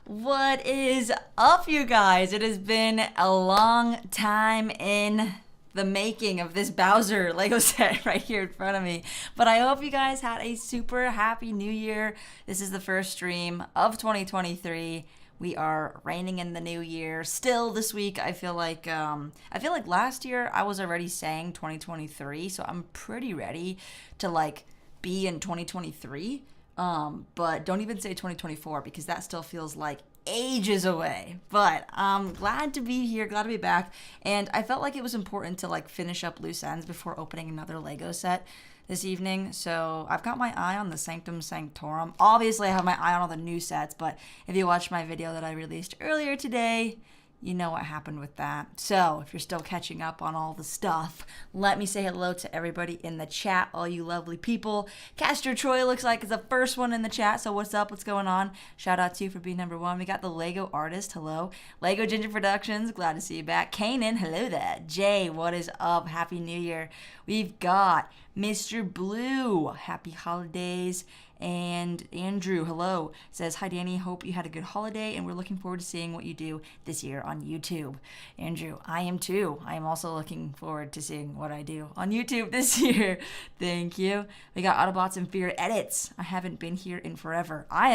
What is up, you guys? It has been a long time in the making of this Bowser Lego set right here in front of me. But I hope you guys had a super happy new year. This is the first stream of 2023. We are reigning in the new year. Still this week, I feel like last year I was already saying 2023, so I'm pretty ready to be in 2023. But don't even say 2024 because that still feels like ages away. But I'm glad to be here, glad to be back. And I felt like it was important to finish up loose ends before opening another Lego set this evening. So I've got my eye on the Sanctum Sanctorum. Obviously, I have my eye on all the new sets, but if you watched my video that I released earlier today, you know what happened with that. So if you're still catching up on all the stuff, let me say hello to everybody in the chat, all you lovely people. Castor Troy looks like is the first one in the chat, so what's up? What's going on? Shout out to you for being number one. We got the Lego Artist, hello. Lego Ginger Productions, glad to see you back. Kanan, hello there. Jay, what is up? Happy New Year. We've got Mr. Blue, happy holidays. And Andrew, hello, says, hi Danny, hope you had a good holiday and we're looking forward to seeing what you do this year on YouTube. Andrew, I am too. I am also looking forward to seeing what I do on YouTube this year. Thank you. We got Autobots and Fear Edits. I haven't been here in forever. I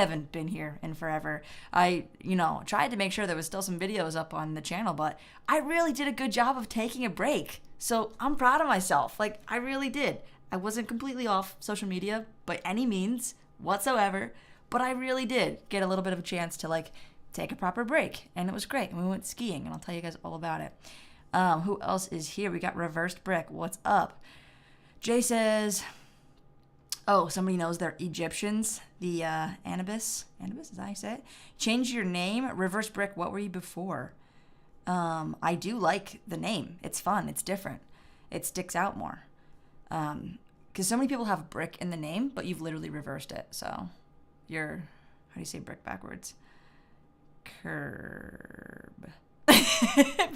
tried to make sure there was still some videos up on the channel, but I really did a good job of taking a break. So I'm proud of myself. I really did. I wasn't completely off social media by any means whatsoever, but I really did get a little bit of a chance to take a proper break, and it was great. And we went skiing, and I'll tell you guys all about it. Who else is here? We got Reversed Brick. What's up? Jay says, oh, somebody knows they're Egyptians. The Anubis, is that how you say it? Change your name. Reversed Brick, what were you before? I do like the name. It's fun. It's different. It sticks out more. Because so many people have brick in the name, but you've literally reversed it. So you're, how do you say brick backwards? Curb.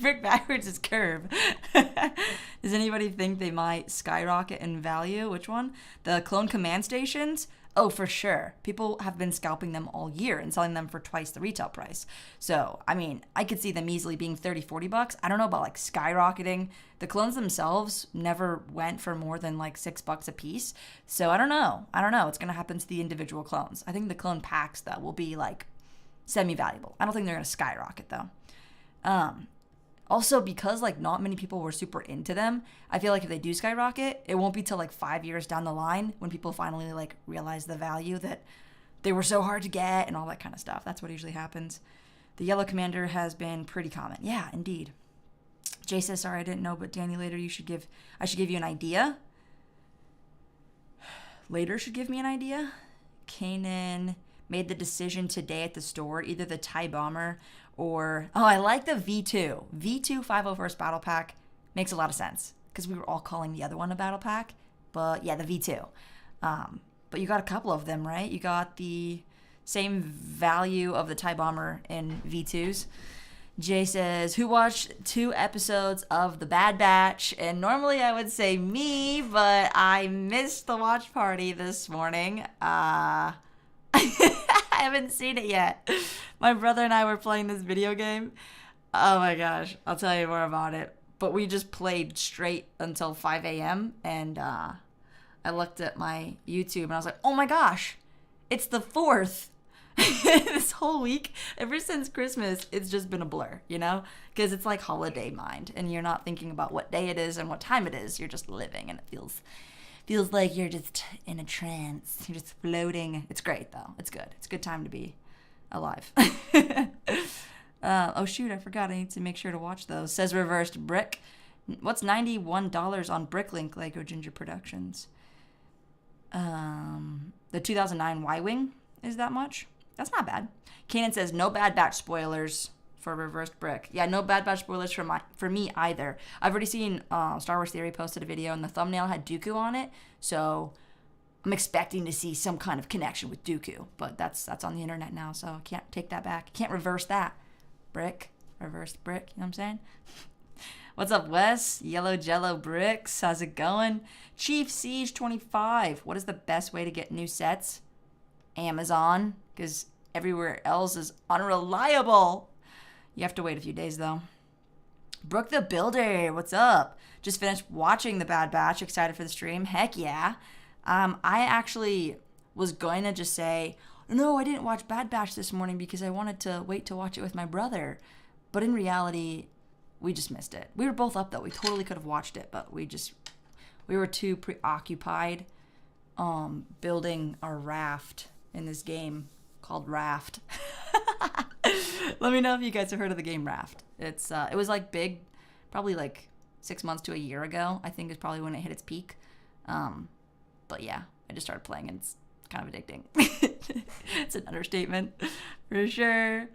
Brick backwards is curb. Does anybody think they might skyrocket in value? Which one? The clone command stations? Oh, for sure. People have been scalping them all year and selling them for twice the retail price. So, I mean, I could see them easily being 30, 40 bucks. I don't know about skyrocketing. The clones themselves never went for more than $6 a piece. So I don't know. It's going to happen to the individual clones. I think the clone packs, though, will be semi-valuable. I don't think they're going to skyrocket, though. Also, because not many people were super into them, I feel like if they do skyrocket, it won't be till 5 years down the line when people finally realize the value that they were so hard to get and all that kind of stuff. That's what usually happens. The Yellow Commander has been pretty common. Yeah, indeed. Jay says, sorry, I didn't know, but Danny, later I should give you an idea. Later should give me an idea. Kanan made the decision today at the store, either the TIE Bomber or, oh, I like the V2. V2 501st Battle Pack makes a lot of sense because we were all calling the other one a Battle Pack. But yeah, the V2. But you got a couple of them, right? You got the same value of the TIE Bomber in V2s. Jay says, who watched 2 episodes of The Bad Batch? And normally I would say me, but I missed the watch party this morning. I haven't seen it yet. My brother and I were playing this video game. Oh my gosh, I'll tell you more about it. But we just played straight until 5 a.m. And I looked at my YouTube and I was like, oh my gosh, it's the 4th. This whole week, ever since Christmas, it's just been a blur, Because it's holiday mind. And you're not thinking about what day it is and what time it is. You're just living and it feels like you're just in a trance. You're just floating. It's great, though. It's good. It's a good time to be alive. Oh, shoot. I forgot. I need to make sure to watch those. Says Reversed Brick. What's $91 on Bricklink Lego Ginger Productions? The 2009 Y-Wing is that much? That's not bad. Kanan says, no Bad Batch spoilers for Reversed Brick. Yeah, no Bad Batch spoilers for me either. I've already seen Star Wars Theory posted a video, and the thumbnail had Dooku on it, so I'm expecting to see some kind of connection with Dooku, but that's on the internet now, so I can't take that back. Can't reverse that. Reversed Brick, you know what I'm saying? What's up, Wes? Yellow Jello Bricks, how's it going? Chief Siege 25, what is the best way to get new sets? Amazon, because Everywhere else is unreliable. You have to wait a few days, though. Brooke the Builder, what's up? Just finished watching The Bad Batch. Excited for the stream? Heck yeah. I actually was going to just say, no, I didn't watch Bad Batch this morning because I wanted to wait to watch it with my brother. But in reality, we just missed it. We were both up, though. We totally could have watched it, but we were too preoccupied building our raft in this game called Raft. Let me know if you guys have heard of the game Raft. It was like big, probably like 6 months to a year ago, I think is probably when it hit its peak. But yeah, I just started playing and it's kind of addicting. It's an understatement for sure.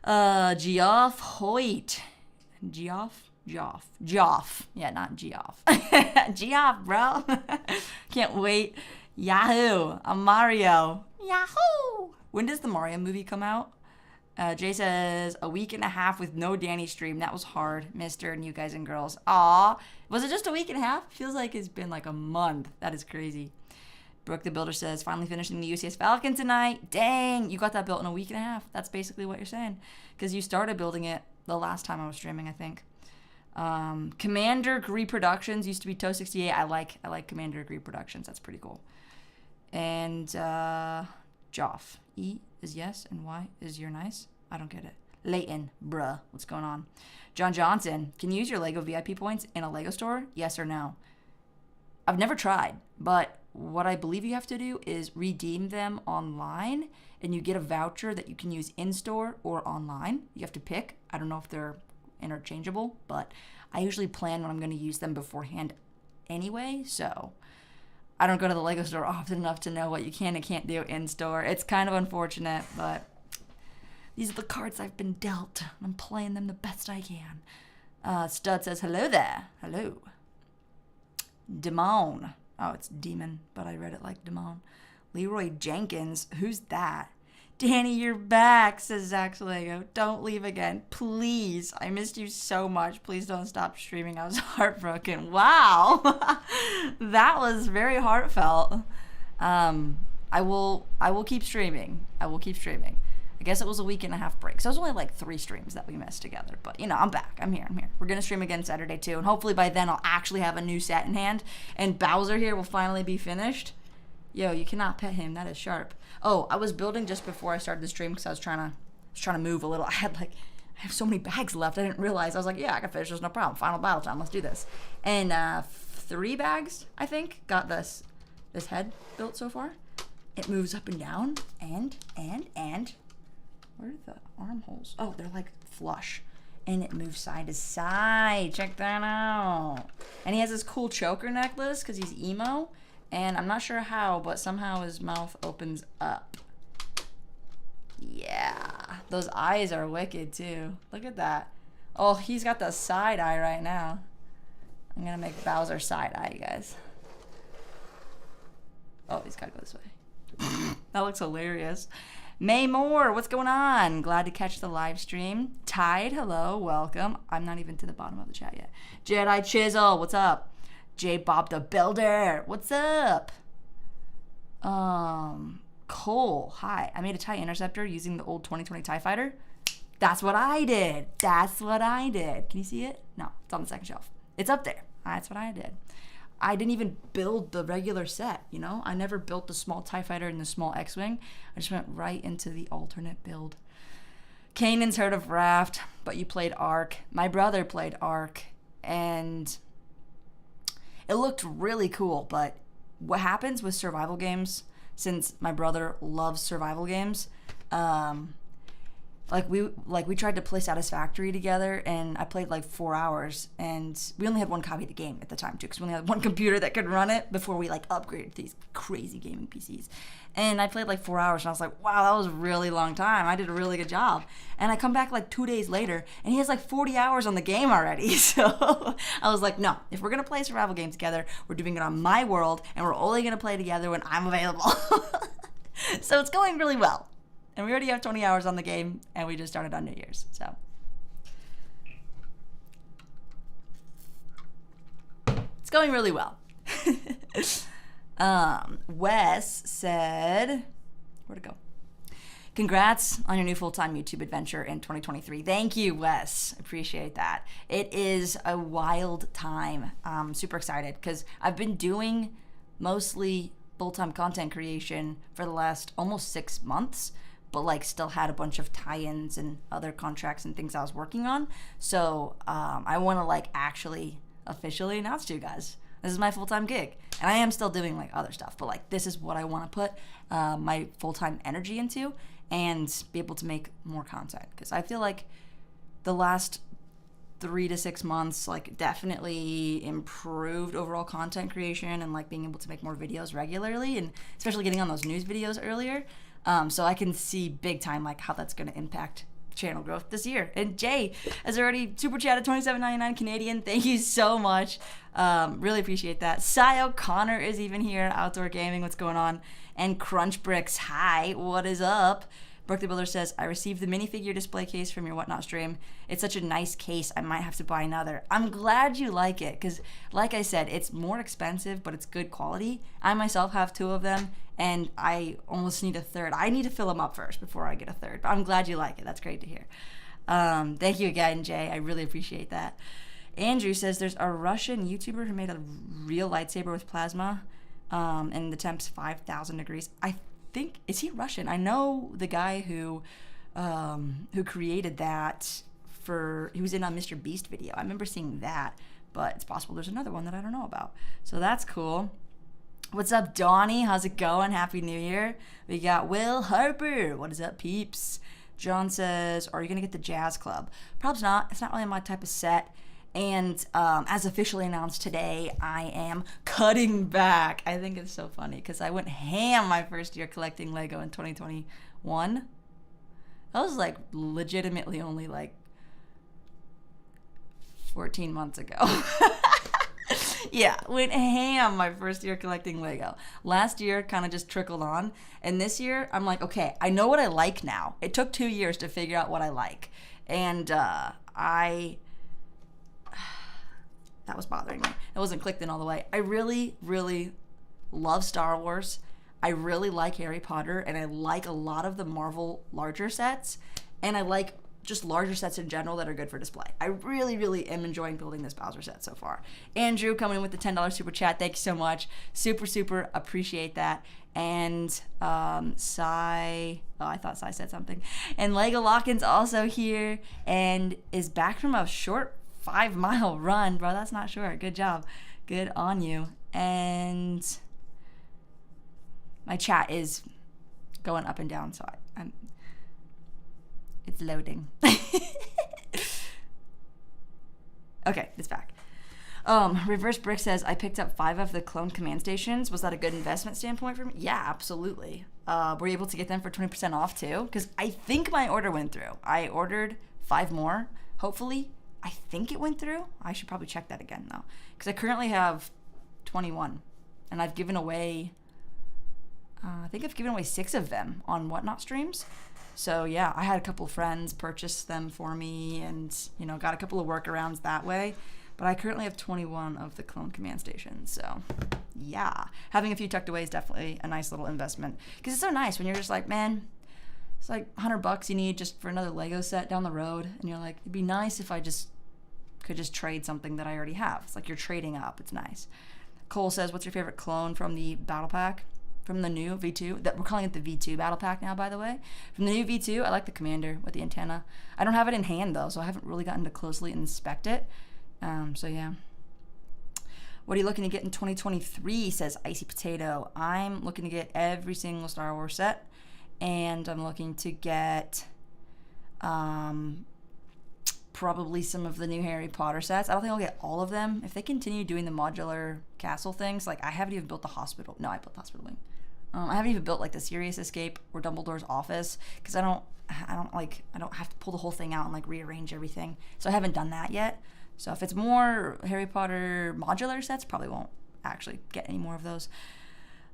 Geoff Hoyt. Geoff. Yeah, not Geoff. Geoff, bro. Can't wait. Yahoo. I'm Mario. Yahoo. When does the Mario movie come out? Jay says, a week and a half with no Danny stream. That was hard, mister and you guys and girls. Aw. Was it just a week and a half? Feels like it's been like a month. That is crazy. Brooke the Builder says, finally finishing the UCS Falcon tonight. Dang, you got that built in a week and a half. That's basically what you're saying. Because you started building it the last time I was streaming, I think. Commander Gree Productions used to be Toe68. I like Commander Gree Productions. That's pretty cool. And Joff. E is yes and Y is you're nice. I don't get it. Leighton, bruh. What's going on? John Johnson. Can you use your Lego VIP points in a Lego store? Yes or no? I've never tried, but what I believe you have to do is redeem them online, and you get a voucher that you can use in-store or online. You have to pick. I don't know if they're interchangeable, but I usually plan when I'm going to use them beforehand anyway, so I don't go to the Lego store often enough to know what you can and can't do in-store. It's kind of unfortunate, but these are the cards I've been dealt. I'm playing them the best I can. Stud says, hello there. Hello. Demone. Oh, it's Demon, but I read it like Demone. Leroy Jenkins. Who's that? Danny, you're back, says Zach Lego. Don't leave again. Please. I missed you so much. Please don't stop streaming. I was heartbroken. Wow. That was very heartfelt. I will keep streaming. I guess it was a week and a half break. So it was only like 3 streams that we missed together. But, you know, I'm back. I'm here. We're going to stream again Saturday, too. And hopefully by then I'll actually have a new set in hand. And Bowser here will finally be finished. Yo, you cannot pet him. That is sharp. Oh, I was building just before I started the stream because I was trying to move a little. I have so many bags left. I didn't realize. I was like, yeah, I can finish this. No problem. Final battle time. Let's do this. And 3 bags, I think, got this head built so far. It moves up and down. And. Where are the armholes? Oh, they're like flush. And it moves side to side. Check that out. And he has this cool choker necklace because he's emo. And I'm not sure how, but somehow his mouth opens up. Yeah. Those eyes are wicked, too. Look at that. Oh, he's got the side eye right now. I'm going to make Bowser side eye, you guys. Oh, he's got to go this way. That looks hilarious. May Moore, what's going on? Glad to catch the live stream. Tide, hello, welcome. I'm not even to the bottom of the chat yet. Jedi Chisel, what's up? J Bob the Builder, what's up? Cole, hi. I made a TIE Interceptor using the old 2020 TIE Fighter. That's what I did. Can you see it? No, it's on the second shelf. It's up there. That's what I did. I didn't even build the regular set, you know? I never built the small TIE Fighter and the small X-Wing. I just went right into the alternate build. Kanan's heard of Raft, but you played Ark. My brother played Ark, and it looked really cool, but what happens with survival games, since my brother loves survival games, we tried to play Satisfactory together, and I played like 4 hours, and we only had 1 copy of the game at the time too, because we only had 1 computer that could run it before we like upgraded to these crazy gaming PCs. And I played like 4 hours, and I was like, wow, that was a really long time. I did a really good job. And I come back like 2 days later, and he has like 40 hours on the game already. So I was like, no, if we're gonna play survival games together, we're doing it on my world, and we're only gonna play together when I'm available. So it's going really well. And we already have 20 hours on the game, and we just started on New Year's, so. It's going really well. Wes said, where'd it go? Congrats on your new full-time YouTube adventure in 2023. Thank you, Wes. Appreciate that. It is a wild time. I'm super excited because I've been doing mostly full-time content creation for the last almost 6 months, but like still had a bunch of tie-ins and other contracts and things I was working on. So I want to like actually officially announce to you guys, this is my full-time gig. And I am still doing like other stuff, but like this is what I want to put my full-time energy into and be able to make more content. Because I feel like the last 3 to 6 months like definitely improved overall content creation and like being able to make more videos regularly, and especially getting on those news videos earlier. So I can see big time like how that's going to impact channel growth this year. And Jay has already super chatted $27.99 Canadian. Thank you so much. Really appreciate that. Cy O'Connor is even here. Outdoor Gaming, what's going on? And Crunch Bricks, hi, what is up? Brooke the Builder says, I received the minifigure display case from your Whatnot stream. It's such a nice case, I might have to buy another. I'm glad you like it, because like I said, it's more expensive, but it's good quality. I myself have 2 of them, and I almost need a third. I need to fill them up first before I get a third, but I'm glad you like it. That's great to hear. Thank you again, Jay. I really appreciate that. Andrew says, there's a Russian YouTuber who made a real lightsaber with plasma, and the temp's 5,000 degrees. I think, is he Russian? I know the guy who created that he was in a Mr. Beast video. I remember seeing that, but it's possible there's another one that I don't know about. So that's cool. What's up, Donnie? How's it going? Happy New Year. We got Will Harper. What is up, peeps? John says, are you going to get the Jazz Club? Probably not. It's not really my type of set. And as officially announced today, I am cutting back. I think it's so funny because I went ham my first year collecting Lego in 2021. That was like legitimately only like 14 months ago. Yeah, went ham my first year collecting Lego. Last year kind of just trickled on. And this year, I'm like, okay, I know what I like now. It took 2 years to figure out what I like. And that was bothering me. It wasn't clicked in all the way. I really, really love Star Wars. I really like Harry Potter, and I like a lot of the Marvel larger sets, and I like just larger sets in general that are good for display. I really, really am enjoying building this Bowser set so far. Andrew coming in with the $10 super chat. Thank you so much. Super, super appreciate that. And Sai, I thought Sai said something. And Lego Lock-in's also here and is back from a short 5-mile run. Bro, that's not short. Good job. Good on you. And my chat is going up and down, so it's loading. Okay, it's back. Reverse Brick says, I picked up 5 of the clone command stations. Was that a good investment standpoint for me? Yeah, absolutely. Were you able to get them for 20% off too? Because I think my order went through. I ordered 5 more, hopefully. I think it went through. I should probably check that again though. Because I currently have 21. And I've given away, I think I've given away 6 of them on Whatnot streams. So yeah, I had a couple of friends purchase them for me and, you know, got a couple of workarounds that way. But I currently have 21 of the clone command stations. So yeah, having a few tucked away is definitely a nice little investment. Because it's so nice when you're just like, man, it's like $100 you need just for another Lego set down the road. And you're like, it'd be nice if I could just trade something that I already have. It's like you're trading up. It's nice. Cole says, what's your favorite clone from the battle pack? From the new V2, that we're calling it the V2 battle pack now, by the way. From the new V2, I like the Commander with the antenna. I don't have it in hand though, so I haven't really gotten to closely inspect it. So yeah. What are you looking to get in 2023, says Icy Potato. I'm looking to get every single Star Wars set, and I'm looking to get probably some of the new Harry Potter sets. I don't think I'll get all of them. If they continue doing the modular castle things, like I haven't even built the hospital. No, I built the hospital wing. I haven't even built like the Sirius Escape or Dumbledore's office because I don't have to pull the whole thing out and like rearrange everything. So I haven't done that yet. So if it's more Harry Potter modular sets, probably won't actually get any more of those.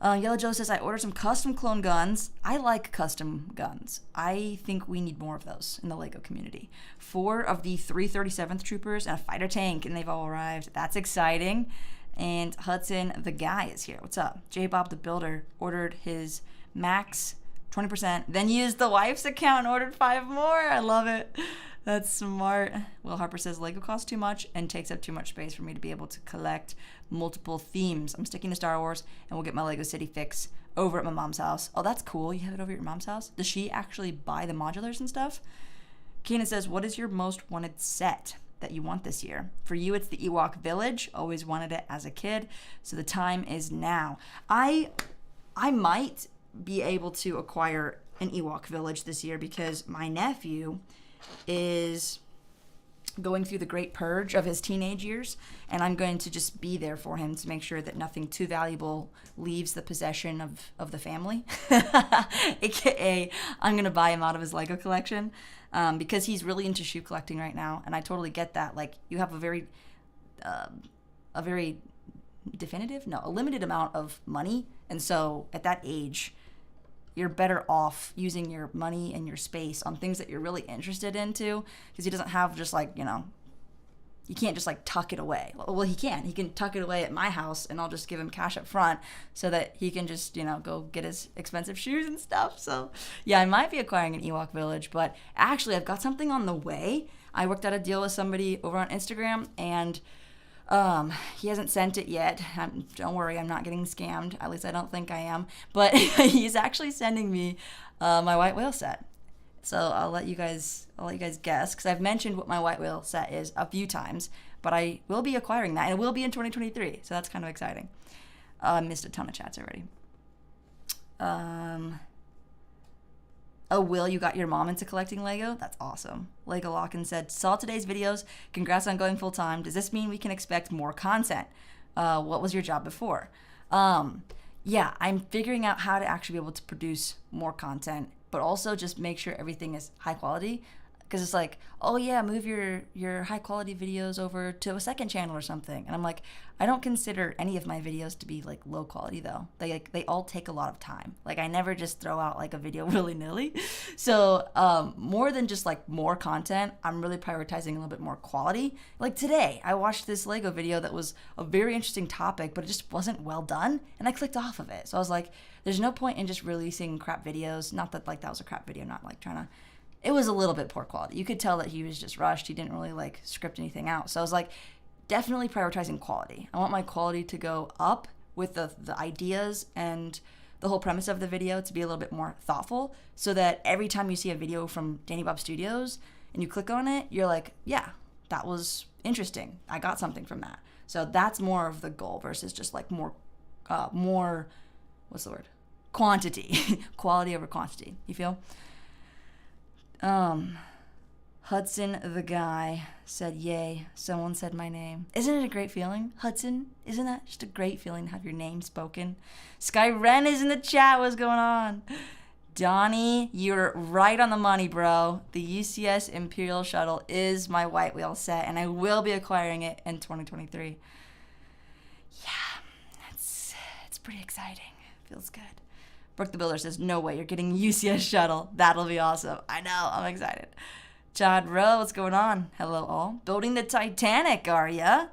Yellow Joe says, I ordered some custom clone guns. I like custom guns. I think we need more of those in the Lego community. 4 of the 337th troopers and a fighter tank, and they've all arrived. That's exciting. And Hudson the guy is here. What's up? J Bob the Builder ordered his Max 20%. Then used the wife's account and ordered 5 more. I love it. That's smart. Will Harper says Lego costs too much and takes up too much space for me to be able to collect multiple themes. I'm sticking to Star Wars and we'll get my Lego City fix over at my mom's house. Oh, that's cool. You have it over at your mom's house? Does she actually buy the modulars and stuff? Keenan says, what is your most wanted set that you want this year? For you, it's the Ewok Village. Always wanted it as a kid, so the time is now. I might be able to acquire an Ewok Village this year because my nephew is going through the great purge of his teenage years, and I'm going to just be there for him to make sure that nothing too valuable leaves the possession of the family. AKA, I'm going to buy him out of his Lego collection because he's really into shoe collecting right now, and I totally get that. Like, you have a limited amount of money, and so at that age, you're better off using your money and your space on things that you're really interested into, because he doesn't have just like, you can't just like tuck it away. Well, he can tuck it away at my house and I'll just give him cash up front so that he can just, go get his expensive shoes and stuff. So yeah, I might be acquiring an Ewok Village, but actually I've got something on the way. I worked out a deal with somebody over on Instagram, and he hasn't sent it yet. Don't worry, I'm not getting scammed. At least I don't think I am. But he's actually sending me my white whale set. So I'll let you guys guess, because I've mentioned what my white whale set is a few times. But I will be acquiring that, and it will be in 2023. So that's kind of exciting. I missed a ton of chats already. Oh, Will, you got your mom into collecting Lego? That's awesome. Lego Locken said, saw today's videos. Congrats on going full time. Does this mean we can expect more content? What was your job before? Yeah, I'm figuring out how to actually be able to produce more content, but also just make sure everything is high quality. Because it's like, oh yeah, move your high quality videos over to a second channel or something. And I'm like, I don't consider any of my videos to be like low quality though. They all take a lot of time. Like, I never just throw out like a video willy-nilly. So more than just like more content, I'm really prioritizing a little bit more quality. Like today, I watched this Lego video that was a very interesting topic, but it just wasn't well done, and I clicked off of it. So I was like, there's no point in just releasing crap videos. Not that like that was a crap video, not like trying to. It was a little bit poor quality. You could tell that he was just rushed. He didn't really like script anything out. So I was like, definitely prioritizing quality. I want my quality to go up with the ideas and the whole premise of the video to be a little bit more thoughtful, so that every time you see a video from Studios and you click on it, you're like, yeah, that was interesting. I got something from that. So that's more of the goal versus just like more, what's the word? Quantity. Quality over quantity. You feel? Hudson the guy said, yay, someone said my name. Isn't it a great feeling, Hudson? Isn't that just a great feeling to have your name spoken? Sky Ren is in the chat. What's going on? Donnie, you're right on the money, bro. The UCS Imperial Shuttle is my white whale set, and I will be acquiring it in 2023. Yeah, it's pretty exciting. Feels good. Brooke the Builder says, no way, you're getting UCS Shuttle. That'll be awesome. I know, I'm excited. Chad Rowe, what's going on? Hello all. Building the Titanic, are ya?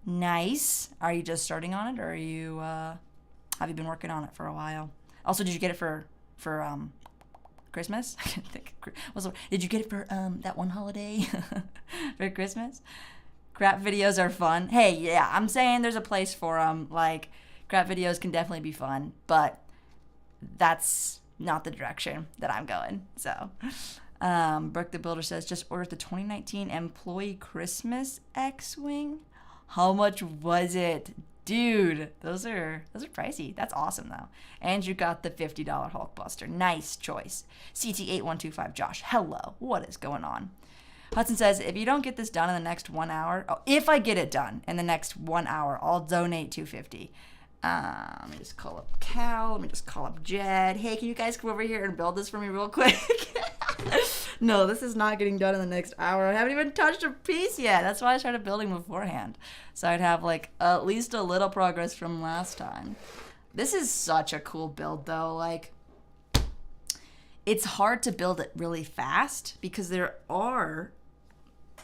Nice. Are you just starting on it, or are you, have you been working on it for a while? Also, did you get it for Christmas? I can't think. Did you get it for that one holiday for Christmas? Crap videos are fun. Hey, yeah, I'm saying there's a place for them. Like, crap videos can definitely be fun, but that's not the direction that I'm going. So, Brooke the Builder says, just ordered the 2019 Employee Christmas X-Wing. How much was it? Dude, those are pricey. That's awesome, though. And you got the $50 Hulkbuster. Nice choice. CT8125 Josh, hello. What is going on? Hudson says, if you don't get this done in the next 1 hour, if I get it done in the next 1 hour, I'll donate $250. Let me just call up Cal. Let me just call up Jed. Hey, can you guys come over here and build this for me real quick? No, this is not getting done in the next hour. I haven't even touched a piece yet. That's why I started building beforehand. So I'd have like at least a little progress from last time. This is such a cool build though. Like, it's hard to build it really fast because there are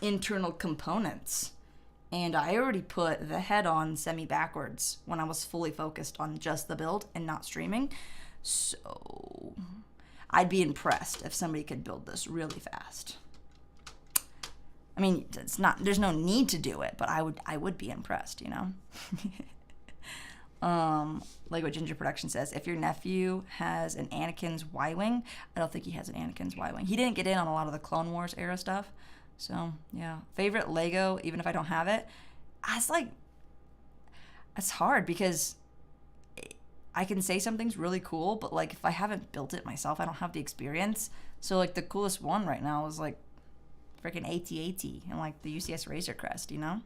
internal components. And I already put the head on semi-backwards when I was fully focused on just the build and not streaming. So I'd be impressed if somebody could build this really fast. I mean, there's no need to do it, but I would be impressed, you know? Lego Ginger Production says, if your nephew has an Anakin's Y-Wing, I don't think he has an Anakin's Y-Wing. He didn't get in on a lot of the Clone Wars era stuff. So, yeah. Favorite Lego, even if I don't have it? It's hard because I can say something's really cool, but, like, if I haven't built it myself, I don't have the experience. So, like, the coolest one right now is, like, freaking AT-AT and, like, the UCS Razor Crest, you know?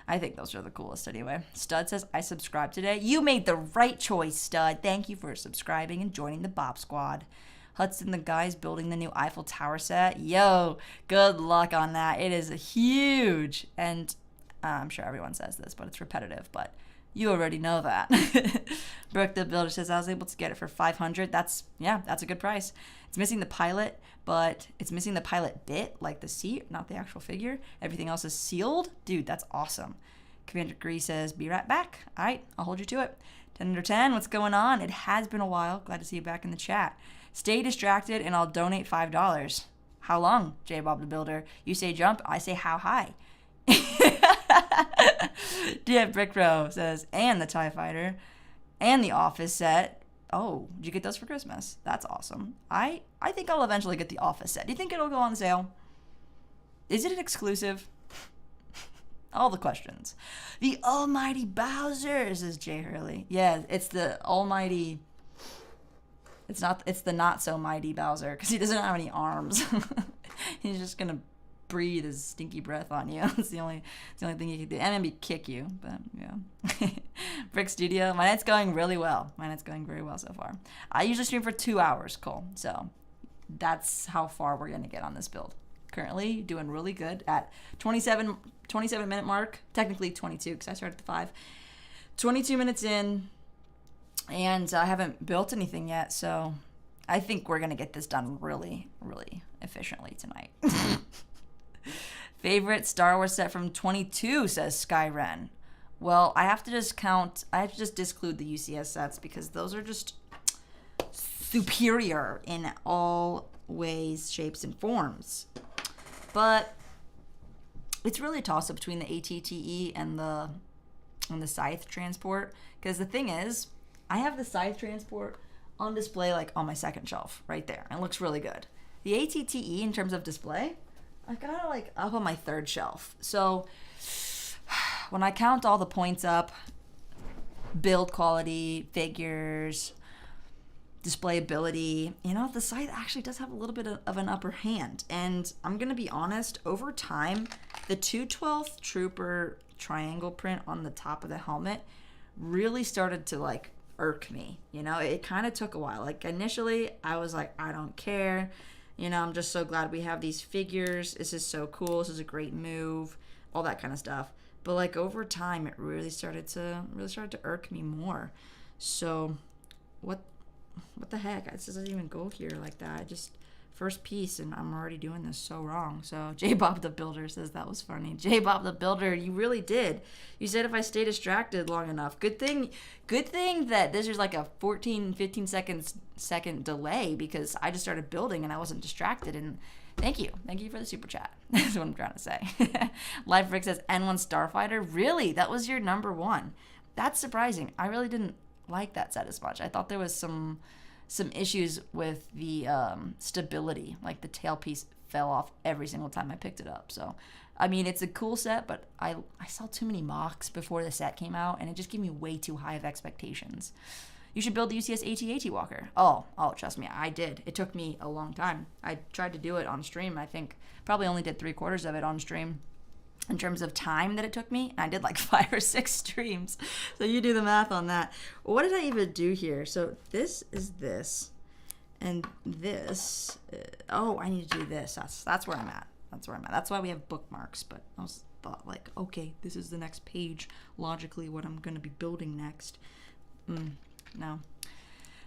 I think those are the coolest anyway. Stud says, I subscribed today. You made the right choice, Stud. Thank you for subscribing and joining the Bob Squad. Hudson, the guy's building the new Eiffel Tower set. Yo, good luck on that. It is huge. And I'm sure everyone says this, but it's repetitive. But you already know that. Brooke the Builder says, I was able to get it for $500. That's a good price. It's missing the pilot, but it's missing the pilot bit, like the seat, not the actual figure. Everything else is sealed. Dude, that's awesome. Commander Gree says, be right back. All right, I'll hold you to it. 10 under 10, what's going on? It has been a while. Glad to see you back in the chat. Stay distracted and I'll donate $5. How long, J Bob the Builder? You say jump, I say how high. Yeah, Brick Row says, and the TIE Fighter, and the Office set. Oh, did you get those for Christmas? That's awesome. I think I'll eventually get the Office set. Do you think it'll go on sale? Is it an exclusive? All the questions. The Almighty Bowser, says Jay Hurley. Yeah, it's the Almighty. It's the not so mighty Bowser because he doesn't have any arms. He's just gonna breathe his stinky breath on you. It's the only thing he can do. And maybe kick you, but yeah. Brick Studio, my night's going really well. My night's going very well so far. I usually stream for 2 hours, Cole. So that's how far we're gonna get on this build. Currently doing really good at 27 minute mark. Technically 22 because I started at 5. 22 minutes in, and I haven't built anything yet. So I think we're gonna get this done really, really efficiently tonight. Favorite Star Wars set from 22, says Skyren. Well, I have to just disclude the UCS sets because those are just superior in all ways, shapes, and forms. But it's really a toss-up between the ATTE and the Scythe Transport. Because the thing is, I have the Scythe Transport on display like on my second shelf right there. And it looks really good. The ATTE in terms of display, I got it like up on my third shelf. So when I count all the points up, build quality, figures, displayability, you know, the Scythe actually does have a little bit of an upper hand. And I'm going to be honest, over time, the 212th Trooper triangle print on the top of the helmet really started to like irk me. You know, it kind of took a while. Like initially I was like, I don't care. You know, I'm just so glad we have these figures. This is so cool. This is a great move. All that kind of stuff. But like over time, it really started to irk me more. So, what the heck? This doesn't even go here like that. First piece, and I'm already doing this so wrong. So J Bob the Builder says that was funny. J Bob the Builder, you really did. You said if I stay distracted long enough. Good thing that this is like a 15 second delay because I just started building and I wasn't distracted. And thank you for the super chat. That's what I'm trying to say. Live Rick says N1 Starfighter. Really, that was your number one. That's surprising. I really didn't like that set as much. I thought there was some issues with the stability. Like the tailpiece fell off every single time I picked it up. So, I mean, it's a cool set, but I saw too many mocks before the set came out, and it just gave me way too high of expectations. You should build the UCS AT-AT Walker. Oh, trust me, I did. It took me a long time. I tried to do it on stream. I think probably only did 3/4 of it on stream in terms of time that it took me. I did like 5 or 6 streams. So you do the math on that. What did I even do here? So this is this. And this. I need to do this. That's where I'm at. That's why we have bookmarks. But I thought like, okay, this is the next page. Logically what I'm going to be building next. No.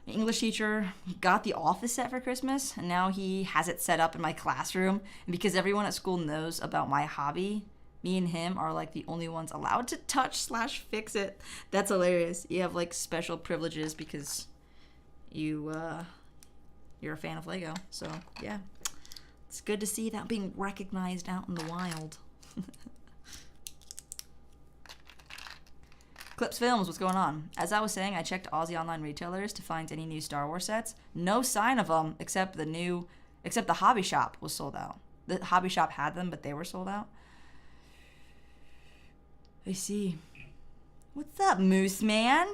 The English teacher got the Office set for Christmas. And now he has it set up in my classroom. And because everyone at school knows about my hobby, me and him are like the only ones allowed to touch/fix it. That's hilarious. You have like special privileges because, you're a fan of Lego. So yeah, it's good to see that being recognized out in the wild. Clips Films, what's going on? As I was saying, I checked Aussie online retailers to find any new Star Wars sets. No sign of them, except the Hobby Shop was sold out. The Hobby Shop had them, but they were sold out. I see. What's up, Moose Man?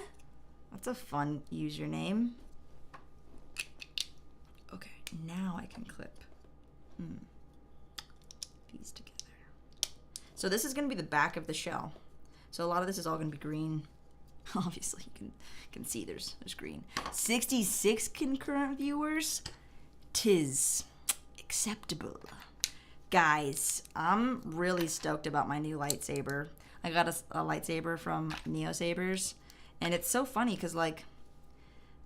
That's a fun username. Okay, now I can clip these together. So this is going to be the back of the shell. So a lot of this is all going to be green. Obviously, you can see there's green. 66 concurrent viewers. 'Tis acceptable. Guys, I'm really stoked about my new lightsaber. I got a lightsaber from Neo Sabers, and it's so funny because, like,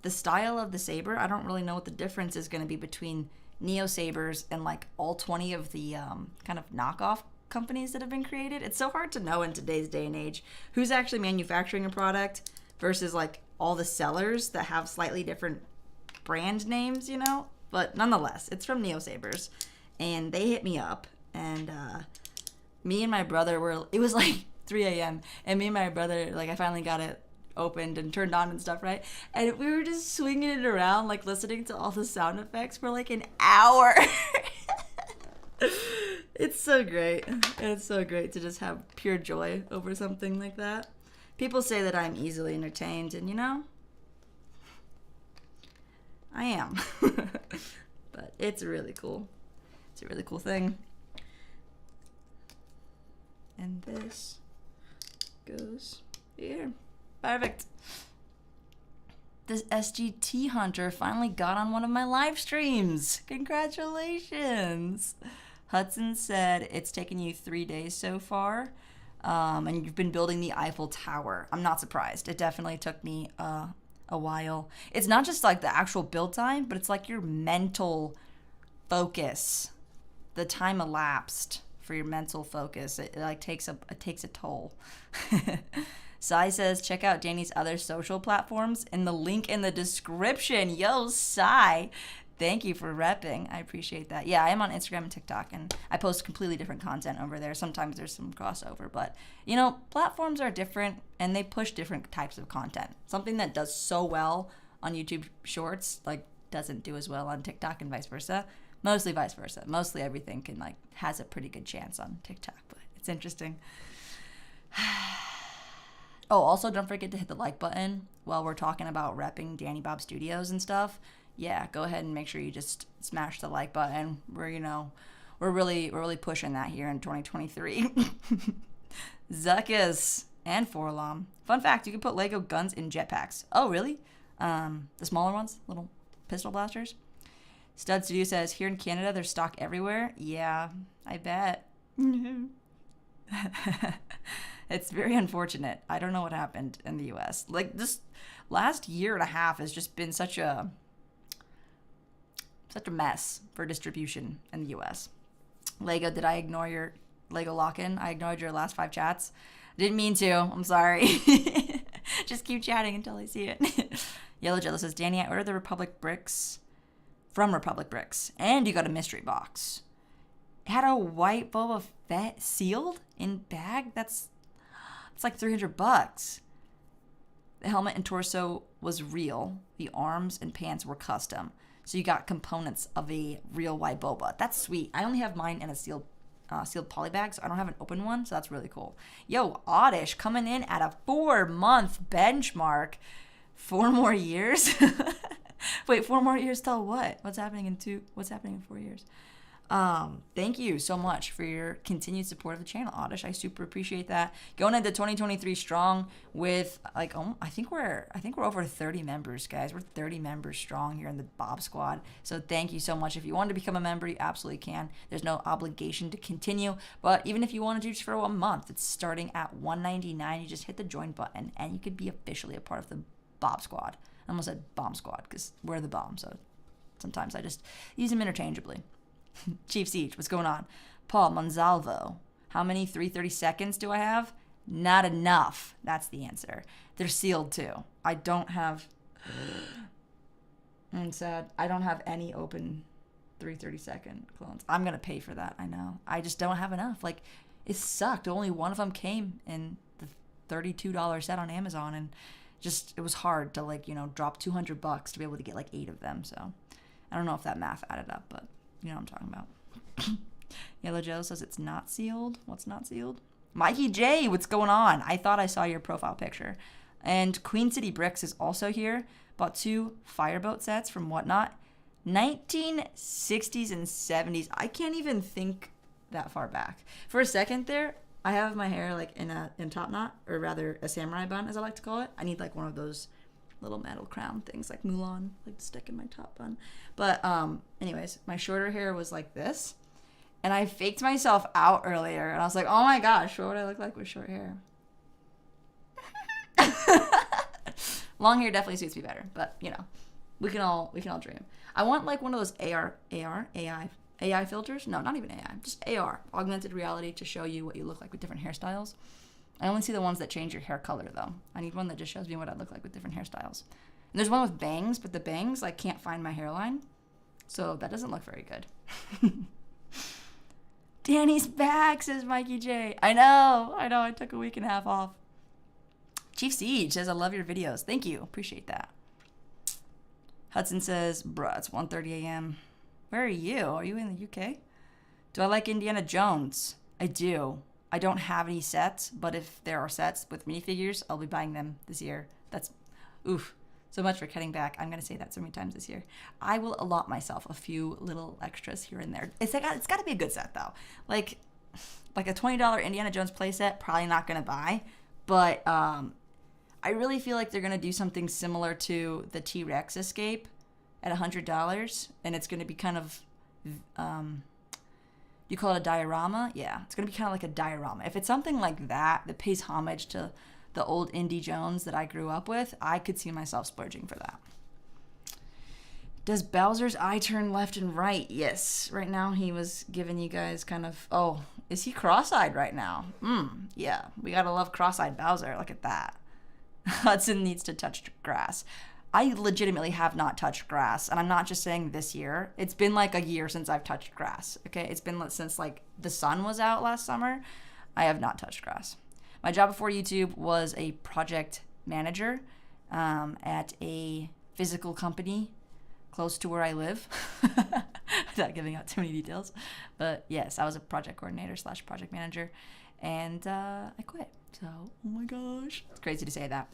the style of the saber, I don't really know what the difference is going to be between Neo Sabers and, like, all 20 of the kind of knockoff companies that have been created. It's so hard to know in today's day and age who's actually manufacturing a product versus, like, all the sellers that have slightly different brand names, you know? But nonetheless, it's from Neo Sabers, and they hit me up, and me and my brother it was like 3 a.m. and me and my brother, like, I finally got it opened and turned on and stuff, right? And we were just swinging it around, like, listening to all the sound effects for like an hour. It's so great. It's so great to just have pure joy over something like that. People say that I'm easily entertained, and, you know, I am. But it's really cool. It's a really cool thing. And this goes here. Perfect. This SGT Hunter finally got on one of my live streams. Congratulations. Hudson said it's taken you 3 days so far, and you've been building the Eiffel Tower. I'm not surprised. It definitely took me a while. It's not just like the actual build time, but it's like your mental focus, the time elapsed for your mental focus. It like takes a toll. Sai says, check out Danny's other social platforms in the link in the description. Yo, Sai. Thank you for repping. I appreciate that. Yeah, I am on Instagram and TikTok, and I post completely different content over there. Sometimes there's some crossover, but, you know, platforms are different, and they push different types of content. Something that does so well on YouTube Shorts, like, doesn't do as well on TikTok and vice versa. Mostly vice versa. Mostly everything has a pretty good chance on TikTok, but it's interesting. Oh, also don't forget to hit the like button while we're talking about repping danibobstudios and stuff. Yeah, go ahead and make sure you just smash the like button. We're really pushing that here in 2023. Zuckus and Forlom. Fun fact, you can put Lego guns in jetpacks. Oh, really? The smaller ones, little pistol blasters. Stud Studio says, here in Canada, there's stock everywhere. Yeah, I bet. It's very unfortunate. I don't know what happened in the U.S. Like, this last year and a half has just been such a mess for distribution in the U.S. Lego, did I ignore your Lego lock-in? I ignored your last 5 chats. Didn't mean to. I'm sorry. Just keep chatting until I see it. Yellow Jello says, Danny, I ordered the Republic bricks from Republic Bricks, and you got a mystery box. It had a white Boba Fett sealed in bag. It's like $300. The helmet and torso was real. The arms and pants were custom. So you got components of a real white Boba. That's sweet. I only have mine in a sealed poly bag, so I don't have an open one, so that's really cool. Yo, Oddish coming in at a 4-month benchmark. 4 more years? Wait, 4 more years till what? What's happening in 4 years? Thank you so much for your continued support of the channel, Oddish. I super appreciate that. Going into 2023 strong with I think we're over 30 members, guys. We're 30 members strong here in the Bob Squad. So thank you so much. If you want to become a member, you absolutely can. There's no obligation to continue, but even if you want to do just for 1 month, it's starting at $1.99. You just hit the join button and you could be officially a part of the Bob Squad. I almost said Bomb Squad because we're the bomb, so sometimes I just use them interchangeably. Chief Siege, what's going on? Paul Monsalvo, how many 330 seconds do I have? Not enough. That's the answer. They're sealed too. I don't have... And sad. I don't have any open 330-second clones. I'm going to pay for that. I know. I just don't have enough. Like, it sucked. Only one of them came in the $32 set on Amazon. And just, it was hard to, like, drop $200 to be able to get, like, 8 of them. So, I don't know if that math added up, but you know what I'm talking about. Yellow Joe says it's not sealed. What's not sealed? Mikey J, what's going on? I thought I saw your profile picture. And Queen City Bricks is also here. Bought 2 fireboat sets from Whatnot. 1960s and 70s. I can't even think that far back. For a second there, I have my hair like in a top knot, or rather a samurai bun, as I like to call it. I need like one of those little metal crown things, like Mulan, like to stick in my top bun. But anyways, my shorter hair was like this, and I faked myself out earlier, and I was like, oh my gosh, what would I look like with short hair? Long hair definitely suits me better, but we can all dream. I want like one of those AI filters. No, not even AI, just AR, augmented reality, to show you what you look like with different hairstyles. I only see the ones that change your hair color though. I need one that just shows me what I look like with different hairstyles. And there's one with bangs, but the bangs like can't find my hairline, so that doesn't look very good. Danny's back, says Mikey J. I know. I took a week and a half off. Chief Siege says, I love your videos. Thank you. Appreciate that. Hudson says, bruh, it's 1:30 a.m. Where are you? Are you in the UK? Do I like Indiana Jones? I do. I don't have any sets, but if there are sets with minifigures, I'll be buying them this year. That's, oof, so much for cutting back. I'm going to say that so many times this year. I will allot myself a few little extras here and there. It's got to be a good set, though. Like a $20 Indiana Jones playset, probably not going to buy, but I really feel like they're going to do something similar to the T-Rex Escape at $100, and it's going to be kind of, you call it a diorama? Yeah, it's going to be kind of like a diorama. If it's something like that pays homage to the old Indy Jones that I grew up with, I could see myself splurging for that. Does Bowser's eye turn left and right? Yes. Right now he was giving you guys kind of, oh, is he cross-eyed right now? Yeah, we got to love cross-eyed Bowser. Look at that. Hudson needs to touch grass. I legitimately have not touched grass, and I'm not just saying this year. It's been like a year since I've touched grass, okay? It's been since like the sun was out last summer. I have not touched grass. My job before YouTube was a project manager at a physical company close to where I live, without giving out too many details. But yes, I was a project coordinator / project manager, and I quit. So, oh my gosh, it's crazy to say that.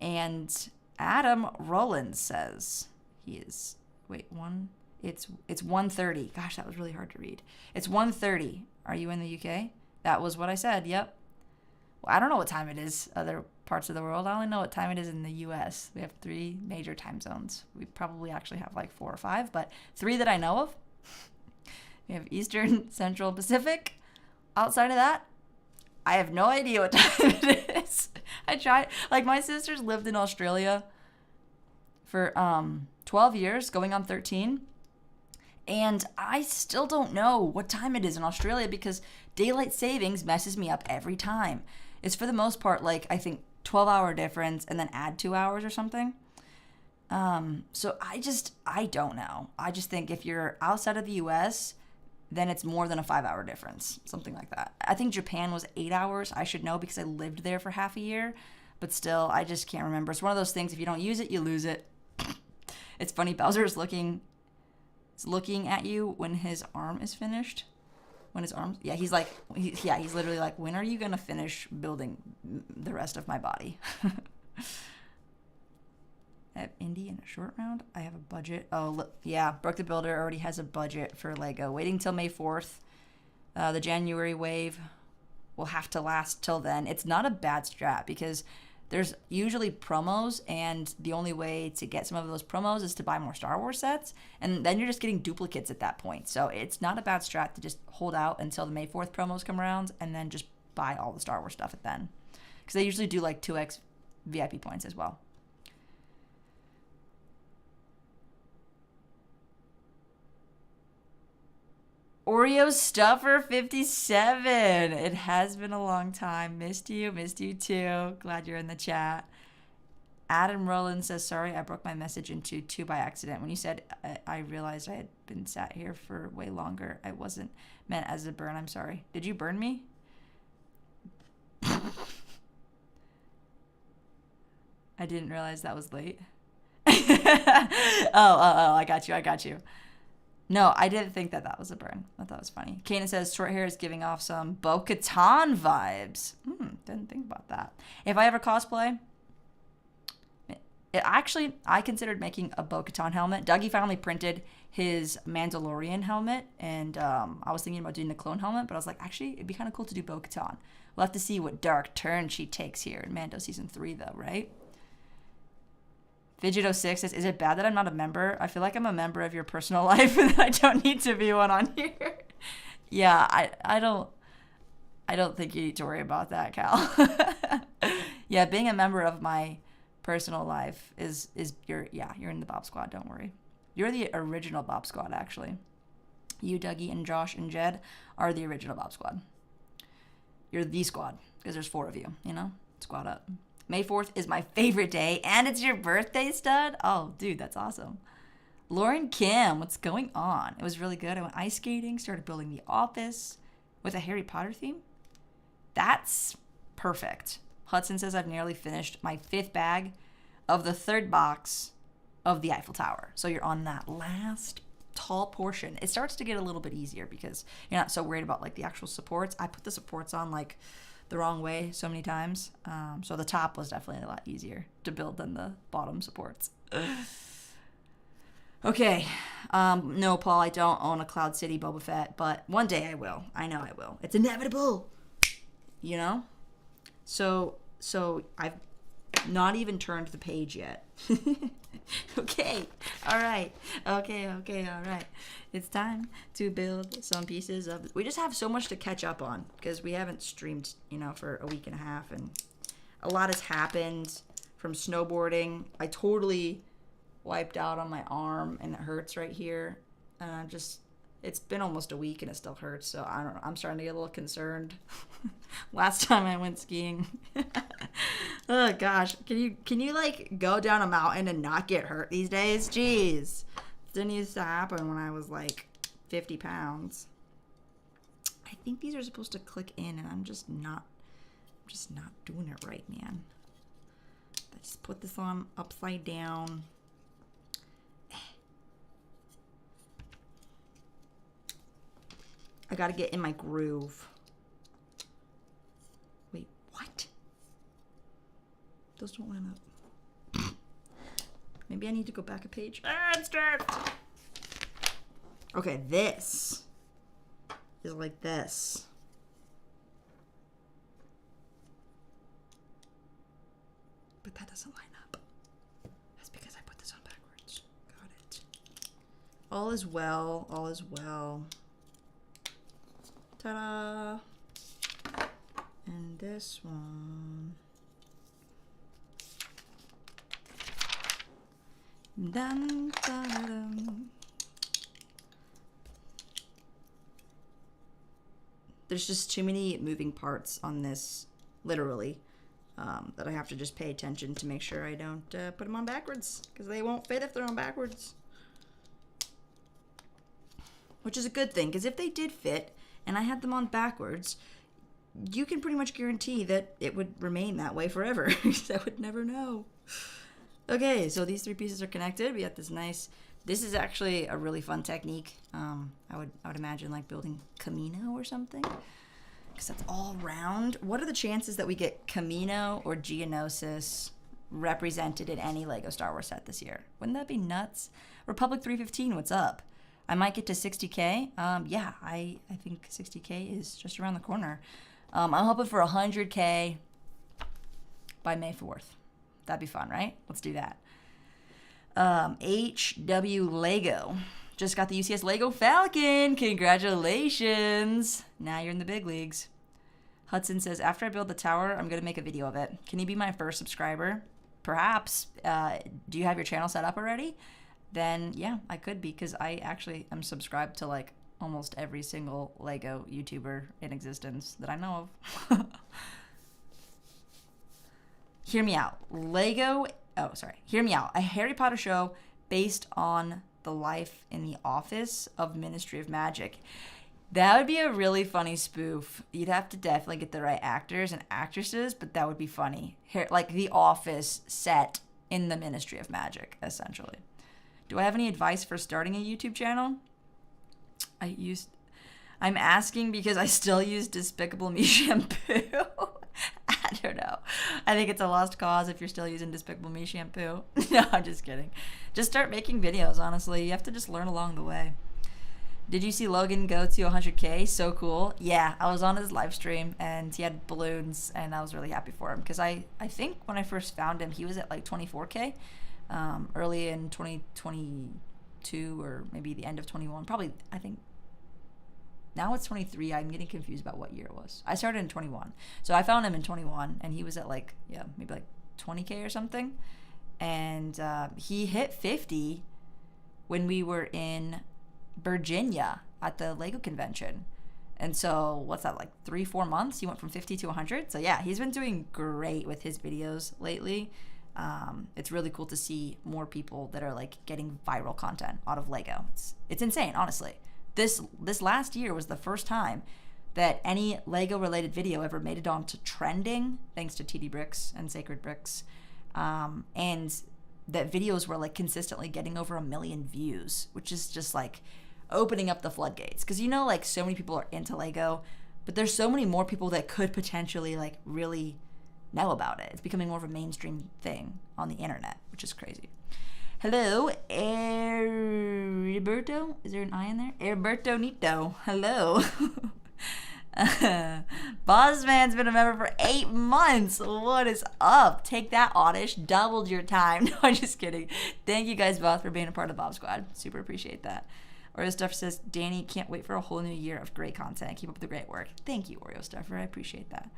And Adam Rollins says he is, it's 1:30. Gosh, that was really hard to read. It's 1:30. Are you in the UK? That was what I said. Yep. Well, I don't know what time it is other parts of the world. I only know what time it is in the US. We have 3 major time zones. We probably actually have like 4 or 5, but 3 that I know of. We have Eastern, Central, Pacific. Outside of that, I have no idea what time it is. I tried. Like, my sisters lived in Australia for 12 years, going on 13. And I still don't know what time it is in Australia because daylight savings messes me up every time. It's for the most part, like, I think 12-hour difference and then add 2 hours or something. So I don't know. I just think if you're outside of the U.S., then it's more than a 5-hour difference, something like that. I think Japan was 8 hours. I should know because I lived there for half a year, but still, I just can't remember. It's one of those things, if you don't use it, you lose it. It's funny, Bowser's looking at you when his arm is finished. When his arm, yeah, he's literally like, when are you gonna finish building the rest of my body? I have Indy in a short round. I have a budget. Oh, look, yeah. Brooke the Builder already has a budget for Lego. Waiting till May 4th. The January wave will have to last till then. It's not a bad strat because there's usually promos, and the only way to get some of those promos is to buy more Star Wars sets, and then you're just getting duplicates at that point. So it's not a bad strat to just hold out until the May 4th promos come around and then just buy all the Star Wars stuff at then. Because they usually do like 2x VIP points as well. Oreo Stuffer 57. It has been a long time. Missed you too. Glad you're in the chat. Adam Roland says, sorry, I broke my message into 2 by accident. When you said I realized I had been sat here for way longer, I wasn't meant as a burn. I'm sorry. Did you burn me? I didn't realize that was late. Oh, I got you. No, I didn't think that was a burn. I thought it was funny. Kanan says, short hair is giving off some Bo-Katan vibes. Didn't think about that. If I ever cosplay, I considered making a Bo-Katan helmet. Dougie finally printed his Mandalorian helmet, and I was thinking about doing the clone helmet, but I was like, actually, it'd be kind of cool to do Bo-Katan. We'll have to see what dark turn she takes here in Mando Season 3, though, right? Fidget06 says, is it bad that I'm not a member? I feel like I'm a member of your personal life and I don't need to be one on here. Yeah, I don't think you need to worry about that, Cal. Yeah, being a member of my personal life is you're in the Bob Squad, don't worry. You're the original Bob Squad, actually. You, Dougie, and Josh, and Jed are the original Bob Squad. You're the squad, because there's 4 of you, you know? Squad up. May 4th is my favorite day, and it's your birthday, stud? Oh, dude, that's awesome. Lauren Kim, what's going on? It was really good. I went ice skating, started building the office with a Harry Potter theme. That's perfect. Hudson says I've nearly finished my 5th bag of the 3rd box of the Eiffel Tower. So you're on that last tall portion. It starts to get a little bit easier because you're not so worried about like the actual supports. I put the supports on like the wrong way so many times. So the top was definitely a lot easier to build than the bottom supports. Okay. No, Paul, I don't own a Cloud City Boba Fett, but one day I will. I know I will. It's inevitable. You know? So I've not even turned the page yet. Okay. All right. Okay. All right. It's time to build some pieces of... We just have so much to catch up on because we haven't streamed, for a week and a half, and a lot has happened from snowboarding. I totally wiped out on my arm and it hurts right here. And it's been almost a week and it still hurts, so I don't know. I'm starting to get a little concerned. Last time I went skiing. Oh gosh, can you like go down a mountain and not get hurt these days? Jeez, didn't used to happen when I was like 50 pounds. I think these are supposed to click in, and I'm just not doing it right, man. I just put this on upside down. I gotta get in my groove. Wait, what? Those don't line up. Maybe I need to go back a page. Okay, this is like this. But that doesn't line up. That's because I put this on backwards. Got it. All is well. All is well. Ta-da! And this one. Dun, dun, dun. There's just too many moving parts on this, literally, that I have to just pay attention to make sure I don't put them on backwards, because they won't fit if they're on backwards. Which is a good thing, because if they did fit, and I had them on backwards, you can pretty much guarantee that it would remain that way forever. I would never know. Okay, so these 3 pieces are connected. We got this nice... This is actually a really fun technique. I would imagine like building Camino or something, because that's all round. What are the chances that we get Camino or Geonosis represented in any Lego Star Wars set this year? Wouldn't that be nuts? Republic 315, what's up? I might get to 60K. Yeah, I think 60K is just around the corner. I'm hoping for 100K by May 4th. That'd be fun, right? Let's do that. HW Lego. Just got the UCS Lego Falcon. Congratulations. Now you're in the big leagues. Hudson says, after I build the tower, I'm going to make a video of it. Can you be my first subscriber? Perhaps. Do you have your channel set up already? Then yeah, I could be, because I actually am subscribed to like almost every single Lego YouTuber in existence that I know of. Hear me out. Lego Hear me out. A Harry Potter show based on the life in the office of Ministry of Magic. That would be a really funny spoof. You'd have to definitely get the right actors and actresses, but that would be funny. Like the office set in the Ministry of Magic, essentially. Do I have any advice for starting a YouTube channel? I'm asking because I still use Despicable Me shampoo. I don't know. I think it's a lost cause if you're still using Despicable Me shampoo. No, I'm just kidding. Just start making videos, honestly. You have to just learn along the way. Did you see Logan go to 100K? So cool. Yeah, I was on his live stream and he had balloons and I was really happy for him because I think when I first found him, he was at like 24K early in 2022 or maybe the end of 21. Probably, I think. Now it's 23. I'm getting confused about what year it was. I started in 21. So I found him in 21 and he was at like, maybe like 20K or something. And he hit 50 when we were in Virginia at the Lego convention. And so what's that, like 3-4 months? He went from 50 to 100. So yeah, he's been doing great with his videos lately. It's really cool to see more people that are like getting viral content out of Lego. It's insane, honestly. This last year was the first time that any Lego related video ever made it onto trending, thanks to TD Bricks and Sacred Bricks. And that videos were like consistently getting over 1 million views, which is just like opening up the floodgates. Because like so many people are into Lego, but there's so many more people that could potentially like really know about it. It's becoming more of a mainstream thing on the internet, which is crazy. Hello, Heriberto. Is there an I in there? Heriberto Nito. Hello. Bossman's been a member for 8 months. What is up? Take that, Oddish. Doubled your time. No, I'm just kidding. Thank you guys both for being a part of the Bob Squad. Super appreciate that. Oreo Stuffer says, Danny, can't wait for a whole new year of great content. Keep up the great work. Thank you, Oreo Stuffer. I appreciate that.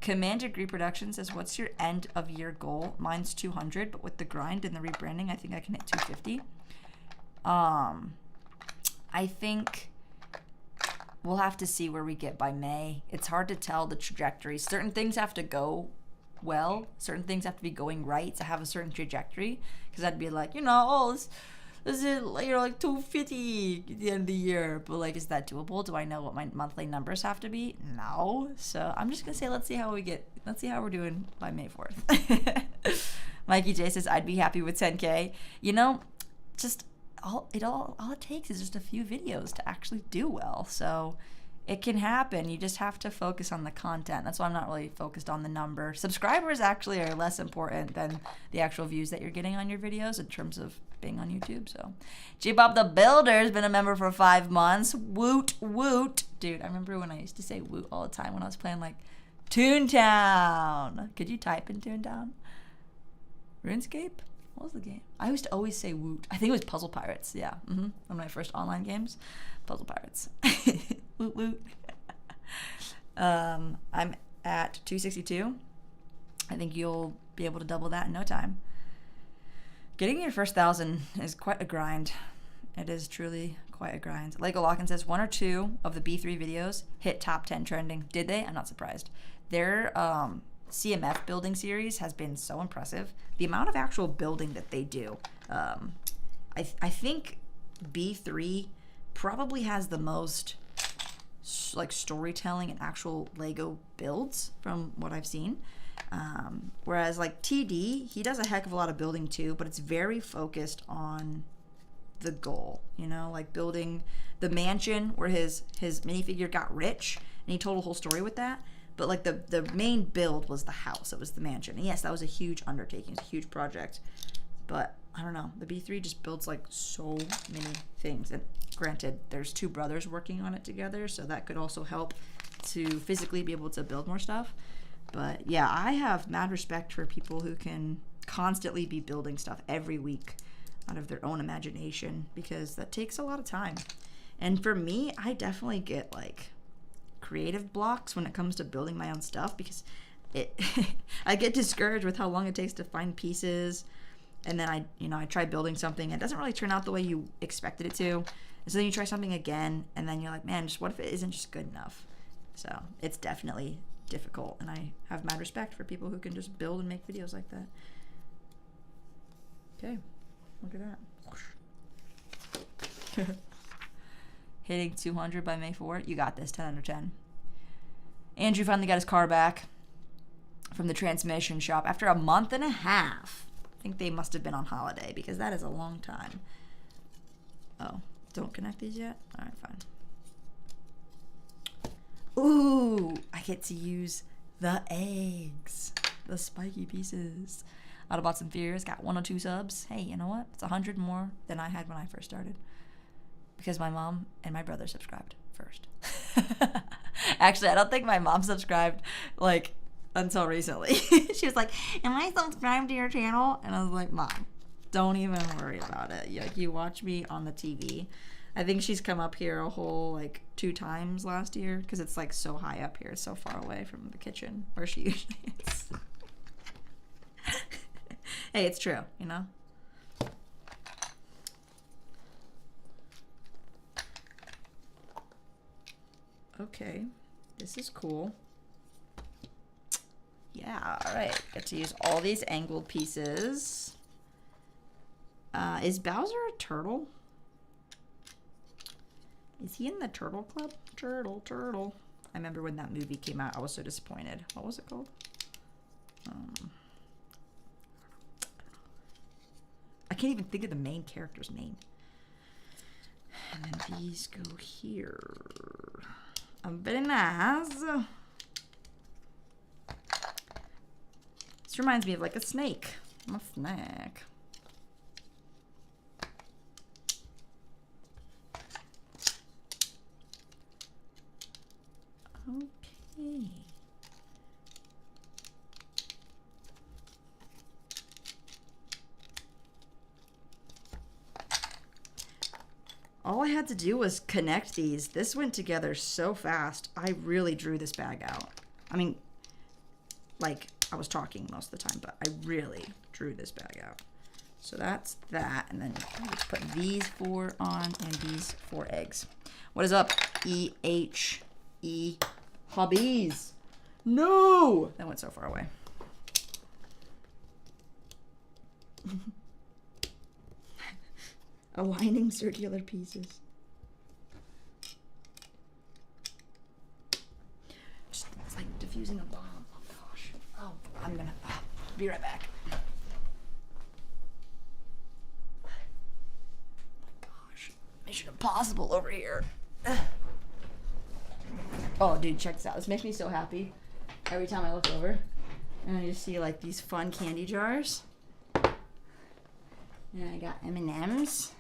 Commander Degree Production says, what's your end of year goal? Mine's 200, but with the grind and the rebranding, I think I can hit 250. I think we'll have to see where we get by May. It's hard to tell the trajectory. Certain things have to go well. Certain things have to be going right to have a certain trajectory. Because I'd be like, this is like 250 at the end of the year, but like, is that doable? Do I know what my monthly numbers have to be? No. So I'm just gonna say let's see how we're doing by May 4th. Mikey J says I'd be happy with 10K. Just all it takes is just a few videos to actually do well. So it can happen. You just have to focus on the content. That's why I'm not really focused on the number. Subscribers actually are less important than the actual views that you're getting on your videos in terms of being on YouTube. So J-Bob the Builder's been a member for 5 months. Woot woot. Dude, I remember when I used to say woot all the time when I was playing like Toontown. Could you type in Toontown? RuneScape? What was the game? I used to always say woot. I think it was Puzzle Pirates. Yeah. One of my first online games. Puzzle Pirates. Woot woot. I'm at 262. I think you'll be able to double that in no time. Getting your first 1,000 is quite a grind. It is truly quite a grind. Lego Lockin says 1 or 2 of the B3 videos hit top 10 trending. Did they? I'm not surprised. Their CMF building series has been so impressive. The amount of actual building that they do. I think B3 probably has the most like storytelling and actual Lego builds from what I've seen. Whereas like TD, he does a heck of a lot of building too, but it's very focused on the goal, like building the mansion where his minifigure got rich and he told a whole story with that. But like the main build was the house. It was the mansion. And yes, that was a huge undertaking. It's a huge project. But I don't know. The B3 just builds like so many things. And granted, there's 2 brothers working on it together, so that could also help to physically be able to build more stuff. But yeah, I have mad respect for people who can constantly be building stuff every week out of their own imagination, because that takes a lot of time. And for me, I definitely get like creative blocks when it comes to building my own stuff, because I get discouraged with how long it takes to find pieces, and then I try building something, it doesn't really turn out the way you expected it to, and so then you try something again, and then you're like, man, just what if it isn't just good enough? So it's definitely difficult, and I have mad respect for people who can just build and make videos like that. Okay, look at that. Hitting 200 by May 4. You got this, 10 out of 10. Andrew finally got his car back from the transmission shop after a month and a half. I think they must have been on holiday because that is a long time. Oh, don't connect these yet? All right, fine. Ooh, I get to use the eggs, the spiky pieces. Autobots and Fears got 102 subs. Hey, you know what? It's 100 more than I had when I first started because my mom and my brother subscribed first. Actually, I don't think my mom subscribed like until recently. She was like, "Am I subscribed to your channel?" And I was like, "Mom, don't even worry about it. You watch me on the TV." I think she's come up here a whole 2 times last year because it's so high up here, so far away from the kitchen where she usually is. Hey, it's true, you know? Okay, this is cool. Yeah, all right. Get to use all these angled pieces. Is Bowser a turtle? Is he in the Turtle Club? Turtle. I remember when that movie came out, I was so disappointed. What was it called? I can't even think of the main character's name. And then these go here. Very nice. This reminds me of a snake. I'm a snack. Okay. All I had to do was connect these. This went together so fast. I really drew this bag out. I mean, I was talking most of the time, but I really drew this bag out. So that's that. And then let's put these 4 on and these 4 eggs. What is up, EHE Hobbies? No! That went so far away. Aligning circular pieces. It's like diffusing a bomb. Oh gosh. Oh, I'm gonna be right back. Oh my gosh. Mission Impossible over here. Oh, dude, check this out. This makes me so happy every time I look over. And I just see these fun candy jars. And I got M&Ms.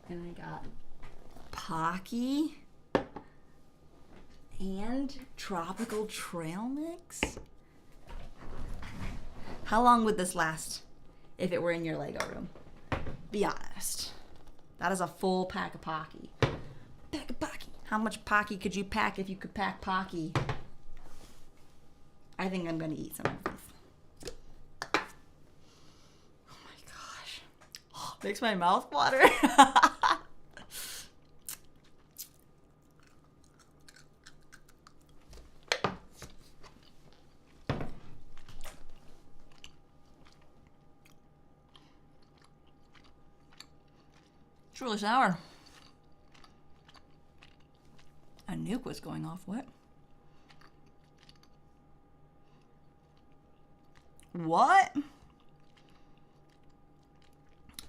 And I got Pocky and Tropical Trail Mix. How long would this last if it were in your Lego room? Be honest. That is a full pack of Pocky. Pack of Pocky. How much Pocky could you pack if you could pack Pocky? I think I'm going to eat some of these. Oh my gosh. Oh, makes my mouth water. It's really sour. A nuke was going off. What? What?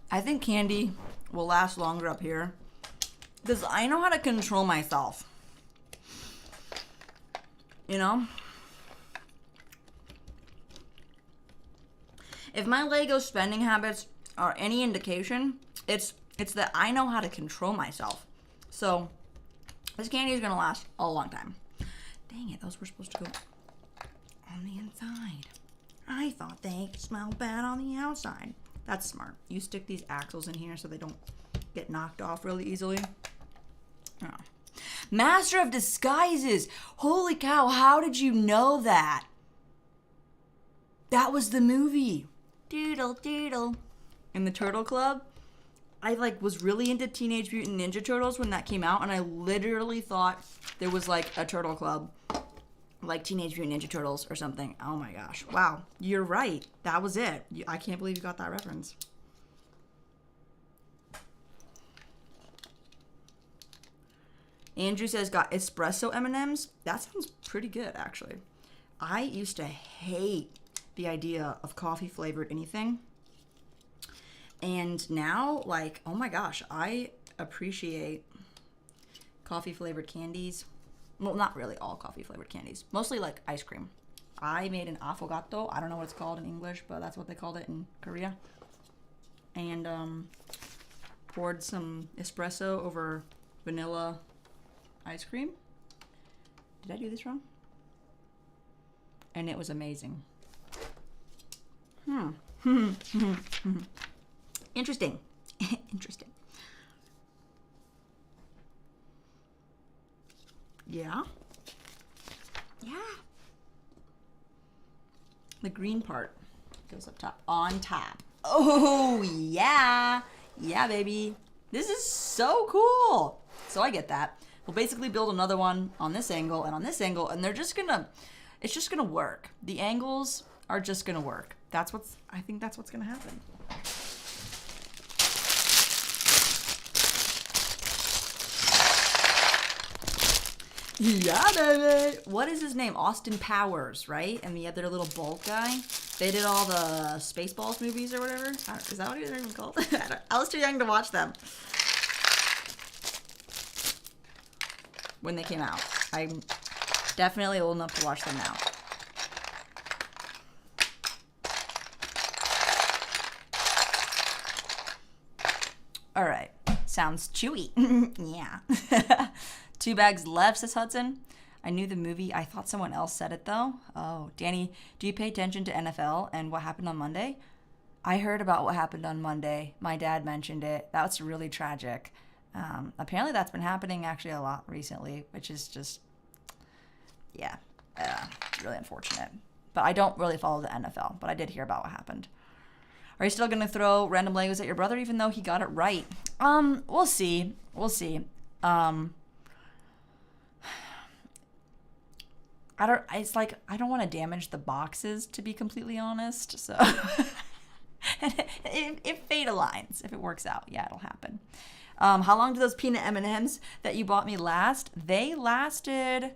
I think candy will last longer up here because I know how to control myself. You know? If my Lego spending habits are any indication, it's that I know how to control myself. So this candy is gonna last a long time. Dang it, those were supposed to go on the inside. I thought they smelled bad on the outside. That's smart. You stick these axles in here so they don't get knocked off really easily. Oh. Master of Disguises. Holy cow, how did you know that? That was the movie. Doodle doodle. In the Turtle Club. I was really into Teenage Mutant Ninja Turtles when that came out, and I literally thought there was a Turtle Club like Teenage Mutant Ninja Turtles or something. Oh my gosh. Wow. You're right. That was it. I can't believe you got that reference. Andrew says got espresso M&Ms. That sounds pretty good, actually. I used to hate the idea of coffee flavored anything. And now, like, oh my gosh, I appreciate coffee flavored candies. Well, not really all coffee flavored candies. Mostly like ice cream. I made an affogato. I don't know what it's called in English, but that's what they called it in Korea. And poured some espresso over vanilla ice cream. Did I do this wrong? And it was amazing. Interesting. Interesting. Yeah. Yeah. The green part goes up top. On top. Oh, yeah. Yeah, baby. This is so cool. So I get that. We'll basically build another one on this angle and on this angle, and it's just gonna work. The angles are just gonna work. I think that's what's gonna happen. Yeah, baby. What is his name? Austin Powers, right? And the other little bald guy. They did all the Spaceballs movies or whatever. Is that what they're even called? I was too young to watch them when they came out. I'm definitely old enough to watch them now. All right. Sounds chewy. Yeah. 2 bags left, says Hudson. I knew the movie. I thought someone else said it, though. Oh, Danny, do you pay attention to NFL and what happened on Monday? I heard about what happened on Monday. My dad mentioned it. That was really tragic. Apparently that's been happening actually a lot recently, which is just, yeah, really unfortunate. But I don't really follow the NFL, but I did hear about what happened. Are you still going to throw random Legos at your brother even though he got it right? We'll see. We'll see. I don't want to damage the boxes, to be completely honest. So if fate aligns, if it works out, yeah, it'll happen. How long do those peanut M&Ms that you bought me last? They lasted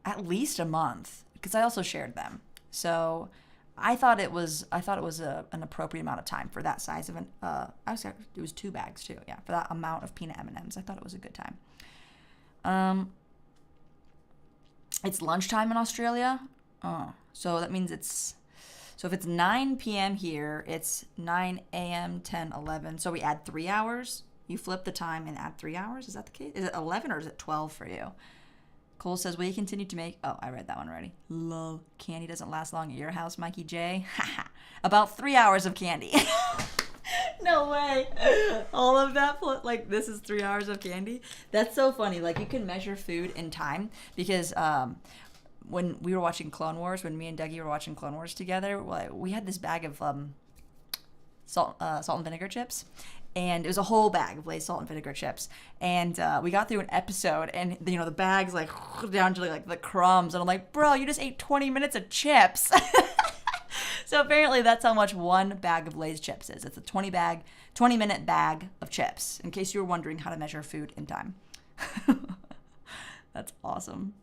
at least a month because I also shared them. So I thought it was an appropriate amount of time for that size of it was 2 bags too. Yeah, for that amount of peanut M&Ms, I thought it was a good time. It's lunchtime in Australia. So that means if it's 9 p.m. here, it's 9 a.m., 10, 11. So we add 3 hours. You flip the time and add 3 hours. Is that the case? Is it 11 or is it 12 for you? Cole says, will you continue to make... Oh, I read that one already. Lol. Candy doesn't last long at your house, Mikey J. About 3 hours of candy. No way. All of that, like, this is 3 hours of candy? That's so funny. Like, you can measure food in time because when we were watching Clone Wars, when me and Dougie were watching Clone Wars together, we had this bag of salt and vinegar chips. And it was a whole bag of Lay's salt and vinegar chips. And we got through an episode, and the bag's like down to like the crumbs. And I'm like, bro, you just ate 20 minutes of chips. So apparently that's how much one bag of Lay's chips is. It's a 20-minute bag of chips, in case you were wondering how to measure food in time. That's awesome.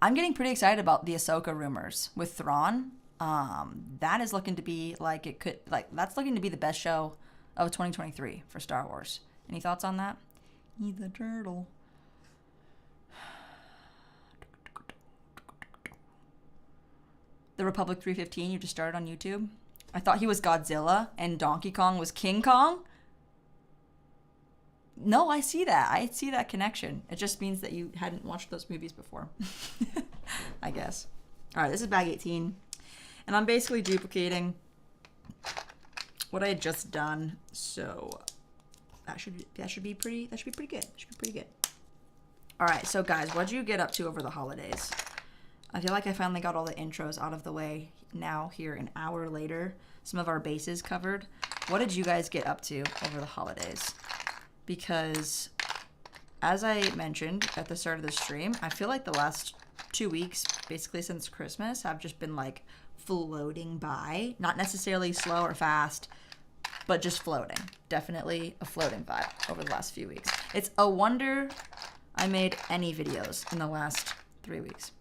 I'm getting pretty excited about the Ahsoka rumors with Thrawn. That is looking to be that's looking to be the best show of 2023 for Star Wars. Any thoughts on that? He's a turtle. The Republic 315 you just started on YouTube. I thought he was Godzilla and Donkey Kong was King Kong. No, I see that. I see that connection. It just means that you hadn't watched those movies before. I guess. All right, this is bag 18. And I'm basically duplicating what I had just done. So that should be pretty good. Should be pretty good. All right, so guys, what'd you get up to over the holidays? I feel like I finally got all the intros out of the way now here an hour later. Some of our bases covered. What did you guys get up to over the holidays? Because as I mentioned at the start of the stream, I feel like the last 2 weeks, basically since Christmas, have just been like floating by. Not necessarily slow or fast, but just floating. Definitely a floating vibe over the last few weeks. It's a wonder I made any videos in the last 3 weeks.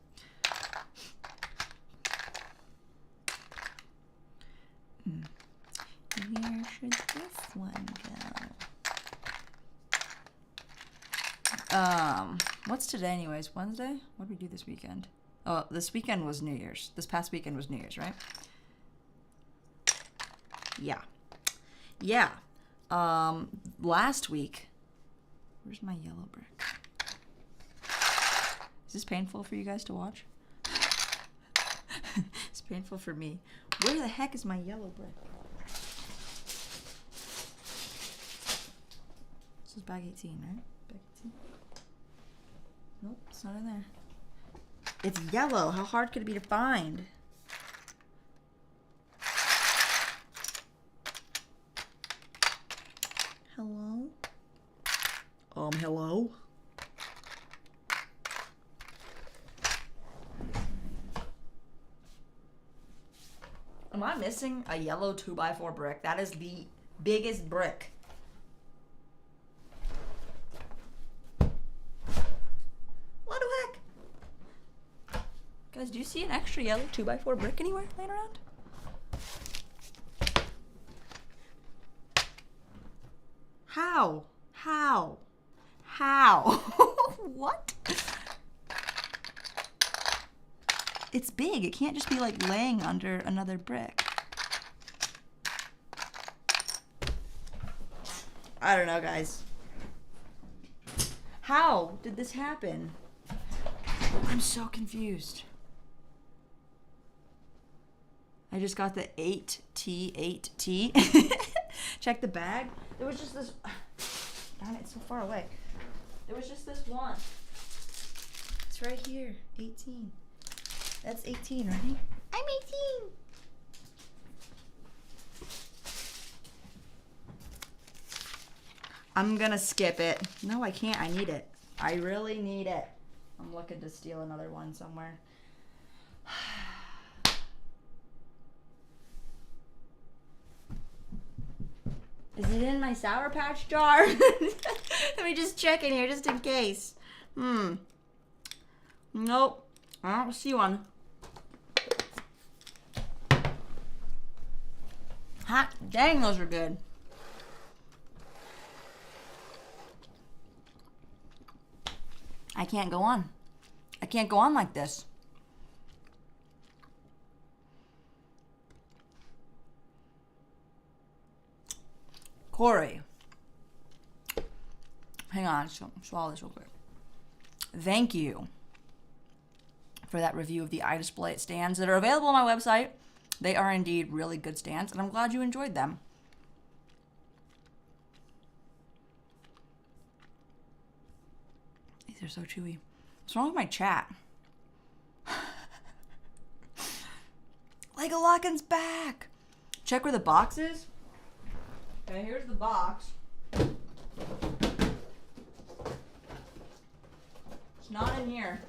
Where should this one go? What's today anyways? Wednesday? What did we do this weekend? Oh, this weekend was New Year's. This past weekend was New Year's, right? Yeah. Yeah. Last week, where's my yellow brick? Is this painful for you guys to watch? It's painful for me. Where the heck is my yellow brick? This is bag 18, right? Bag 18? Nope, it's not in there. It's yellow. How hard could it be to find? Hello? Hello? Am I missing a yellow 2x4 brick? That is the biggest brick. What the heck? Guys, do you see an extra yellow 2x4 brick anywhere laying around? How? How? How? What? It's big. It can't just be like laying under another brick. I don't know, guys. How did this happen? I'm so confused. I just got the 8T. Check the bag. There was just this. Darn it, it's so far away. There was just this one. It's right here. 18. That's 18, right? I'm 18. I'm gonna skip it. No, I can't. I need it. I really need it. I'm looking to steal another one somewhere. Is it in my Sour Patch jar? Let me just check in here just in case. Nope. I don't see one. Hot dang, those are good. I can't go on. I can't go on like this. Corey. Hang on, swallow this real quick. Thank you for that review of the iDisplay stands that are available on my website. They are indeed really good stands, and I'm glad you enjoyed them. These are so chewy. What's wrong with my chat? Lego Lockin's back! Check where the box is. Okay, here's the box. It's not in here.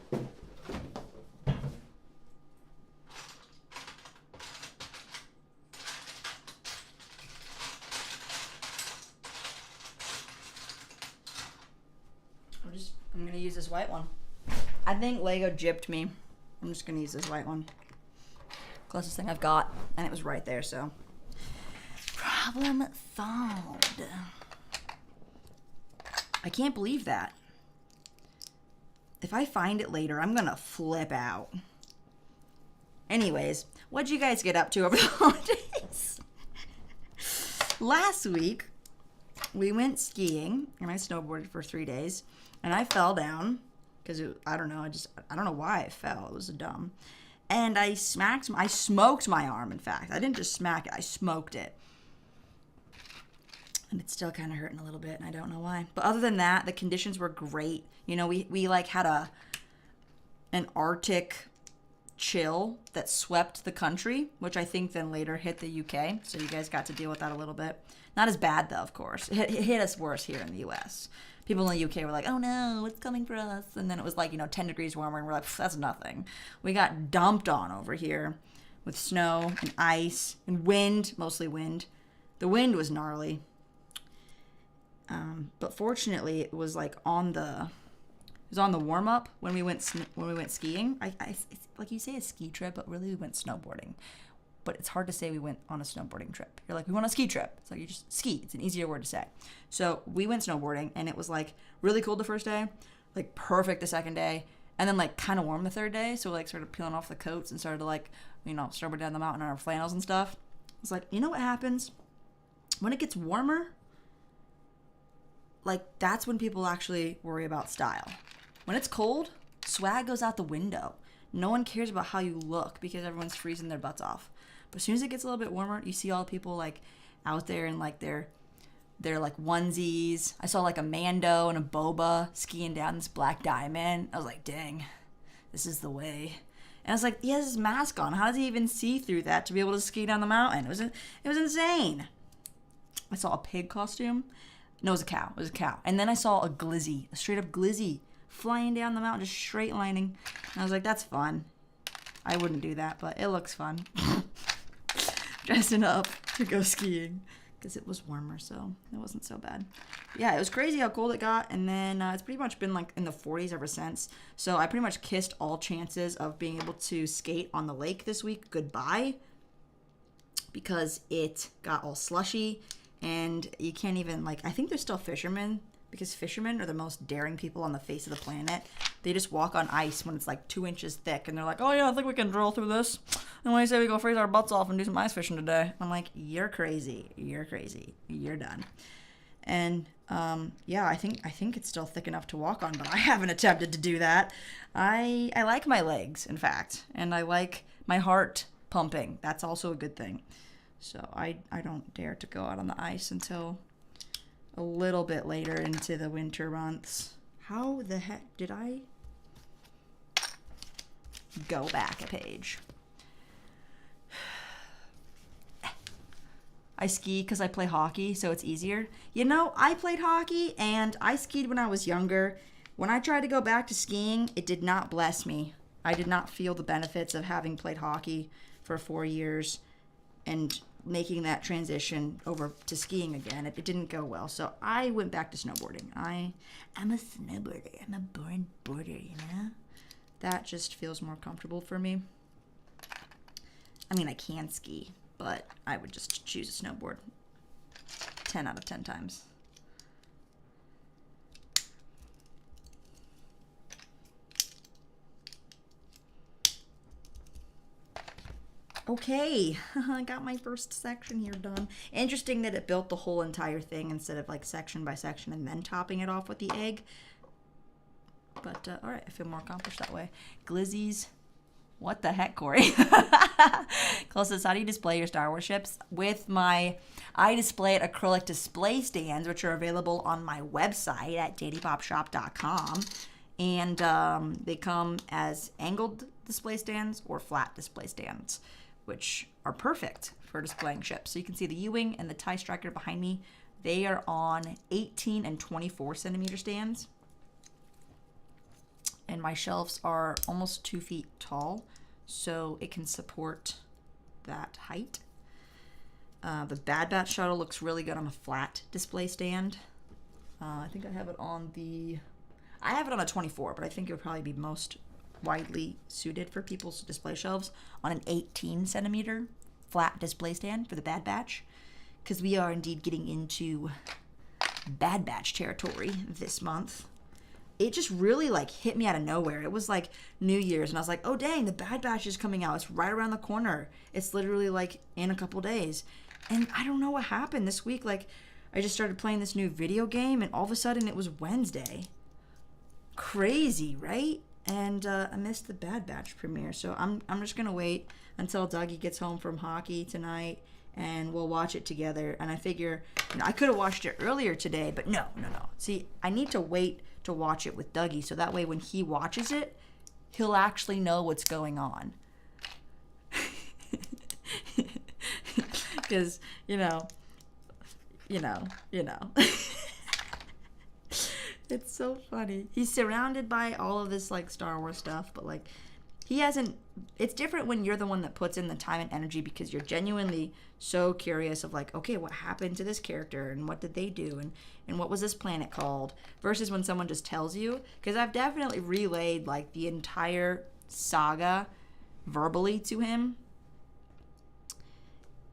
I'm gonna use this white one. I think Lego gypped me. I'm just gonna use this white one. Closest thing I've got, and it was right there, so. Problem solved. I can't believe that. If I find it later, I'm gonna flip out. Anyways, what'd you guys get up to over the holidays? Last week, we went skiing, and I snowboarded for 3 days. And I fell down because I don't know. I don't know why I fell. It was dumb. And I smoked my arm, in fact. I didn't just smack it. I smoked it. And it's still kind of hurting a little bit, and I don't know why. But other than that, the conditions were great. You know, we like had an Arctic chill that swept the country, which I think then later hit the UK. So you guys got to deal with that a little bit. Not as bad, though, of course. It hit us worse here in the US. People in the UK were like, oh no, it's coming for us. And then it was like, 10 degrees warmer, and we're like, that's nothing. We got dumped on over here with snow and ice and wind, mostly wind. The wind was gnarly. But fortunately, it was like on the warm up when we went skiing. It's like you say a ski trip, but really we went snowboarding. But it's hard to say we went on a snowboarding trip. You're like, we went on a ski trip. It's like you just ski. It's an easier word to say. So we went snowboarding, and it was like really cold the first day, like perfect the second day, and then like kind of warm the third day. So we like started peeling off the coats and started to like, snowboard down the mountain on our flannels and stuff. It's like, you know what happens? When it gets warmer, like that's when people actually worry about style. When it's cold, swag goes out the window. No one cares about how you look because everyone's freezing their butts off. But as soon as it gets a little bit warmer, you see all the people like out there in like their like onesies. I saw like a Mando and a Boba skiing down this black diamond. I was like, dang, this is the way. And I was like, he has his mask on. How does he even see through that to be able to ski down the mountain? It was insane. I saw a pig costume. No, it was a cow. It was a cow. And then I saw a straight up glizzy flying down the mountain, just straight lining. And I was like, that's fun. I wouldn't do that, but it looks fun. Dressing up to go skiing because it was warmer, so it wasn't so bad. Yeah, it was crazy how cold it got, and then it's pretty much been like in the 40s ever since. So I pretty much kissed all chances of being able to skate on the lake this week goodbye because it got all slushy, and you can't even I think there's still fishermen, because fishermen are the most daring people on the face of the planet. They just walk on ice when it's like 2 inches thick, and they're like, oh yeah, I think we can drill through this. And when you say we go freeze our butts off and do some ice fishing today, I'm like, you're crazy. You're crazy. You're done. And yeah, I think it's still thick enough to walk on, but I haven't attempted to do that. I like my legs, in fact, and I like my heart pumping. That's also a good thing. So I don't dare to go out on the ice until a little bit later into the winter months. How the heck did I go back a page? I ski because I play hockey, so it's easier. I played hockey and I skied when I was younger. When I tried to go back to skiing, it did not bless me. I did not feel the benefits of having played hockey for 4 years and making that transition over to skiing again. It didn't go well, so I went back to snowboarding. I'm a snowboarder. I'm a born boarder, That just feels more comfortable for me. I mean, I can ski, but I would just choose a snowboard 10 out of 10 times. Okay, I got my first section here done. Interesting that it built the whole entire thing instead of like section by section and then topping it off with the egg. But, all right, I feel more accomplished that way. Glizzies. What the heck, Corey? Closest, how do you display your Star Wars ships? With I display it acrylic display stands, which are available on my website at danibobstudios.com. And they come as angled display stands or flat display stands, which are perfect for displaying ships. So you can see the U-Wing and the TIE Striker behind me. They are on 18 and 24 centimeter stands. And my shelves are almost 2 feet tall, so it can support that height. The Bad Batch shuttle looks really good on a flat display stand. I think I have it on a 24, but I think it would probably be most widely suited for people's display shelves on an 18 centimeter flat display stand for the Bad Batch, because we are indeed getting into Bad Batch territory this month. It just really hit me out of nowhere. It was like New Year's, and I was like, oh dang, the Bad Batch is coming out. It's right around the corner. It's literally in a couple days. And I don't know what happened this week. I just started playing this new video game, and all of a sudden it was Wednesday. Crazy, right? And I missed the Bad Batch premiere, so I'm just gonna wait until Dougie gets home from hockey tonight, and we'll watch it together. And I figure, I could have watched it earlier today, but no. See, I need to wait to watch it with Dougie, so that way when he watches it, he'll actually know what's going on. Because It's so funny. He's surrounded by all of this like Star Wars stuff, but like he hasn't. It's different when you're the one that puts in the time and energy because you're genuinely so curious of like, okay, what happened to this character and what did they do and what was this planet called, versus when someone just tells you. Because I've definitely relayed like the entire saga verbally to him.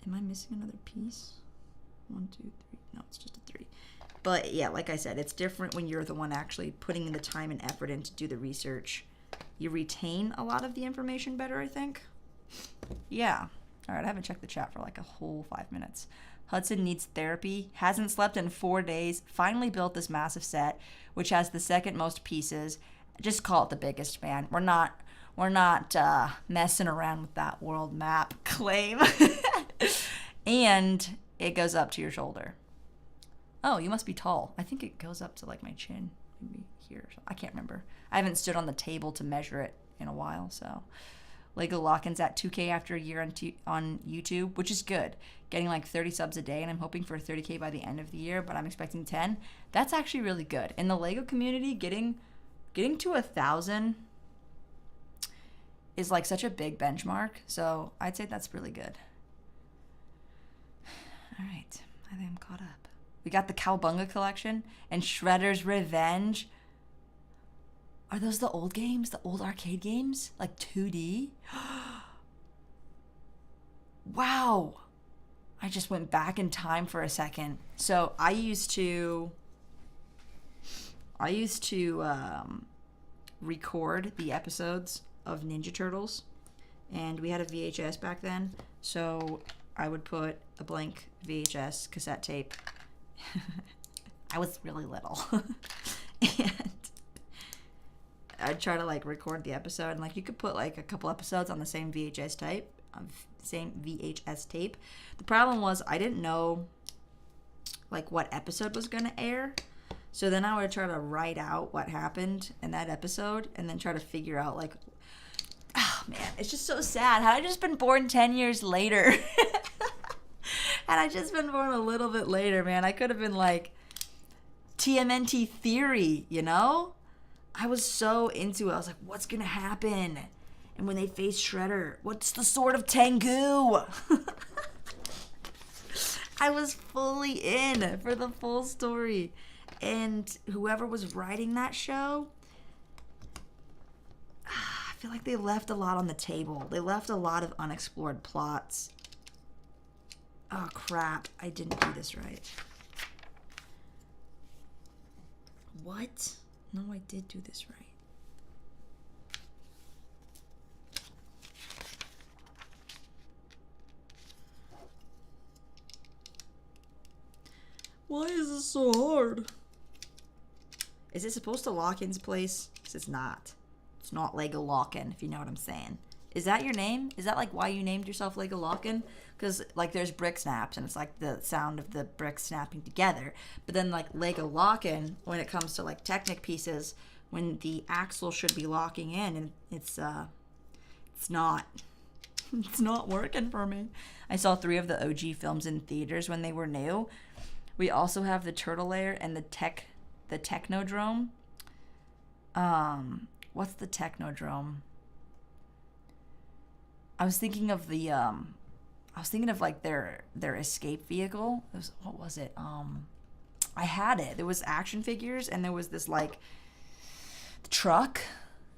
Am I missing another piece? 1, 2, 3. No, it's just a 3. But yeah, like I said, it's different when you're the one actually putting in the time and effort in to do the research. You retain a lot of the information better, I think. Yeah. All right, I haven't checked the chat for like a whole 5 minutes. Hudson needs therapy, hasn't slept in 4 days, finally built this massive set, which has the second most pieces. Just call it the biggest, man. We're not messing around with that world map claim. And it goes up to your shoulder. Oh, you must be tall. I think it goes up to like my chin, maybe here. I can't remember. I haven't stood on the table to measure it in a while, so. Lego Lock-in's at 2K after a year on YouTube, which is good. Getting like 30 subs a day, and I'm hoping for 30K by the end of the year, but I'm expecting 10. That's actually really good. In the Lego community, getting to 1,000 is like such a big benchmark, so I'd say that's really good. All right, I think I'm caught up. We got the Cowabunga collection and Shredder's Revenge. Are those the old games? The old arcade games? Like 2D? Wow. I just went back in time for a second. So I used to record the episodes of Ninja Turtles, and we had a VHS back then. So I would put a blank VHS cassette tape. I was really little. And I'd try to like record the episode, and like you could put like a couple episodes on the same VHS tape. The problem was I didn't know like what episode was gonna air, so then I would try to write out what happened in that episode, and then try to figure out like, oh man, it's just so sad. Had I just been born 10 years later, had I just been born a little bit later, man, I could have been like TMNT Theory, you know? I was so into it. I was like, what's going to happen? And when they face Shredder, what's the Sword of Tengu? I was fully in for the full story. And whoever was writing that show, I feel like they left a lot on the table. They left a lot of unexplored plots. Oh, crap. I didn't do this right. What? No, I did do this right. Why is this so hard? Is it supposed to lock into place? Because it's not. It's not Lego Lock-in, if you know what I'm saying. Is that your name? Is that like why you named yourself Lego Lock-in? Because like there's brick snaps, and it's like the sound of the bricks snapping together. But then like Lego Lock-in, when it comes to like Technic pieces, when the axle should be locking in, and it's not. It's not working for me. I saw 3 of the OG films in theaters when they were new. We also have the Turtle Lair and the Technodrome. What's the Technodrome? I was thinking of like their escape vehicle. What was it? I had it. There was action figures, and there was this like truck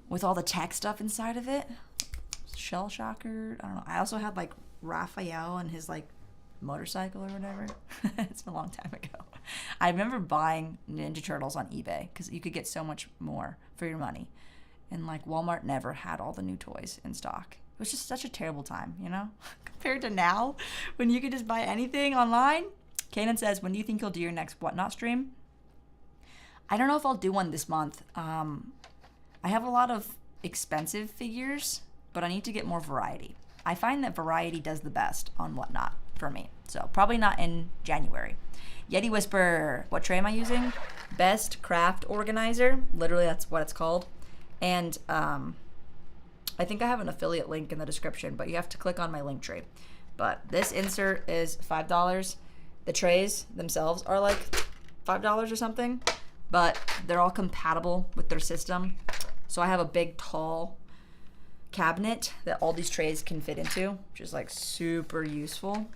with all the tech stuff inside of it. Shell Shocker. I don't know. I also had like Raphael and his like motorcycle or whatever. It's been a long time ago. I remember buying Ninja Turtles on eBay because you could get so much more for your money, and like Walmart never had all the new toys in stock. It was just such a terrible time, you know, compared to now when you could just buy anything online. Kanan says, when do you think you'll do your next Whatnot stream? I don't know if I'll do one this month. I have a lot of expensive figures, but I need to get more variety. I find that variety does the best on Whatnot for me. So probably not in January. Yeti Whisper, what tray am I using? Best Craft Organizer. Literally, that's what it's called. And I think I have an affiliate link in the description, but you have to click on my link tree. But this insert is $5. The trays themselves are like $5 or something. but they're all compatible with their system. So I have a big, tall cabinet that all these trays can fit into, which is like super useful.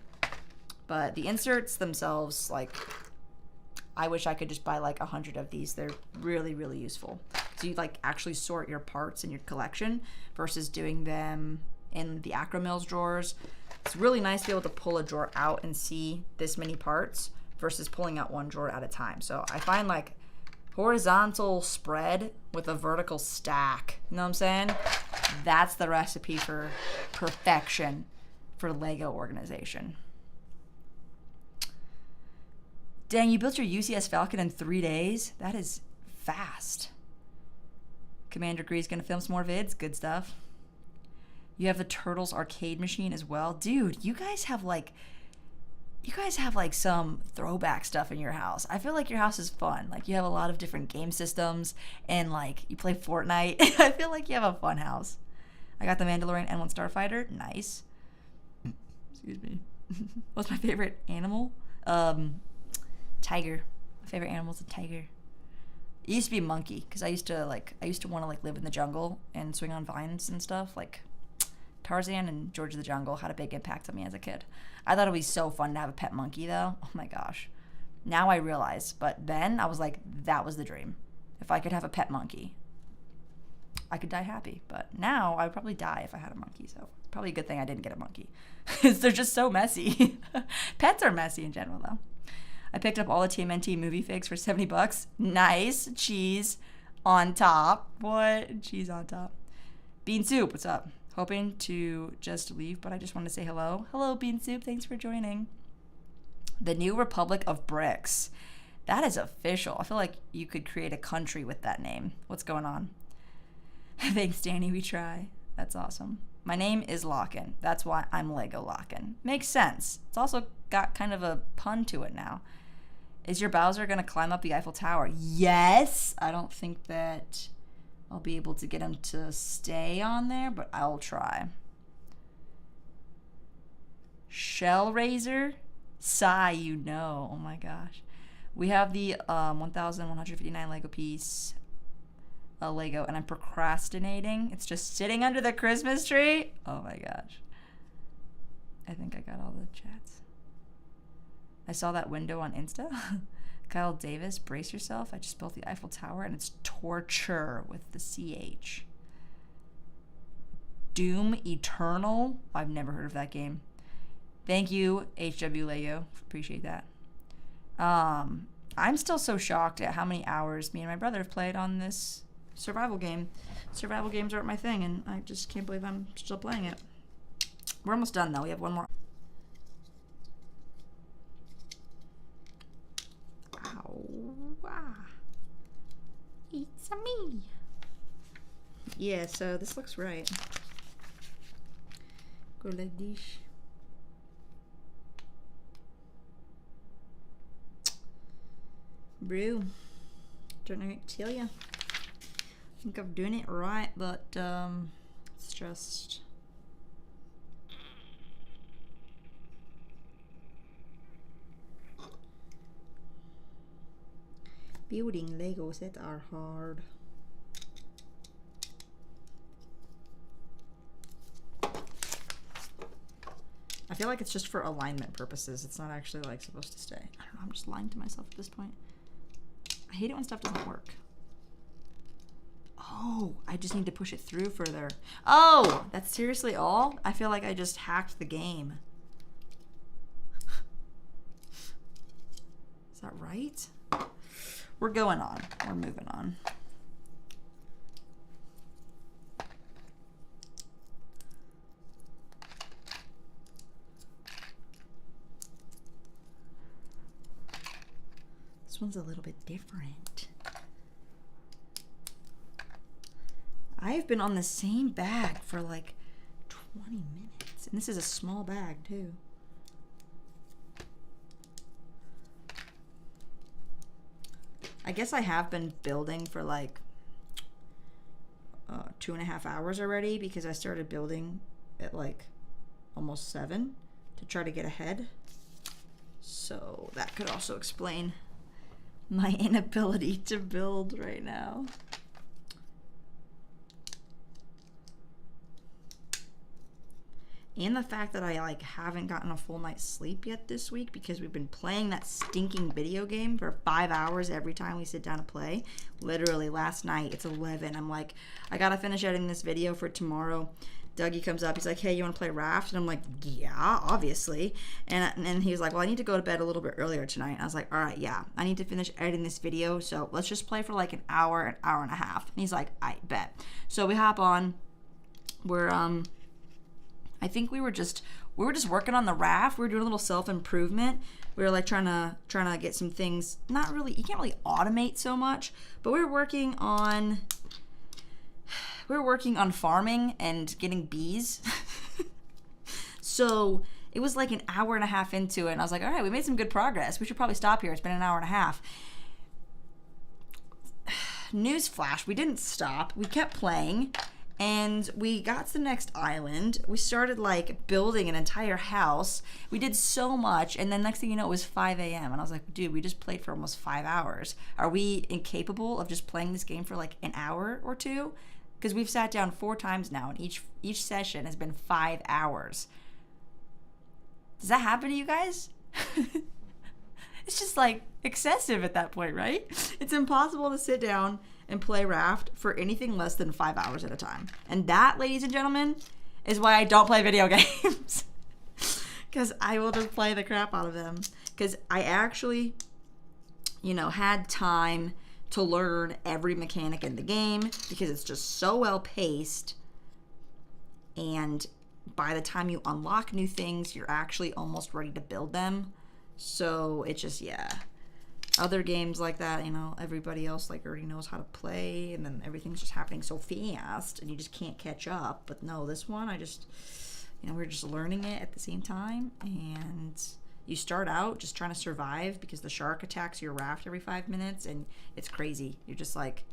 But the inserts themselves, like, I wish I could just buy like 100 of these. They're really, really useful. So you like actually sort your parts in your collection versus doing them in the Acromills drawers. It's really nice to be able to pull a drawer out and see this many parts versus pulling out one drawer at a time. So I find like horizontal spread with a vertical stack, you know what I'm saying? That's the recipe for perfection for Lego organization. Dang, you built your UCS Falcon in 3 days? That is fast. Commander Gree's gonna film some more vids. Good stuff. You have the Turtles arcade machine as well. Dude, you guys have like some throwback stuff in your house. I feel like your house is fun. Like you have a lot of different game systems and like you play Fortnite. I feel like you have a fun house. I got the Mandalorian N1 Starfighter. Nice. Excuse me. What's my favorite animal? Tiger. My favorite animal is a tiger. It used to be monkey because I used to want to like live in the jungle and swing on vines and stuff. Like Tarzan and George of the Jungle had a big impact on me as a kid. I thought it would be so fun to have a pet monkey though. Oh my gosh. Now I realize, but then I was like, that was the dream. If I could have a pet monkey, I could die happy. But now I would probably die if I had a monkey. So probably a good thing I didn't get a monkey. They're just so messy. Pets are messy in general though. I picked up all the TMNT movie figs for $70. Nice. Cheese on top. What? Cheese on top. Bean Soup, what's up? Hoping to just leave, but I just want to say hello. Hello, Bean Soup. Thanks for joining. The New Republic of Bricks. That is official. I feel like you could create a country with that name. What's going on? Thanks, Danny. We try. That's awesome. My name is Lockin. That's why I'm Lego Lockin. Makes sense. It's also got kind of a pun to it now. Is your Bowser going to climb up the Eiffel Tower? Yes. I don't think that I'll be able to get him to stay on there, but I'll try. Shell Razor? Sigh, you know. Oh my gosh. We have the 1,159 Lego piece Lego, and I'm procrastinating. It's just sitting under the Christmas tree. Oh my gosh. I think I got all the chats. I saw that window on Insta. Kyle Davis, brace yourself. I just built the Eiffel Tower, and it's torture with the CH. Doom Eternal? I've never heard of that game. Thank you, HW Leo. Appreciate that. I'm still so shocked at how many hours me and my brother have played on this survival game. Survival games aren't my thing, and I just can't believe I'm still playing it. We're almost done, though. We have one more. Wow. It's a me. Yeah, so this looks right. Go like this. Bro, don't know what to tell you. I think I'm doing it right, but it's just... Building Legos that are hard. I feel like it's just for alignment purposes. It's not actually like supposed to stay. I don't know, I'm just lying to myself at this point. I hate it when stuff doesn't work. Oh, I just need to push it through further. Oh, that's seriously all? I feel like I just hacked the game. Is that right? We're going on. We're moving on. This one's a little bit different. I've been on the same bag for like 20 minutes. And this is a small bag too. I guess I have been building for like 2.5 hours already because I started building at like almost 7 to try to get ahead. So that could also explain my inability to build right now. And the fact that I like haven't gotten a full night's sleep yet this week because we've been playing that stinking video game for 5 hours every time we sit down to play. Literally last night, it's 11. I'm like, I gotta finish editing this video for tomorrow. Dougie comes up, he's like, hey, you wanna play Raft? And I'm like, yeah, obviously. And he was like, well, I need to go to bed a little bit earlier tonight. And I was like, all right, yeah, I need to finish editing this video, so let's just play for like an hour and a half. And he's like, I bet. So we hop on. We're I think we were just working on the raft. We were doing a little self-improvement. We were like trying to get some things, not really, you can't really automate so much, but we were working on farming and getting bees. So it was like an hour and a half into it, and I was like, all right, we made some good progress. We should probably stop here. It's been an hour and a half. Newsflash, we didn't stop. We kept playing. And we got to the next island. We started like building an entire house. We did so much, and then next thing you know, it was 5 a.m. And I was like, dude, we just played for almost 5 hours. Are we incapable of just playing this game for like an hour or two? Because we've sat down 4 times now, and each session has been 5 hours. Does that happen to you guys? It's just like excessive at that point, right? It's impossible to sit down and play Raft for anything less than 5 hours at a time. And that, ladies and gentlemen, is why I don't play video games. Because I will just play the crap out of them. Because I actually, had time to learn every mechanic in the game because it's just so well paced. And by the time you unlock new things, you're actually almost ready to build them. So it's just, yeah. Other games like that, everybody else like already knows how to play, and then everything's just happening so fast and you just can't catch up. But no, this one, I just, we're just learning it at the same time, and you start out just trying to survive because the shark attacks your raft every 5 minutes, and it's crazy. You're just like,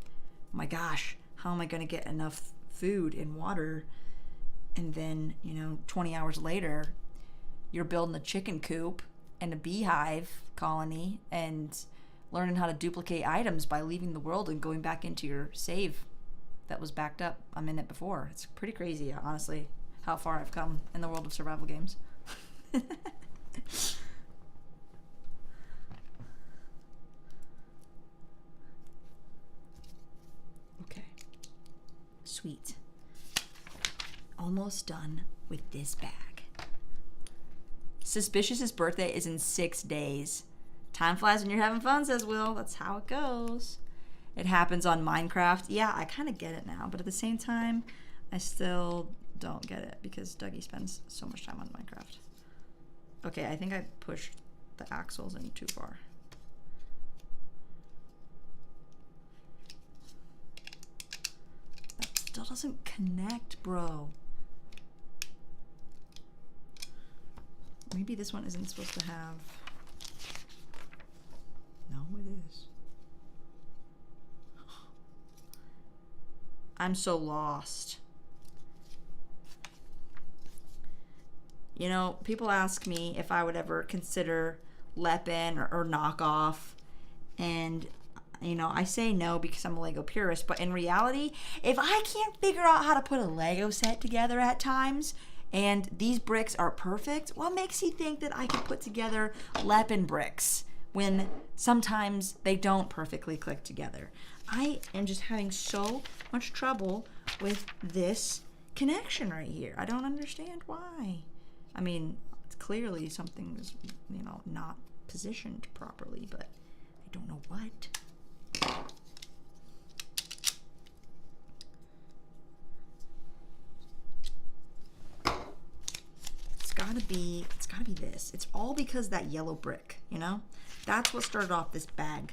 oh my gosh, how am I going to get enough food and water? And then, 20 hours later, you're building a chicken coop and a beehive colony and learning how to duplicate items by leaving the world and going back into your save that was backed up a minute before. It's pretty crazy, honestly, how far I've come in the world of survival games. Okay. Sweet. Almost done with this bag. Suspicious's birthday is in 6 days. Time flies when you're having fun, says Will. That's how it goes. It happens on Minecraft. Yeah, I kind of get it now, but at the same time, I still don't get it because Dougie spends so much time on Minecraft. Okay, I think I pushed the axles in too far. That still doesn't connect, bro. Maybe this one isn't supposed to have... No, it is. I'm so lost. People ask me if I would ever consider Lepin or knockoff, and I say no because I'm a Lego purist, but in reality, if I can't figure out how to put a Lego set together at times, and these bricks are perfect, what makes you think that I can put together Lepin bricks when sometimes they don't perfectly click together? I am just having so much trouble with this connection right here. I don't understand why. I mean, it's clearly something is, not positioned properly, but I don't know what. It's gotta be this. It's all because that yellow brick, That's what started off this bag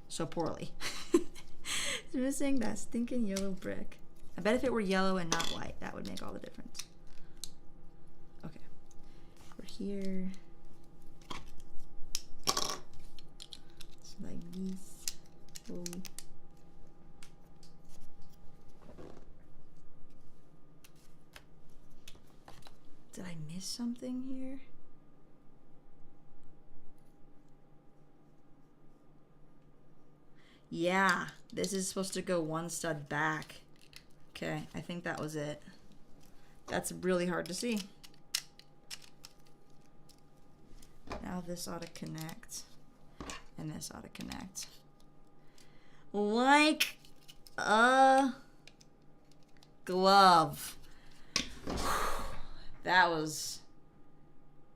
so poorly. It's missing that stinking yellow brick. I bet if it were yellow and not white, that would make all the difference. Okay. We're here. So like this. Oh. Did I miss something here? Yeah, this is supposed to go one stud back. Okay, I think that was it. That's really hard to see. Now this ought to connect, and this ought to connect. Like a glove. That was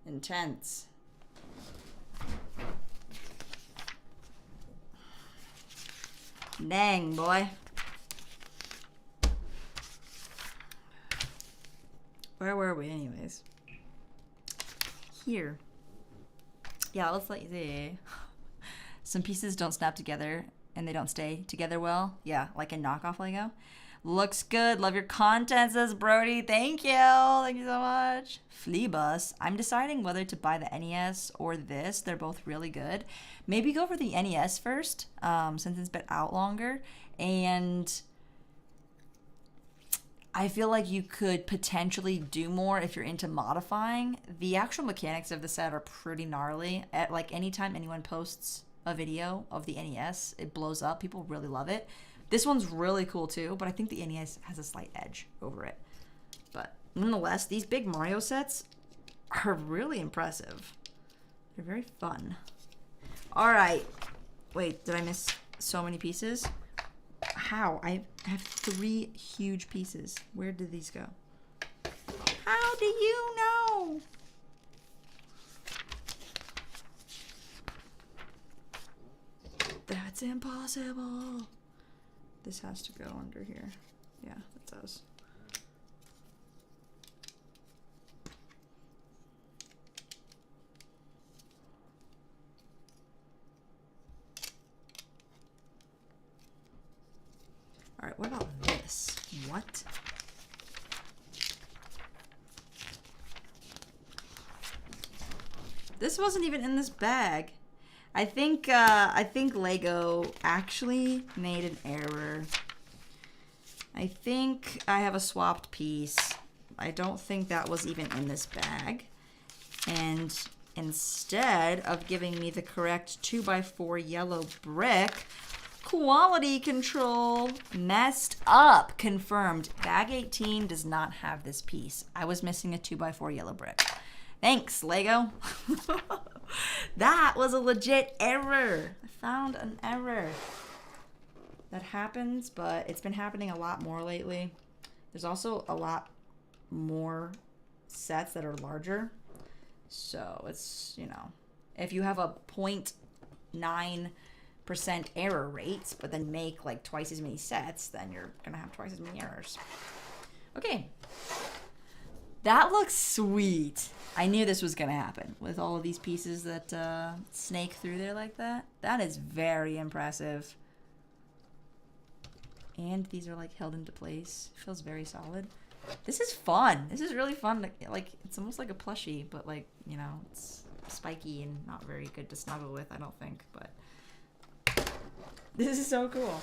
intense. Dang, boy. Where were we anyways? Here. Yeah, let's let you see. Some pieces don't snap together and they don't stay together well. Yeah, like a knockoff Lego. Looks good. Love your content, says Brody. Thank you. Thank you so much. Flea Bus. I'm deciding whether to buy the NES or this. They're both really good. Maybe go for the NES first, since it's been out longer. And I feel like you could potentially do more if you're into modifying. The actual mechanics of the set are pretty gnarly. At like anytime anyone posts a video of the NES, it blows up. People really love it. This one's really cool too, but I think the NES has a slight edge over it. But nonetheless, these big Mario sets are really impressive. They're very fun. All right. Wait, did I miss so many pieces? How? I have 3 huge pieces. Where did these go? How do you know? That's impossible. This has to go under here. Yeah, it does. All right, what about this? What? This wasn't even in this bag. I think Lego actually made an error. I think I have a swapped piece. I don't think that was even in this bag. And instead of giving me the correct 2x4 yellow brick, quality control messed up. Confirmed. Bag 18 does not have this piece. I was missing a 2x4 yellow brick. Thanks, Lego. That was a legit error. I found an error. That happens, but it's been happening a lot more lately. There's also a lot more sets that are larger. So it's, you know, if you have a 0.9% error rate, but then make like twice as many sets, then you're gonna have twice as many errors. Okay. That looks sweet. I knew this was gonna happen with all of these pieces that snake through there like that. That is very impressive. And these are like held into place. Feels very solid. This is fun. This is really fun. Like it's almost like a plushie, but like, you know, it's spiky and not very good to snuggle with, I don't think. But this is so cool.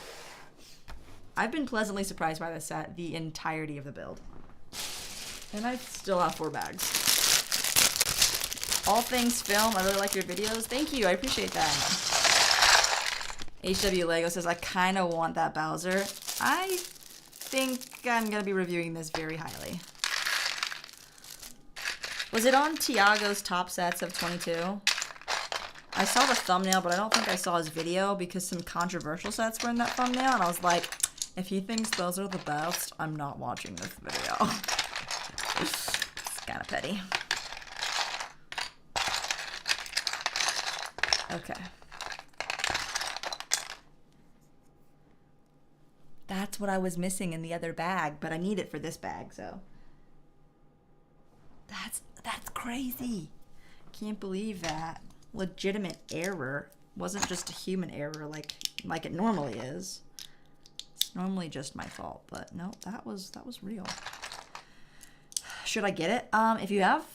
I've been pleasantly surprised by this set the entirety of the build. And I still have 4 bags. All things film. I really like your videos. Thank you. I appreciate that. HW Lego says, I kind of want that Bowser. I think I'm going to be reviewing this very highly. Was it on Tiago's top sets of 22? I saw the thumbnail, but I don't think I saw his video because some controversial sets were in that thumbnail. And I was like, if he thinks those are the best, I'm not watching this video. It's kind of petty. Okay. That's what I was missing in the other bag, but I need it for this bag, so. That's crazy. Can't believe that. Legitimate error. Wasn't just a human error like it normally is. It's normally just my fault, but no, that was real. Should I get it? If you have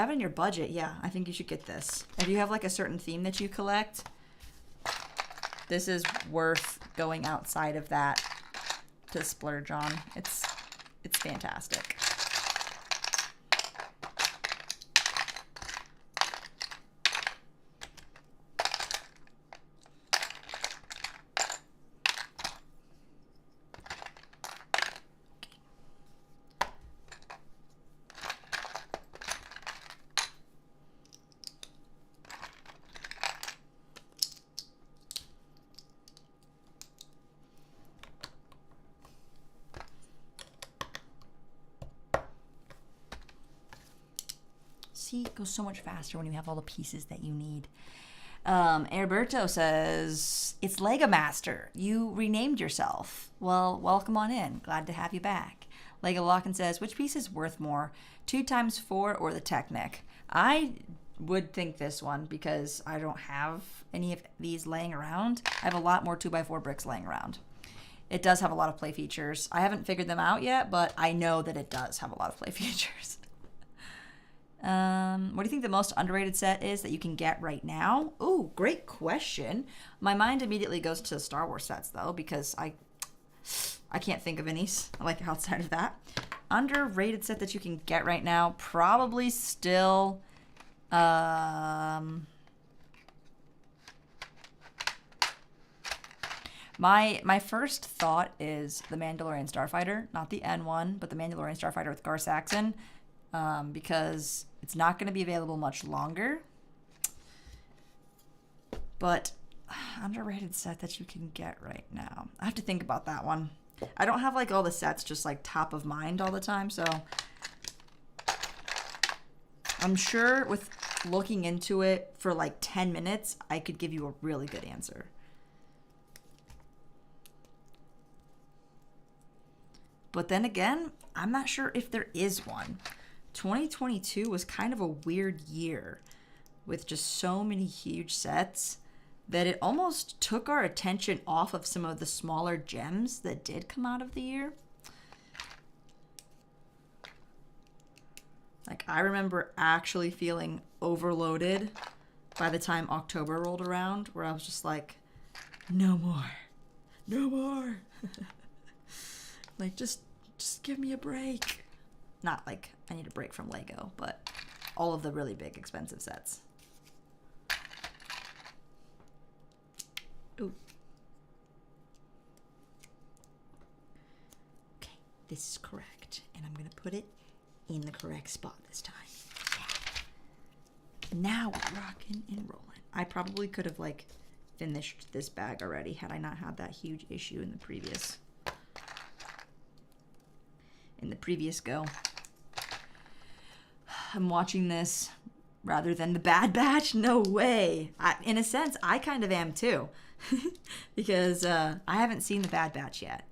it in your budget, yeah, I think you should get this. If you have like a certain theme that you collect, this is worth going outside of that to splurge on. It's fantastic. See, it goes so much faster when you have all the pieces that you need. Herberto says, it's Lego Master. You renamed yourself. Well, welcome on in. Glad to have you back. Lego Lockin says, which piece is worth more, 2x4 or the Technic? I would think this one because I don't have any of these laying around. I have a lot more 2x4 bricks laying around. It does have a lot of play features. I haven't figured them out yet, but I know that it does have a lot of play features. What do you think the most underrated set is that you can get right now? Ooh, great question. My mind immediately goes to Star Wars sets though, because I can't think of any like outside of that. Underrated set that you can get right now, probably still my first thought is the Mandalorian Starfighter, not the N1, but the Mandalorian Starfighter with Gar Saxon. Because it's not going to be available much longer. But underrated set that you can get right now. I have to think about that one. I don't have like all the sets just like top of mind all the time, so I'm sure with looking into it for like 10 minutes, I could give you a really good answer. But then again, I'm not sure if there is one. 2022 was kind of a weird year with just so many huge sets that it almost took our attention off of some of the smaller gems that did come out of the year. Like, I remember actually feeling overloaded by the time October rolled around, where I was just like, no more, no more. Like, just give me a break. Not like I need a break from Lego, but all of the really big expensive sets. Ooh. Okay, this is correct. And I'm going to put it in the correct spot this time. Yeah. Now we're rocking and rolling. I probably could have like finished this bag already had I not had that huge issue in the previous go. I'm watching this rather than the Bad Batch? No way. In a sense, I kind of am too. Because I haven't seen the Bad Batch yet.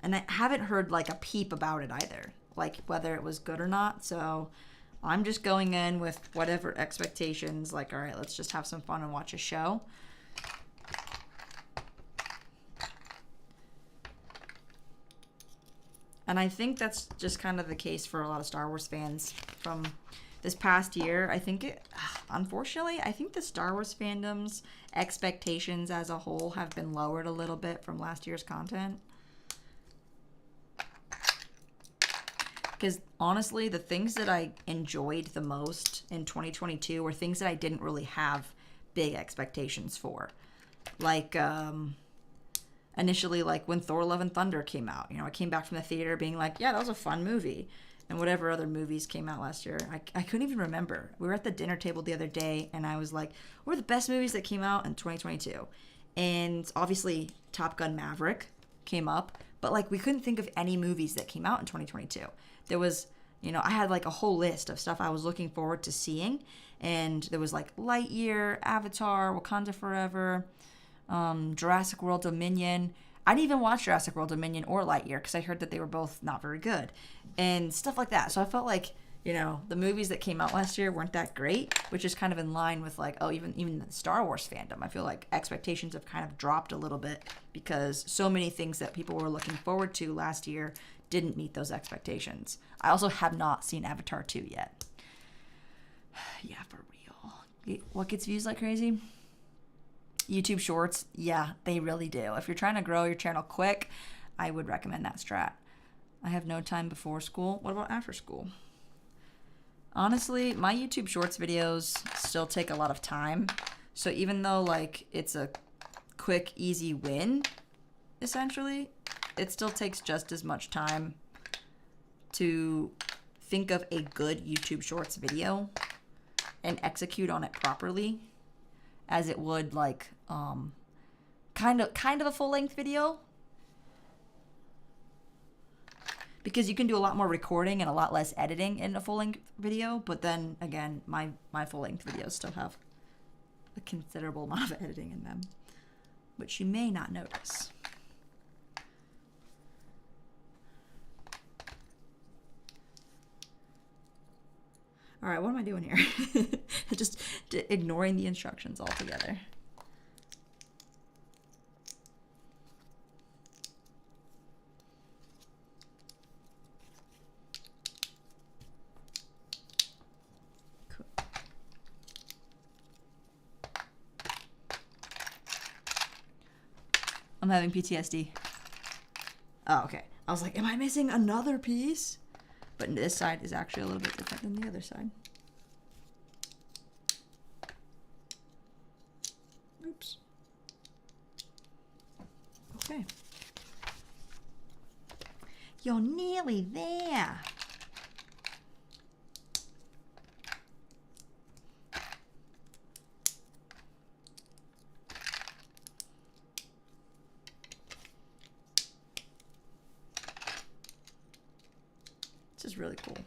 And I haven't heard like a peep about it either. Like whether it was good or not. So I'm just going in with whatever expectations. Like, all right, let's just have some fun and watch a show. And I think that's just kind of the case for a lot of Star Wars fans from this past year. I think unfortunately, I think the Star Wars fandom's expectations as a whole have been lowered a little bit from last year's content. Because honestly, the things that I enjoyed the most in 2022 were things that I didn't really have big expectations for. Like, initially, like when Thor Love and Thunder came out, you know, I came back from the theater being like, yeah, that was a fun movie. And whatever other movies came out last year, I couldn't even remember. We were at the dinner table the other day and I was like, what are the best movies that came out in 2022? And obviously Top Gun Maverick came up, but like we couldn't think of any movies that came out in 2022. There was, you know, I had like a whole list of stuff I was looking forward to seeing. And there was like Lightyear, Avatar, Wakanda Forever, Jurassic World Dominion. I didn't even watch Jurassic World Dominion or Lightyear because I heard that they were both not very good and stuff like that. So I felt like, you know, the movies that came out last year weren't that great, which is kind of in line with like, oh, even the Star Wars fandom. I feel like expectations have kind of dropped a little bit because so many things that people were looking forward to last year didn't meet those expectations. I also have not seen Avatar 2 yet. Yeah, for real. What gets views like crazy? YouTube Shorts, yeah, they really do. If you're trying to grow your channel quick, I would recommend that strat. I have no time before school. What about after school? Honestly, my YouTube Shorts videos still take a lot of time. So even though like it's a quick, easy win, essentially, it still takes just as much time to think of a good YouTube Shorts video and execute on it properly as it would like kind of a full-length video. because you can do a lot more recording and a lot less editing in a full-length video. But then again, my full-length videos still have a considerable amount of editing in them, which you may not notice. All right, what am I doing here? Just ignoring the instructions altogether. Cool. I'm having PTSD. Oh, okay. I was like, am I missing another piece? But this side is actually a little bit different than the other side. Oops. Okay. You're nearly there. This is really cool.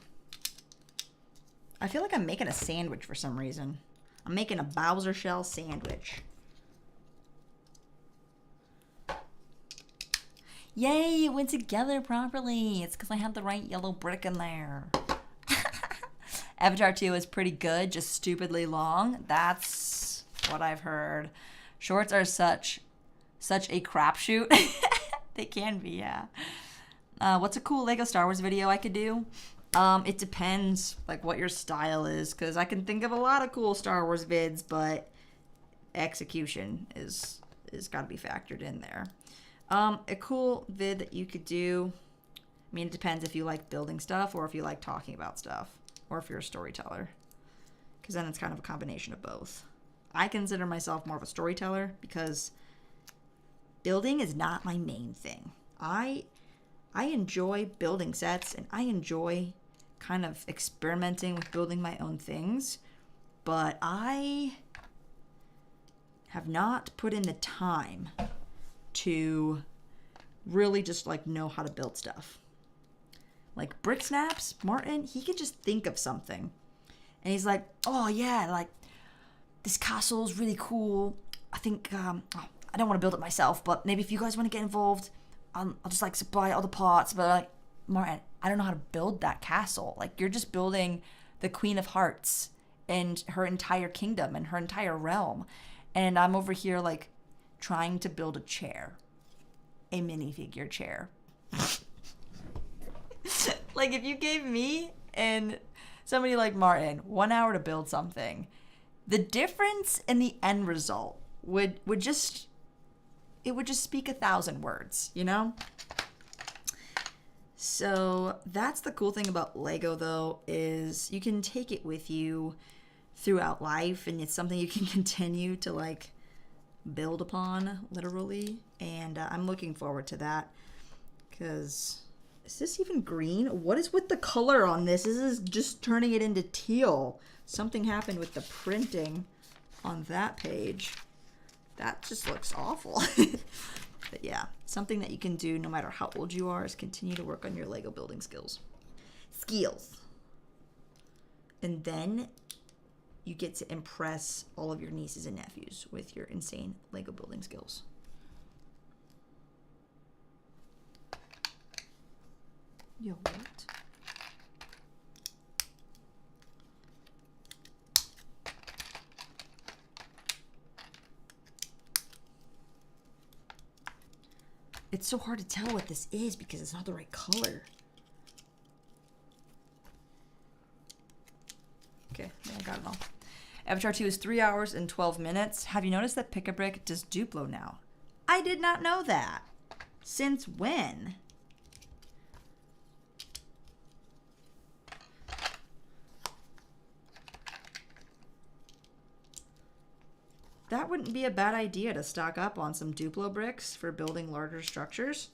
I feel like I'm making a sandwich for some reason. I'm making a Bowser shell sandwich. Yay, it went together properly. It's because I had the right yellow brick in there. Avatar 2 is pretty good, just stupidly long. That's what I've heard. Shorts are such a crapshoot. They can be, yeah. What's a cool Lego Star Wars video I could do? It depends, like, what your style is, because I can think of a lot of cool Star Wars vids, but execution is got to be factored in there. A cool vid that you could do, I mean, it depends if you like building stuff or if you like talking about stuff or if you're a storyteller, because then it's kind of a combination of both. I consider myself more of a storyteller because building is not my main thing. I enjoy building sets and I enjoy kind of experimenting with building my own things, but I have not put in the time to really just like know how to build stuff. Like Brick Snaps, Martin, he can just think of something and he's like, oh yeah, like this castle is really cool. I think I don't want to build it myself, but maybe if you guys want to get involved, I'll just like supply all the parts. But like, Martin, I don't know how to build that castle. Like, you're just building the Queen of Hearts and her entire kingdom and her entire realm, and I'm over here like trying to build a chair, a minifigure chair. Like, if you gave me and somebody like Martin 1 hour to build something, the difference in the end result would just speak 1,000 words, you know? So that's the cool thing about Lego, though, is you can take it with you throughout life, and it's something you can continue to like build upon, literally. And I'm looking forward to that, because is this even green? What is with the color on this? This is just turning it into teal. Something happened with the printing on that page. That just looks awful. But yeah, something that you can do no matter how old you are is continue to work on your Lego building skills. And then you get to impress all of your nieces and nephews with your insane Lego building skills. Yo, what? It's so hard to tell what this is because it's not the right color. Okay, I got it all. Avatar 2 is 3 hours and 12 minutes. Have you noticed that Pick-a-Brick does Duplo now? I did not know that. Since when? That wouldn't be a bad idea to stock up on some Duplo bricks for building larger structures.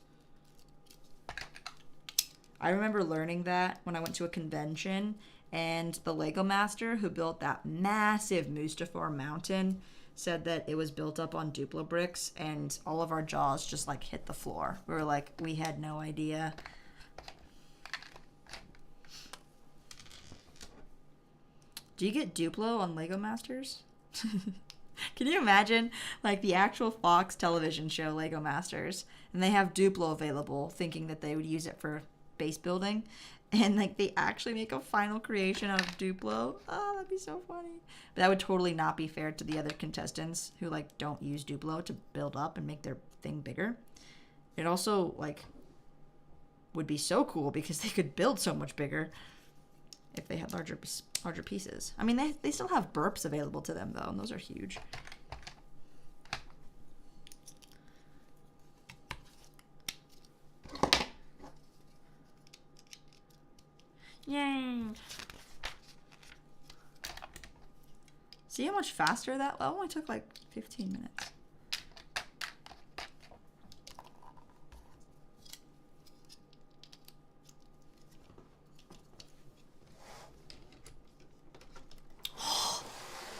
I remember learning that when I went to a convention, and the Lego master who built that massive Mustafar mountain said that it was built up on Duplo bricks, and all of our jaws just like hit the floor. We were like, we had no idea. Do you get Duplo on Lego Masters? Can you imagine, like, the actual Fox television show, Lego Masters, and they have Duplo available, thinking that they would use it for base building, and, like, they actually make a final creation out of Duplo? Oh, that'd be so funny. But that would totally not be fair to the other contestants who, like, don't use Duplo to build up and make their thing bigger. It also, like, would be so cool because they could build so much bigger if they had larger pieces. I mean, they still have burps available to them, though, and those are huge. Yay! See how much faster that only took like 15 minutes.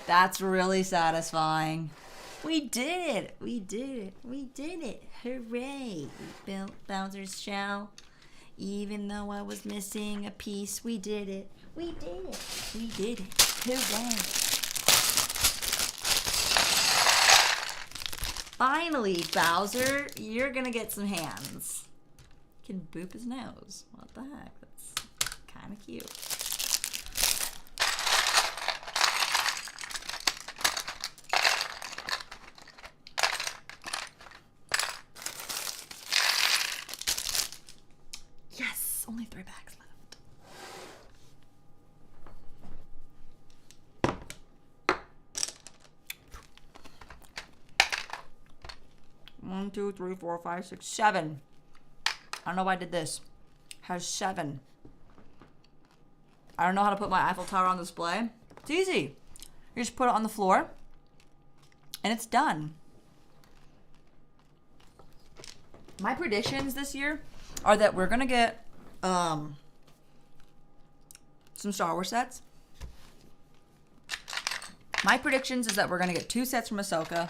That's really satisfying. We did it. We did it. We did it. Hooray. We built Bowser's shell. Even though I was missing a piece, we did it. We did it. We did it. Hooray. Finally, Bowser, you're gonna get some hands. He can boop his nose. What the heck? That's kind of cute. Yes, only 3 bags left. 1, 2, 3, 4, 5, 6, 7. I don't know why I did this. Has 7. I don't know how to put my Eiffel Tower on display. It's easy. You just put it on the floor, and it's done. My predictions this year are that we're gonna get some Star Wars sets. My predictions is that we're gonna get 2 sets from Ahsoka,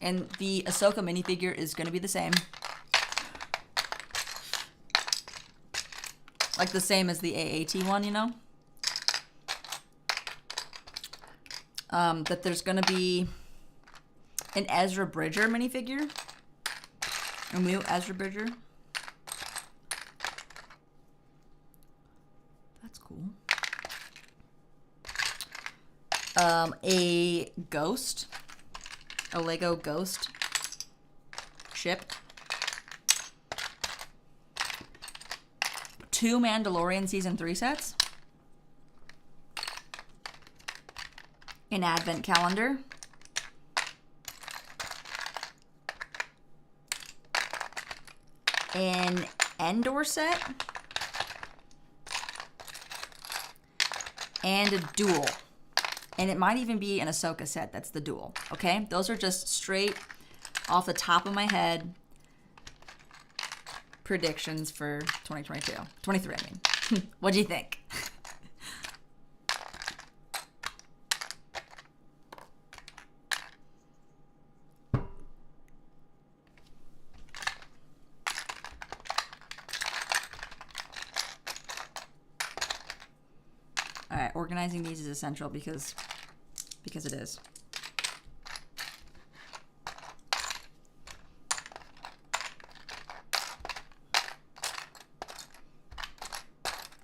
and the Ahsoka minifigure is gonna be the same, like the same as the AAT one, you know. That there's gonna be an Ezra Bridger minifigure. A new Ezra Bridger. That's cool. A ghost. A Lego ghost ship. 2 Mandalorian Season 3 sets. An advent calendar. An Endor set, and a duel. And it might even be an Ahsoka set that's the duel, okay? Those are just straight off the top of my head predictions for 2022. 23, I mean. What'd you think? All right, organizing these is essential because it is.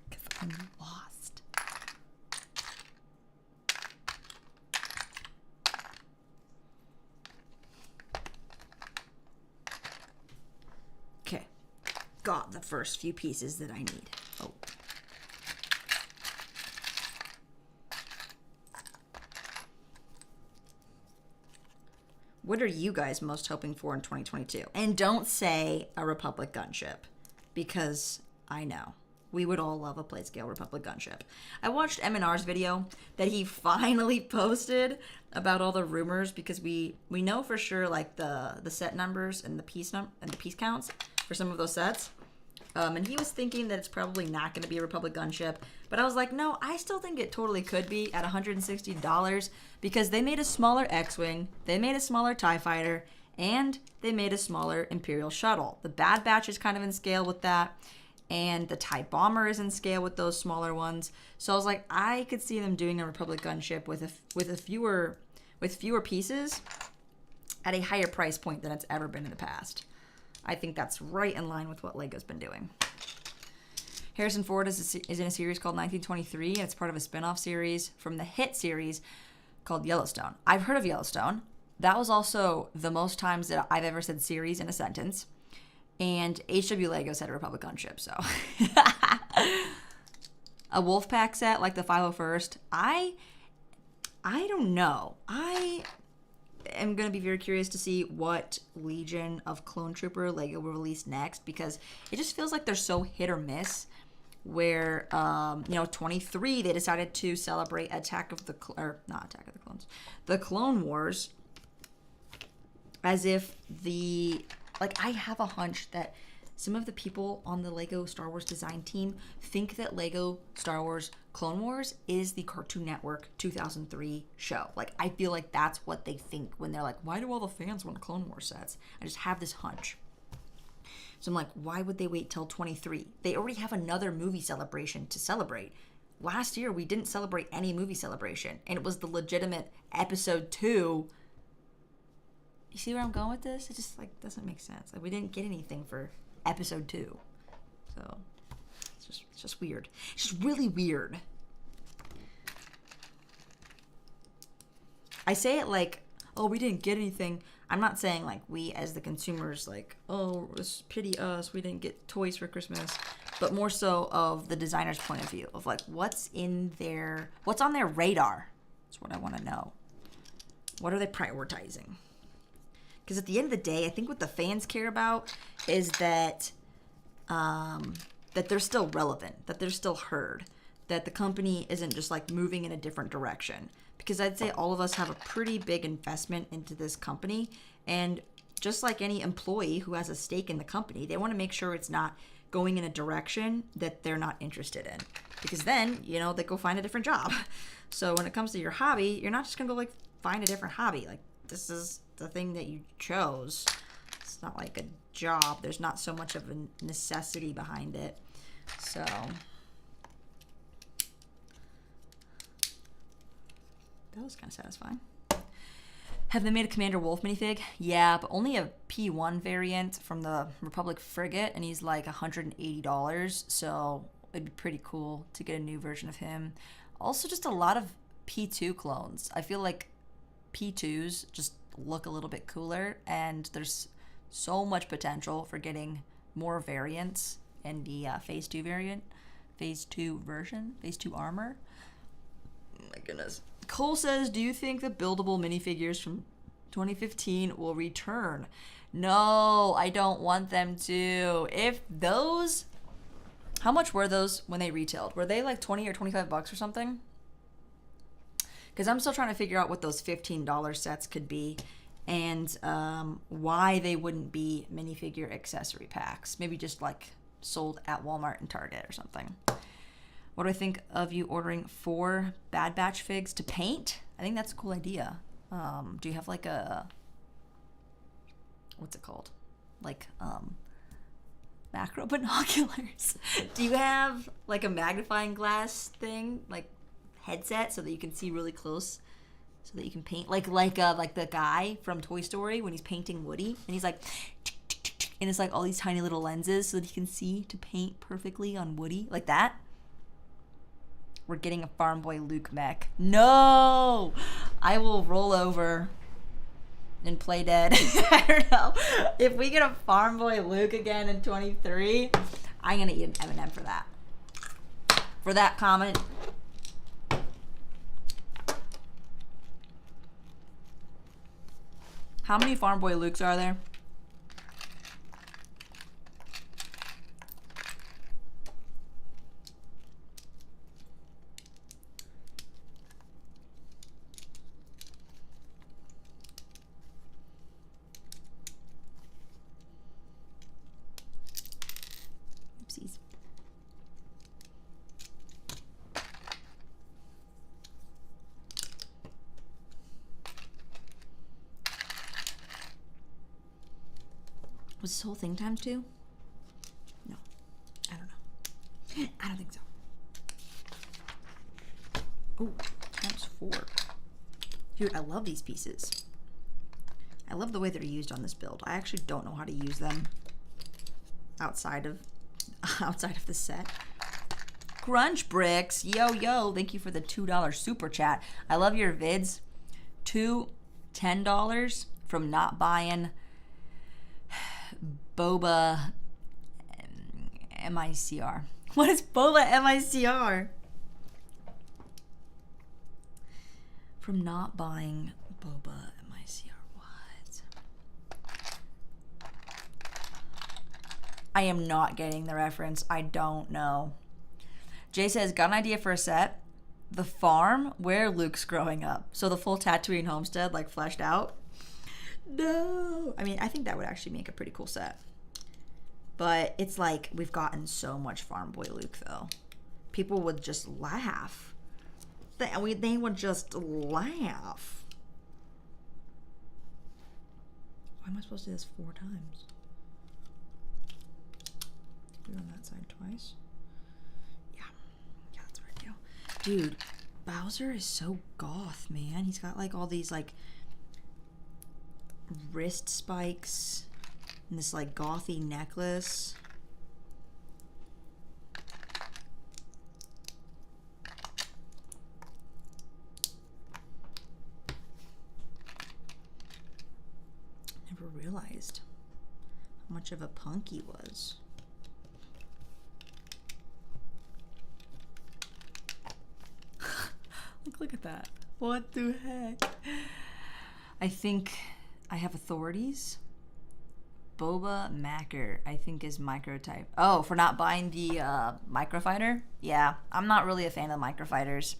Because I'm lost. Okay, got the first few pieces that I need. Oh. What are you guys most hoping for in 2022? And don't say a Republic gunship, because I know. We would all love a plate scale Republic gunship. I watched M&R's video that he finally posted about all the rumors, because we know for sure like the set numbers and the piece counts for some of those sets. And he was thinking that it's probably not going to be a Republic gunship. But I was like, no, I still think it totally could be at $160, because they made a smaller X-Wing, they made a smaller TIE Fighter, and they made a smaller Imperial Shuttle. The Bad Batch is kind of in scale with that. and the TIE Bomber is in scale with those smaller ones. So I was like, I could see them doing a Republic gunship with fewer pieces at a higher price point than it's ever been in the past. I think that's right in line with what LEGO's been doing. Harrison Ford is in a series called 1923, and it's part of a spin-off series from the hit series called Yellowstone. I've heard of Yellowstone. That was also the most times that I've ever said series in a sentence. And HW Lego said a Republic gunship, so. A Wolfpack set like the 501st. I don't know. I am going to be very curious to see what Legion of Clone Trooper Lego will release next, because it just feels like they're so hit or miss. Where 23 they decided to celebrate the Clone Wars, as if I have a hunch that some of the people on the Lego Star Wars design team think that Lego Star Wars Clone Wars is the Cartoon Network 2003 show. Like, I feel like that's what they think when they're like, why do all the fans want Clone Wars sets? I just have this hunch. So I'm like, why would they wait till 23? They already have another movie celebration to celebrate. Last year, we didn't celebrate any movie celebration, and it was the legitimate episode 2. You see where I'm going with this? It just, doesn't make sense. We didn't get anything for episode 2. So, it's just weird. It's just really weird. I say it like, oh, we didn't get anything. I'm not saying we as the consumers oh, pity us, we didn't get toys for Christmas, but more so of the designer's point of view of what's on their radar. That's what I want to know. What are they prioritizing? Because at the end of the day, I think what the fans care about is that that they're still relevant, that they're still heard, that the company isn't just moving in a different direction. Because I'd say all of us have a pretty big investment into this company. And just like any employee who has a stake in the company, they want to make sure it's not going in a direction that they're not interested in. Because then, they go find a different job. So when it comes to your hobby, you're not just going to go find a different hobby. This is the thing that you chose. It's not like a job. There's not so much of a necessity behind it. So that was kind of satisfying. Have they made a Commander Wolf minifig? Yeah, but only a P1 variant from the Republic frigate, and he's $180, so it'd be pretty cool to get a new version of him. Also, just a lot of P2 clones. I feel like P2s just look a little bit cooler, and there's so much potential for getting more variants in the Phase 2 variant, Phase 2 version, Phase 2 armor. Oh my goodness. Cole says, do you think the buildable minifigures from 2015 will return? No, I don't want them to. If those, how much were those when they retailed? Were they 20 or $25 or something? Because I'm still trying to figure out what those $15 sets could be, and why they wouldn't be minifigure accessory packs. Maybe just sold at Walmart and Target or something. What do I think of you ordering 4 Bad Batch figs to paint? I think that's a cool idea. Do you have a, what's it called? Macro binoculars. Do you have a magnifying glass thing, headset, so that you can see really close, so that you can paint like the guy from Toy Story when he's painting Woody, and he's and it's all these tiny little lenses so that he can see to paint perfectly on Woody, like that. We're getting a Farm Boy Luke mech. No! I will roll over and play dead. I don't know. If we get a Farm Boy Luke again in 23, I'm going to eat an M&M for that. For that comment. How many Farm Boy Lukes are there? Oopsies. Was this whole thing times 2? No, I don't know. I don't think so. Oh, times 4. Dude, I love these pieces. I love the way they're used on this build. I actually don't know how to use them outside of the set. Crunch Bricks, yo, thank you for the $2 super chat. I love your vids. 2 $10 from not buying boba MICR. What is boba MICR? From not buying boba MICR. What? I am not getting the reference. I don't know. Jay says, got an idea for a set. The farm where Luke's growing up. So the full Tatooine homestead, like fleshed out. No. I mean, I think that would actually make a pretty cool set. But it's like, we've gotten so much Farm Boy Luke, though. People would just laugh. They would just laugh. Why am I supposed to do this 4 times? Do it on that side twice. Yeah, that's what I do. Dude, Bowser is so goth, man. He's got like all these like wrist spikes and this like gothy necklace. Never realized how much of a punk he was. Look at that. What the heck? I think I have authorities. Boba Macker, I think, is microtype. Oh, for not buying the microfighter? Yeah, I'm not really a fan of microfighters.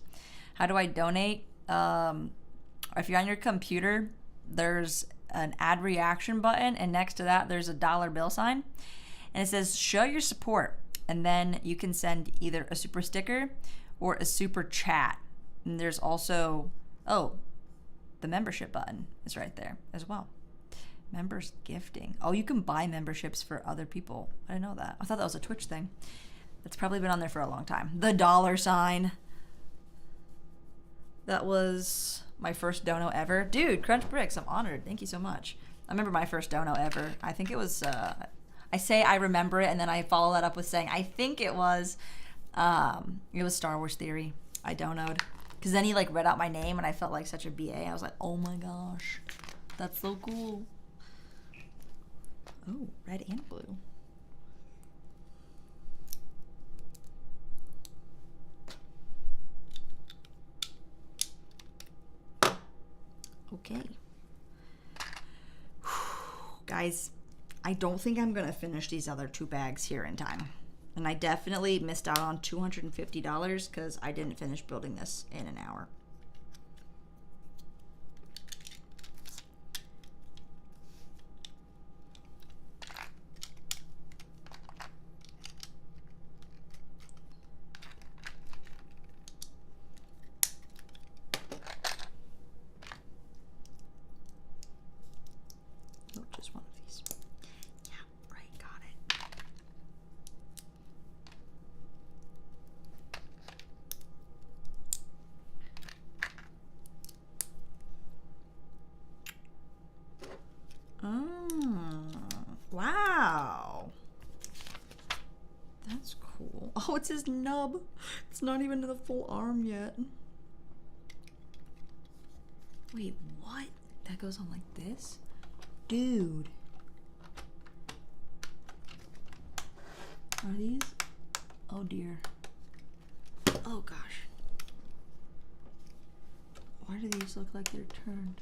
How do I donate? If you're on your computer, there's an add reaction button, and next to that, there's a dollar bill sign. And it says, show your support. And then you can send either a super sticker or a super chat. And there's also, oh, the membership button is right there as well. Members gifting. Oh, you can buy memberships for other people. I didn't know that. I thought that was a Twitch thing. That's probably been on there for a long time. The dollar sign. That was my first dono ever. Dude, Crunch Bricks, I'm honored. Thank you so much. I remember my first dono ever. I think it was, I say I remember it, and then I follow that up with saying, I think it was Star Wars Theory. I donoed. Because then he like read out my name and I felt like such a BA. I was like, oh my gosh, that's so cool. Oh, red and blue. Okay. Guys, I don't think I'm going to finish these other 2 bags here in time. And I definitely missed out on $250 because I didn't finish building this in an hour. Oh, just one of these. Yeah, right, got it. Wow. That's cool. Oh, it's his nub. It's not even the full arm yet. Wait, what? That goes on like this? Dude. Are these? Oh dear. Oh gosh. Why do these look like they're turned?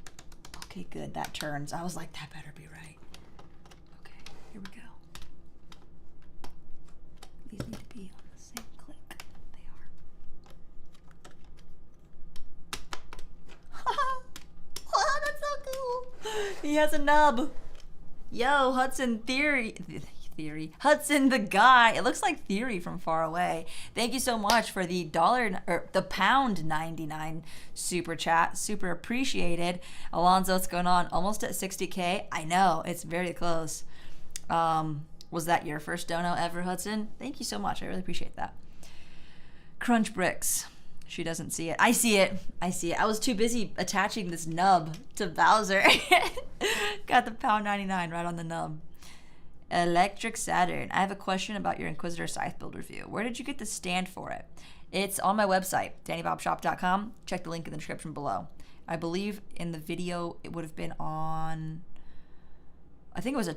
Okay, good. That turns. I was like, that better be right. Okay, here we go. These need to be on the same click. They are. Oh, that's so cool. He has a nub. Yo, Hudson Theory. Hudson the guy. It looks like Theory from far away. Thank you so much for the £1.99 super chat. Super appreciated. Alonzo, what's going on? Almost at 60K. I know, it's very close. Was that your first dono ever, Hudson? Thank you so much. I really appreciate that. Crunch Bricks. She doesn't see it. I see it. I see it. I was too busy attaching this nub to Bowser. Got the £1.99 right on the nub. Electric Saturn. I have a question about your Inquisitor Scythe build review. Where did you get the stand for it? It's on my website, danibobshop.com. Check the link in the description below. I believe in the video it would have been on, I think it was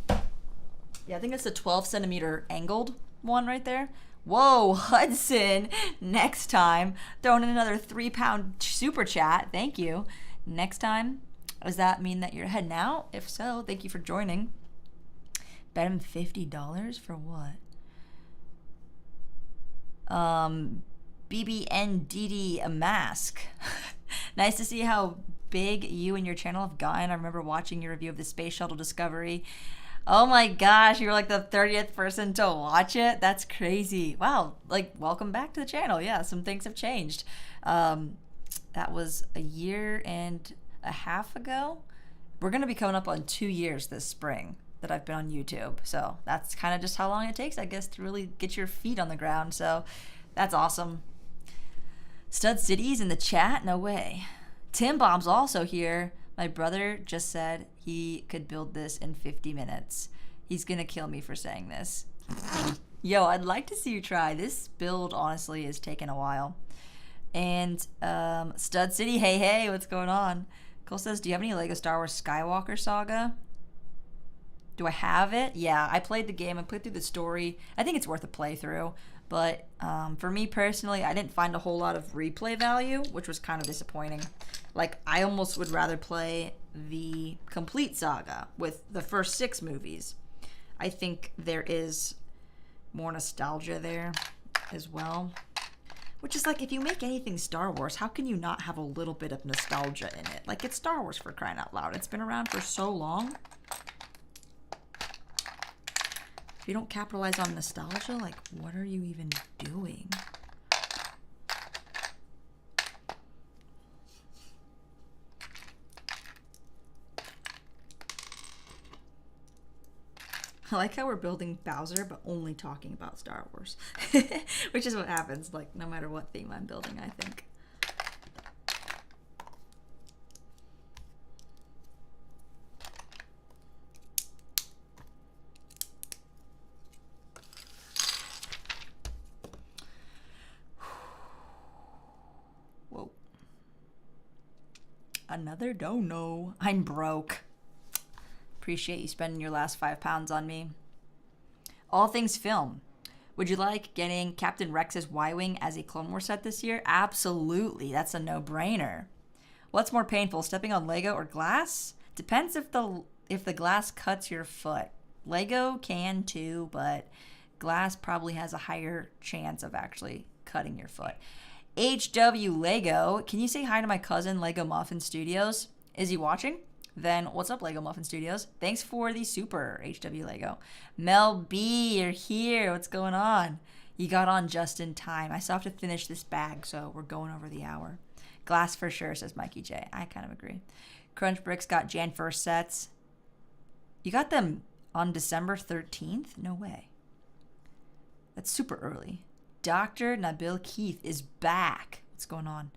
I think it's the 12 centimeter angled one right there. Whoa, Hudson. Next time, throwing in another £3 super chat. Thank you. Next time, does that mean that you're heading out? If so, thank you for joining. Bet him $50 for what? BBNDD a mask. Nice to see how big you and your channel have gotten. I remember watching your review of the Space Shuttle Discovery. Oh my gosh, you were like the 30th person to watch it? That's crazy. Wow, like welcome back to the channel. Yeah, some things have changed. That was a year and a half ago. We're gonna be coming up on 2 years this spring that I've been on YouTube. So that's kind of just how long it takes, I guess, to really get your feet on the ground. So that's awesome. Stud City's in the chat? No way. Tim Bomb's also here. My brother just said he could build this in 50 minutes. He's gonna kill me for saying this. Yo, I'd like to see you try. This build, honestly, is taking a while. And Stud City, hey, what's going on? Cole says, do you have any LEGO Star Wars Skywalker Saga? Do I have it? Yeah, I played the game. I played through the story. I think it's worth a playthrough. But for me personally, I didn't find a whole lot of replay value, which was kind of disappointing. Like, I almost would rather play the complete saga with the first 6 movies. I think there is more nostalgia there as well. Which is like, if you make anything Star Wars, how can you not have a little bit of nostalgia in it? Like, it's Star Wars, for crying out loud. It's been around for so long. If you don't capitalize on nostalgia, like, what are you even doing? I like how we're building Bowser, but only talking about Star Wars. Which is what happens, like, no matter what theme I'm building, I think. Whoa. Another dono. I'm broke. Appreciate you spending your last £5 on me. All things film. Would you like getting Captain Rex's Y-Wing as a Clone Wars set this year? Absolutely. That's a no-brainer. What's more painful, stepping on Lego or glass? Depends if the glass cuts your foot. Lego can too, but glass probably has a higher chance of actually cutting your foot. HW Lego, can you say hi to my cousin, Lego Muffin Studios? Is he watching? Then what's up, Lego Muffin Studios? Thanks for the super, HW Lego. Mel B, you're here. What's going on? You got on just in time. I still have to finish this bag, so we're going over the hour. Glass for sure, says Mikey J. I kind of agree. Crunch Bricks got Jan 1st sets. You got them on December 13th? No way. That's super early. Dr. Nabil Keith is back. What's going on?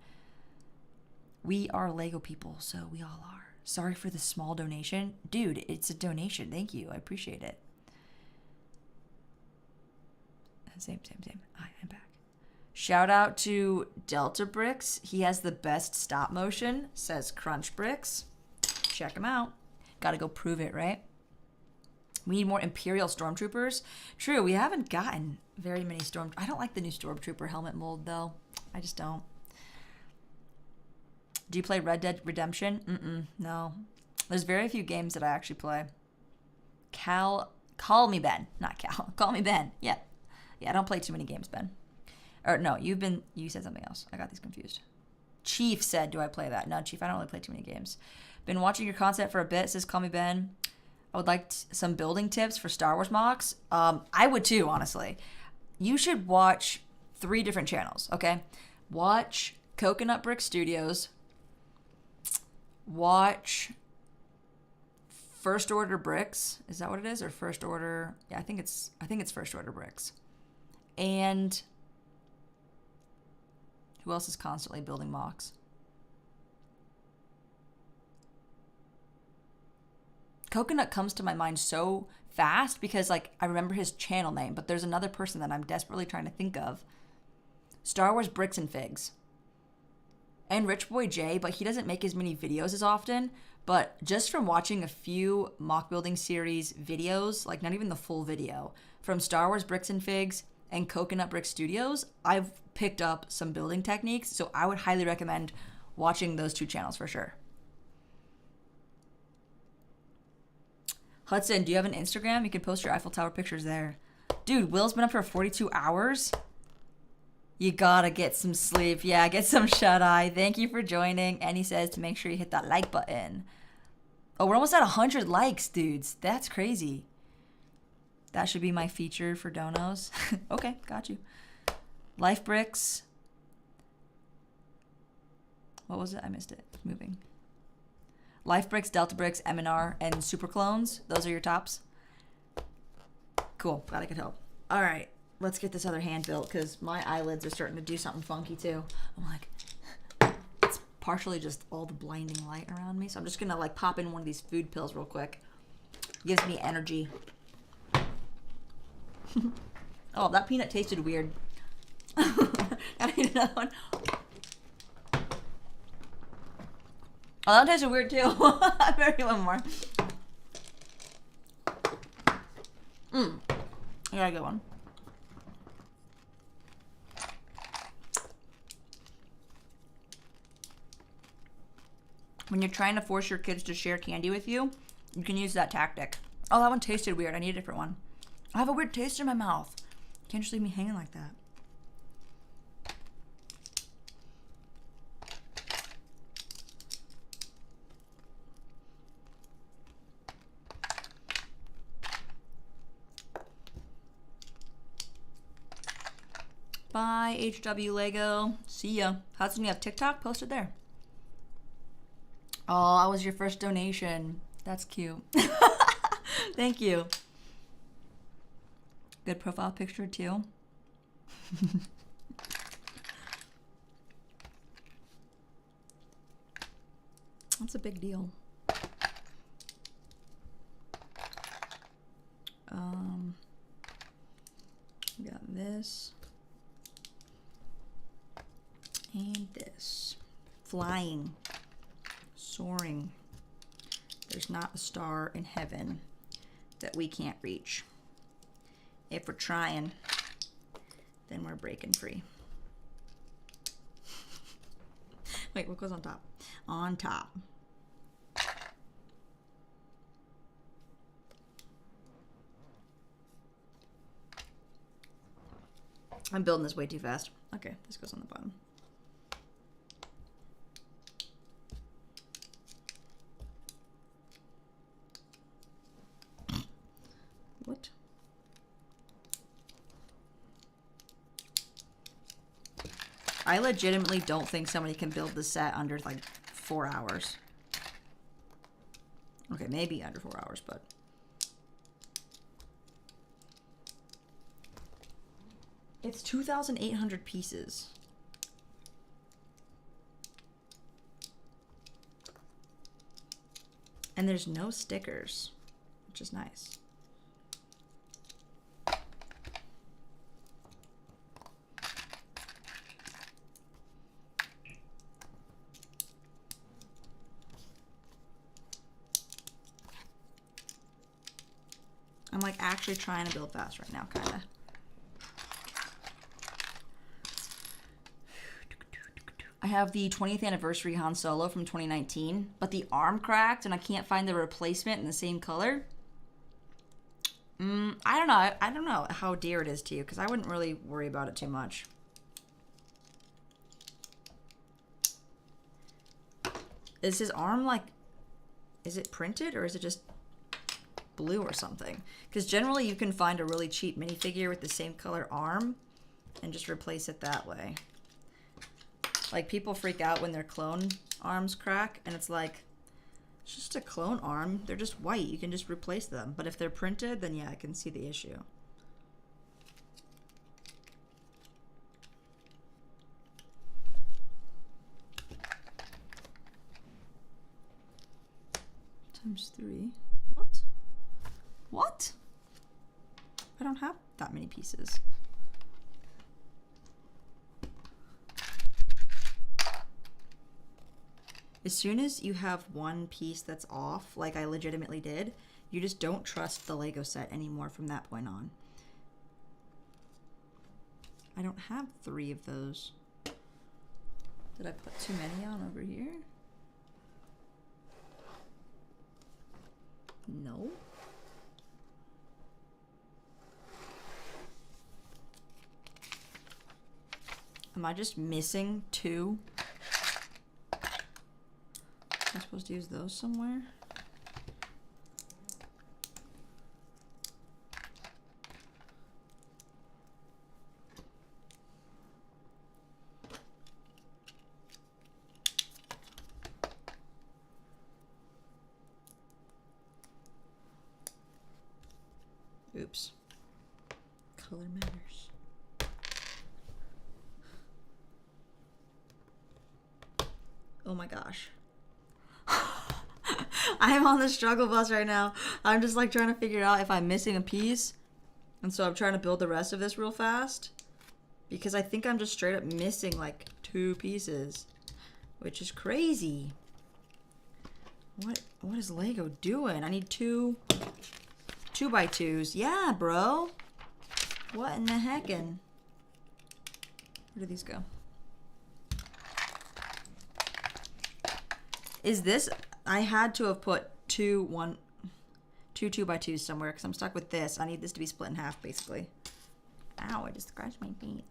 We are Lego people, so we all are. Sorry for the small donation. Dude, it's a donation. Thank you. I appreciate it. Same. I'm back. Shout out to Delta Bricks. He has the best stop motion, says Crunch Bricks. Check him out. Gotta go prove it, right? We need more Imperial Stormtroopers. True, we haven't gotten very many I don't like the new Stormtrooper helmet mold, though. I just don't. Do you play Red Dead Redemption? No. There's very few games that I actually play. Call me Ben. Not Cal. Call me Ben. Yeah, I don't play too many games, Ben. Or no, you said something else. I got these confused. Chief said, do I play that? No, Chief, I don't really play too many games. Been watching your content for a bit, says Call me Ben. I would like some building tips for Star Wars mocks. I would too, honestly. You should watch 3 different channels, okay? Watch Coconut Brick Studios. Watch First order bricks. Is that what it is? Or first order? Yeah, I think it's first order bricks. And who else is constantly building mocks? Coconut comes to my mind so fast because like I remember his channel name, but there's another person that I'm desperately trying to think of. Star Wars Bricks and Figs. And Rich Boy J, but he doesn't make as many videos as often. But just from watching a few mock building series videos, like not even the full video, from Star Wars Bricks and Figs and Coconut Brick Studios, I've picked up some building techniques. So I would highly recommend watching those two channels for sure. Hudson, do you have an Instagram? You can post your Eiffel Tower pictures there. Dude, Will's been up for 42 hours. You gotta get some sleep. Yeah, get some shut-eye. Thank you for joining. And he says to make sure you hit that like button. Oh, we're almost at 100 likes, dudes. That's crazy. That should be my feature for donos. Okay, got you. Life Bricks. What was it? I missed it. It's moving. Life Bricks, Delta Bricks, M&R, and Super Clones. Those are your tops. Cool. Glad I could help. All right. Let's get this other hand built because my eyelids are starting to do something funky too. I'm like, it's partially just all the blinding light around me. So I'm just going to like pop in one of these food pills real quick. Gives me energy. Oh, that peanut tasted weird. I need another one. Oh, that tasted weird too. I better get one more. I got a good one. When you're trying to force your kids to share candy with you, you can use that tactic. Oh, that one tasted weird. I need a different one. I have a weird taste in my mouth. Can't just leave me hanging like that. Bye, HW Lego. See ya. Hudson, you have TikTok? Post it there. Oh, that was your first donation. That's cute. Thank you. Good profile picture too. That's a big deal. We got this and this. Flying. Soaring. There's not a star in heaven that we can't reach. If we're trying, then we're breaking free. Wait, what goes on top? On top. I'm building this way too fast. Okay, this goes on the bottom. What? I legitimately don't think somebody can build this set under like 4 hours. Okay, maybe under 4 hours, but it's 2,800 pieces. And there's no stickers, which is nice. I'm like actually trying to build fast right now, kind of. I have the 20th anniversary Han Solo from 2019, but the arm cracked and I can't find the replacement in the same color. I don't know. I don't know how dear it is to you because I wouldn't really worry about it too much. Is his arm like, is it printed or is it just blue or something? Because generally you can find a really cheap minifigure with the same color arm and just replace it that way. Like people freak out when their clone arms crack and it's like It's just a clone arm. They're just white. You can just replace them. But if they're printed, then yeah, I can see the issue. Times 3. What? What? I don't have that many pieces. As soon as you have one piece that's off, like I legitimately did, you just don't trust the Lego set anymore from that point on. I don't have 3 of those. Did I put too many on over here? No. Am I just missing 2? Am I supposed to use those somewhere? Oops. Color matters. Oh my gosh. I am on the struggle bus right now. I'm just like trying to figure out if I'm missing a piece. And so I'm trying to build the rest of this real fast. Because I think I'm just straight up missing like 2 pieces. Which is crazy. What is Lego doing? I need 2 2x2s. Yeah, bro. What in the heckin'? Where do these go? Is this... I had to have put 2 2x2s somewhere because I'm stuck with this. I need this to be split in half, basically. Ow, I just scratched my feet.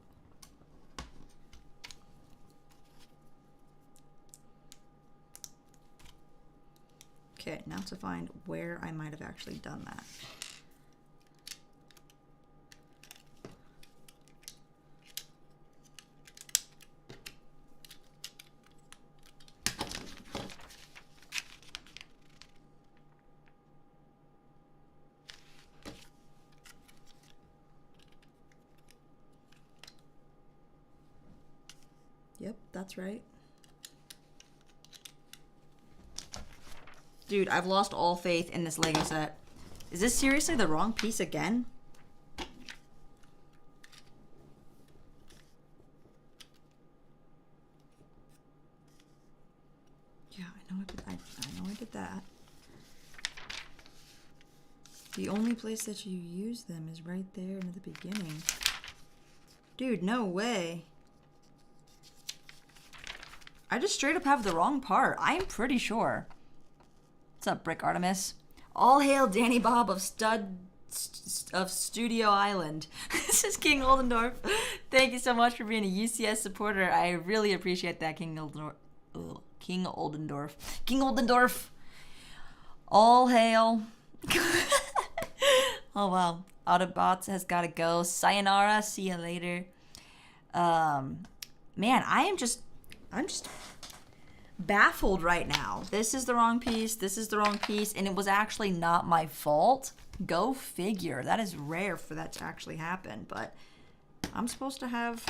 Okay, now to find where I might have actually done that. Yep, that's right. Dude, I've lost all faith in this Lego set. Is this seriously the wrong piece again? Yeah, I know I did that. The only place that you use them is right there in the beginning. Dude, no way. I just straight up have the wrong part. I'm pretty sure. What's up, Brick Artemis? All hail Danny Bob of Studio Island. This is King Oldendorf. Thank you so much for being a UCS supporter. I really appreciate that, King Oldendorf. Ugh, King Oldendorf. King Oldendorf. All hail. Oh wow. Autobots has gotta go. Sayonara. See you later. Man, I'm just baffled right now. This is the wrong piece. This is the wrong piece. And it was actually not my fault. Go figure. That is rare for that to actually happen. But I'm supposed to have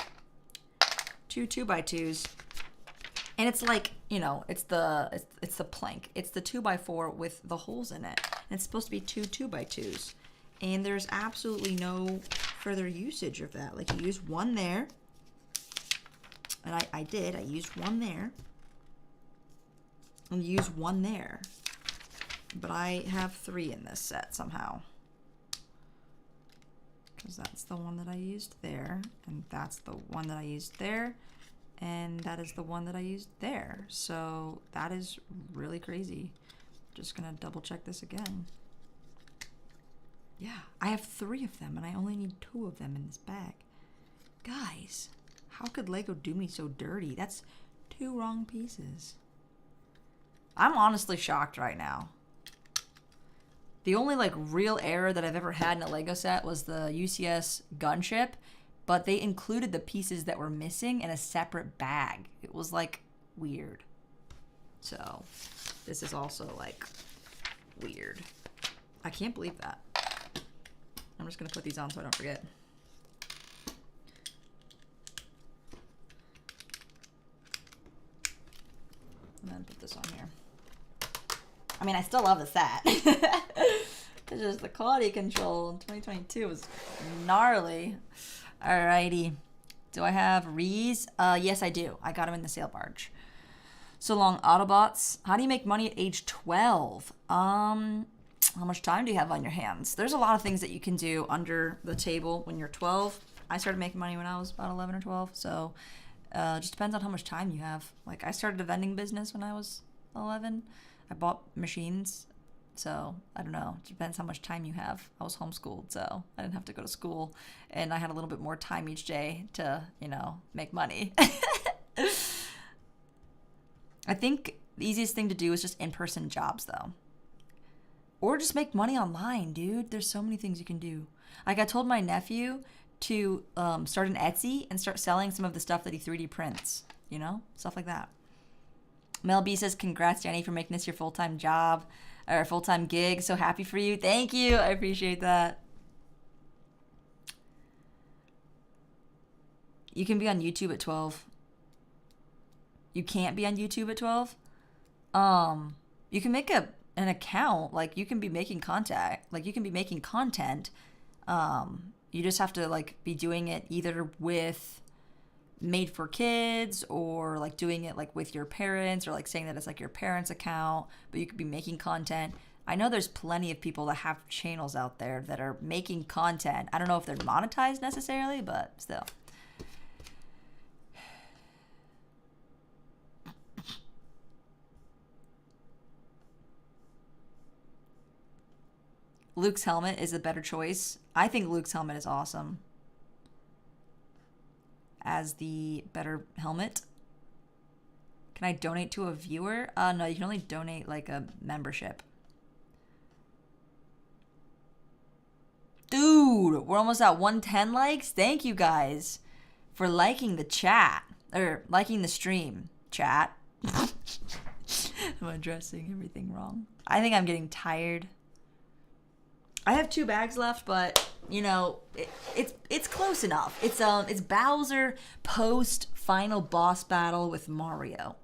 2 2x2s. And it's like, you know, it's the plank. It's the 2x4 with the holes in it. And it's supposed to be 2 2x2s. And there's absolutely no further usage of that. Like, you use one there. And I used one there. And use one there. But I have 3 in this set somehow. Because that's the one that I used there. And that's the one that I used there. And that is the one that I used there. So that is really crazy. Just gonna double check this again. Yeah, I have 3 of them and I only need 2 of them in this bag. Guys, how could Lego do me so dirty? That's 2 wrong pieces. I'm honestly shocked right now. The only like real error that I've ever had in a Lego set was the UCS gunship, but they included the pieces that were missing in a separate bag. It was like weird. So this is also like weird. I can't believe that. I'm just gonna put these on so I don't forget. And then put this on here. I mean, I still love the set. It's just the quality control in 2022 was gnarly. Alrighty. Do I have Rees? Yes, I do. I got them in the sale barge. So long, Autobots. How do you make money at age 12? How much time do you have on your hands? There's a lot of things that you can do under the table when you're 12. I started making money when I was about 11 or 12. So it just depends on how much time you have. Like, I started a vending business when I was 11. I bought machines. So I don't know. It depends how much time you have. I was homeschooled, so I didn't have to go to school. And I had a little bit more time each day to, make money. I think the easiest thing to do is just in-person jobs, though. Or just make money online, dude. There's so many things you can do. Like, I told my nephew to start an Etsy and start selling some of the stuff that he 3D prints. Stuff like that. Mel B says, congrats, Jenny, for making this your full-time job. Or full-time gig. So happy for you. Thank you. I appreciate that. You can be on YouTube at 12. You can't be on YouTube at 12. You can make an account. Like, you can be making content. You just have to be doing it either with Made for Kids or doing it with your parents or saying that it's your parents' account, but you could be making content. I know there's plenty of people that have channels out there that are making content. I don't know if they're monetized necessarily, but still. Luke's helmet is a better choice. I think Luke's helmet is awesome as the better helmet. Can I donate to a viewer? No, you can only donate a membership. Dude, we're almost at 110 likes. Thank you guys for liking the chat or liking the stream chat. I'm addressing everything wrong. I think I'm getting tired. I have 2 bags left, but it's close enough. It's Bowser post final boss battle with Mario,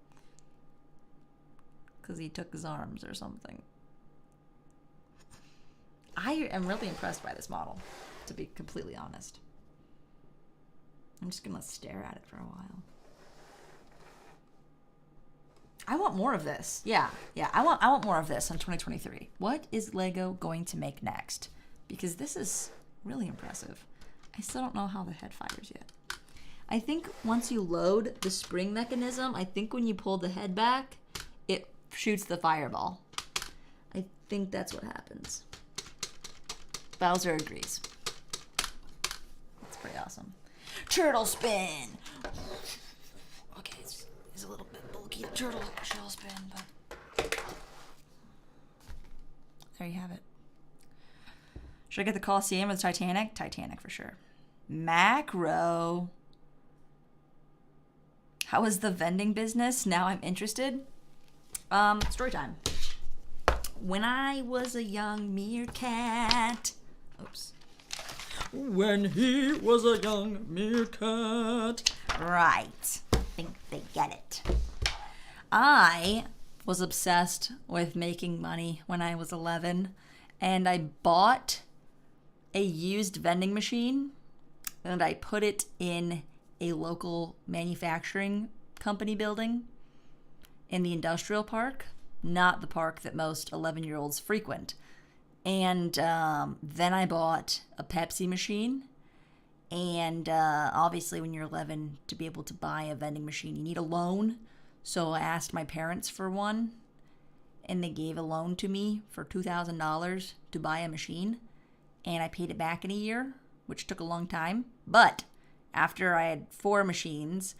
because he took his arms or something. I am really impressed by this model, to be completely honest. I'm just gonna stare at it for a while. I want more of this. Yeah. I want more of this in 2023. What is Lego going to make next? Because this is really impressive. I still don't know how the head fires yet. I think once you load the spring mechanism, I think when you pull the head back, it shoots the fireball. I think that's what happens. Bowser agrees. That's pretty awesome. Turtle spin! Okay, it's a little bit bulky, turtle shell spin, but there you have it. Should I get the Coliseum or the Titanic? Titanic for sure. Macro. How was the vending business? Now I'm interested. Story time. When I was a young meerkat. Oops. When he was a young meerkat. Right. I think they get it. I was obsessed with making money when I was 11, and I bought a used vending machine and I put it in a local manufacturing company building in the industrial park, not the park that most 11-year-olds frequent. And then I bought a Pepsi machine. And obviously when you're 11, to be able to buy a vending machine, you need a loan. So I asked my parents for one, and they gave a loan to me for $2,000 to buy a machine. And I paid it back in a year, which took a long time. But after I had 4 machines,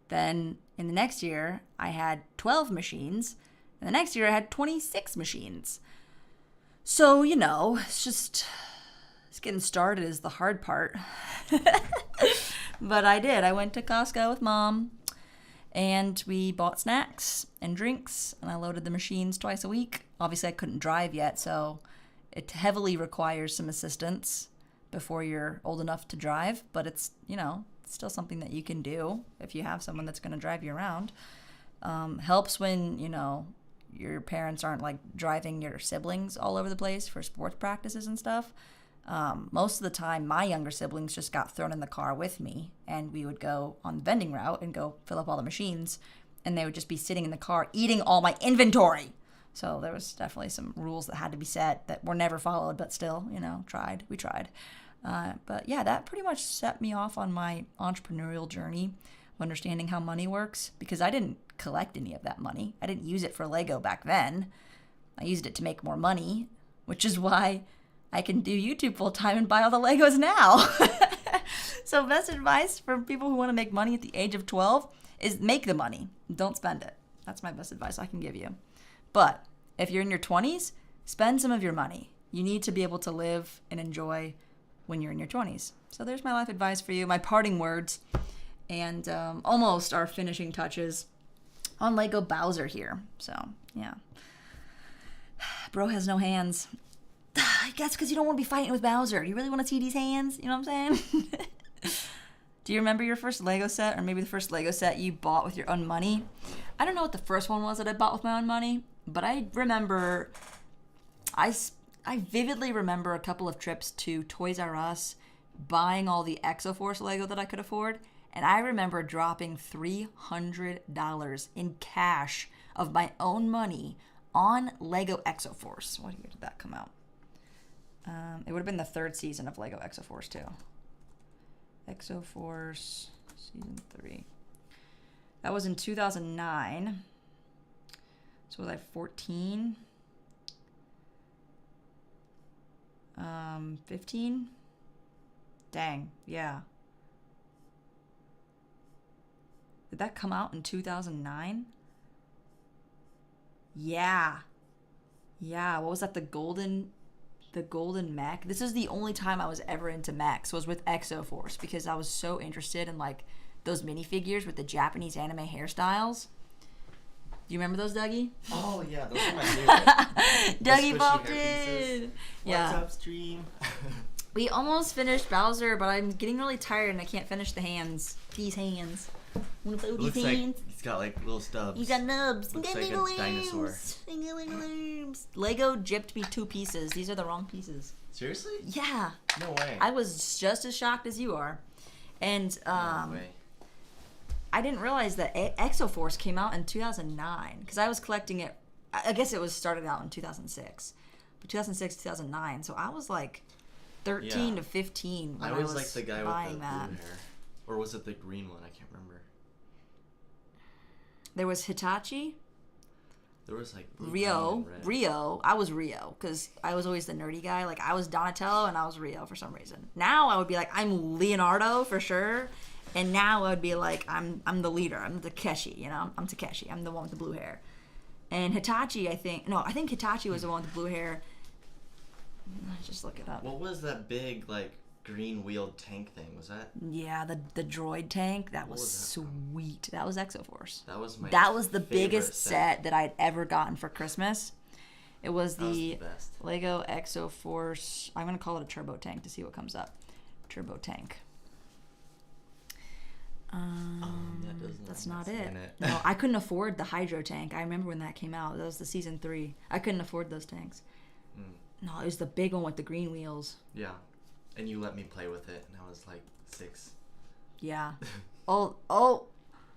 then in the next year, I had 12 machines. And the next year, I had 26 machines. So, it's getting started is the hard part. But I did. I went to Costco with Mom, And we bought snacks and drinks, and I loaded the machines twice a week. Obviously, I couldn't drive yet, so it heavily requires some assistance before you're old enough to drive, but it's, still something that you can do if you have someone that's going to drive you around. Helps when, your parents aren't like driving your siblings all over the place for sports practices and stuff. Most of the time, my younger siblings just got thrown in the car with me, and we would go on the vending route and go fill up all the machines, and they would just be sitting in the car eating all my inventory. So there was definitely some rules that had to be set that were never followed, but still, we tried. But yeah, that pretty much set me off on my entrepreneurial journey of understanding how money works, because I didn't collect any of that money. I didn't use it for Lego back then. I used it to make more money, which is why I can do YouTube full time and buy all the Legos now. So best advice for people who want to make money at the age of 12 is make the money. Don't spend it. That's my best advice I can give you. But if you're in your 20s, spend some of your money. You need to be able to live and enjoy when you're in your 20s. So there's my life advice for you, my parting words, and almost our finishing touches on Lego Bowser here. So, yeah. Bro has no hands. I guess because you don't want to be fighting with Bowser. You really want to see these hands? You know what I'm saying? Do you remember your first Lego set, or maybe the first Lego set you bought with your own money? I don't know what the first one was that I bought with my own money, but I remember, I vividly remember a couple of trips to Toys R Us, buying all the Exoforce Lego that I could afford, and I remember dropping $300 in cash of my own money on Lego Exoforce. What year did that come out? It would have been the third season of Lego Exoforce too. Exoforce season 3. That was in 2009. So was I 14? 15? Dang, yeah. Did that come out in 2009? Yeah. What was that? The golden mech. This is the only time I was ever into mechs, was with Exoforce, because I was so interested in like those minifigures with the Japanese anime hairstyles. Do you remember those, Dougie? Oh yeah, those are my favorite. Dougie popped in. What's up, stream? We almost finished Bowser, but I'm getting really tired and I can't finish the hands. These hands. Wanna play with these hands? Like he's got like little stubs. You got nubs. Looks like a dinosaur. Lego gypped me 2 pieces. These are the wrong pieces. Seriously? Yeah. No way. I was just as shocked as you are. And No way. I didn't realize that Exoforce came out in 2009, because I was collecting it. I guess it was started out in 2006, but 2006, 2009. So I was like 13 to 15 when I was like the guy buying with the that. blue hair, or was it the green one? I can't remember. There was Hitachi. There was like blue, green, and red. Rio. I was Rio because I was always the nerdy guy. Like I was Donatello and I was Rio for some reason. Now I would be like I'm Leonardo for sure. And now I would be like, I'm the leader. I'm Takeshi, I'm Takeshi. I'm the one with the blue hair. And Hitachi, I think Hitachi was the one with the blue hair. Just look it up. What was that big, like, green wheeled tank thing? Was that? Yeah, the droid tank. That was that sweet. That was Exoforce. That was the biggest set that I'd ever gotten for Christmas. It was the best. Lego Exoforce. I'm going to call it a turbo tank to see what comes up. Turbo tank. That's not it. No, I couldn't afford the hydro tank. I remember when that came out. That was the season 3. I couldn't afford those tanks. No, it was the big one with the green wheels. Yeah, and you let me play with it, and I was like 6. Yeah. Oh.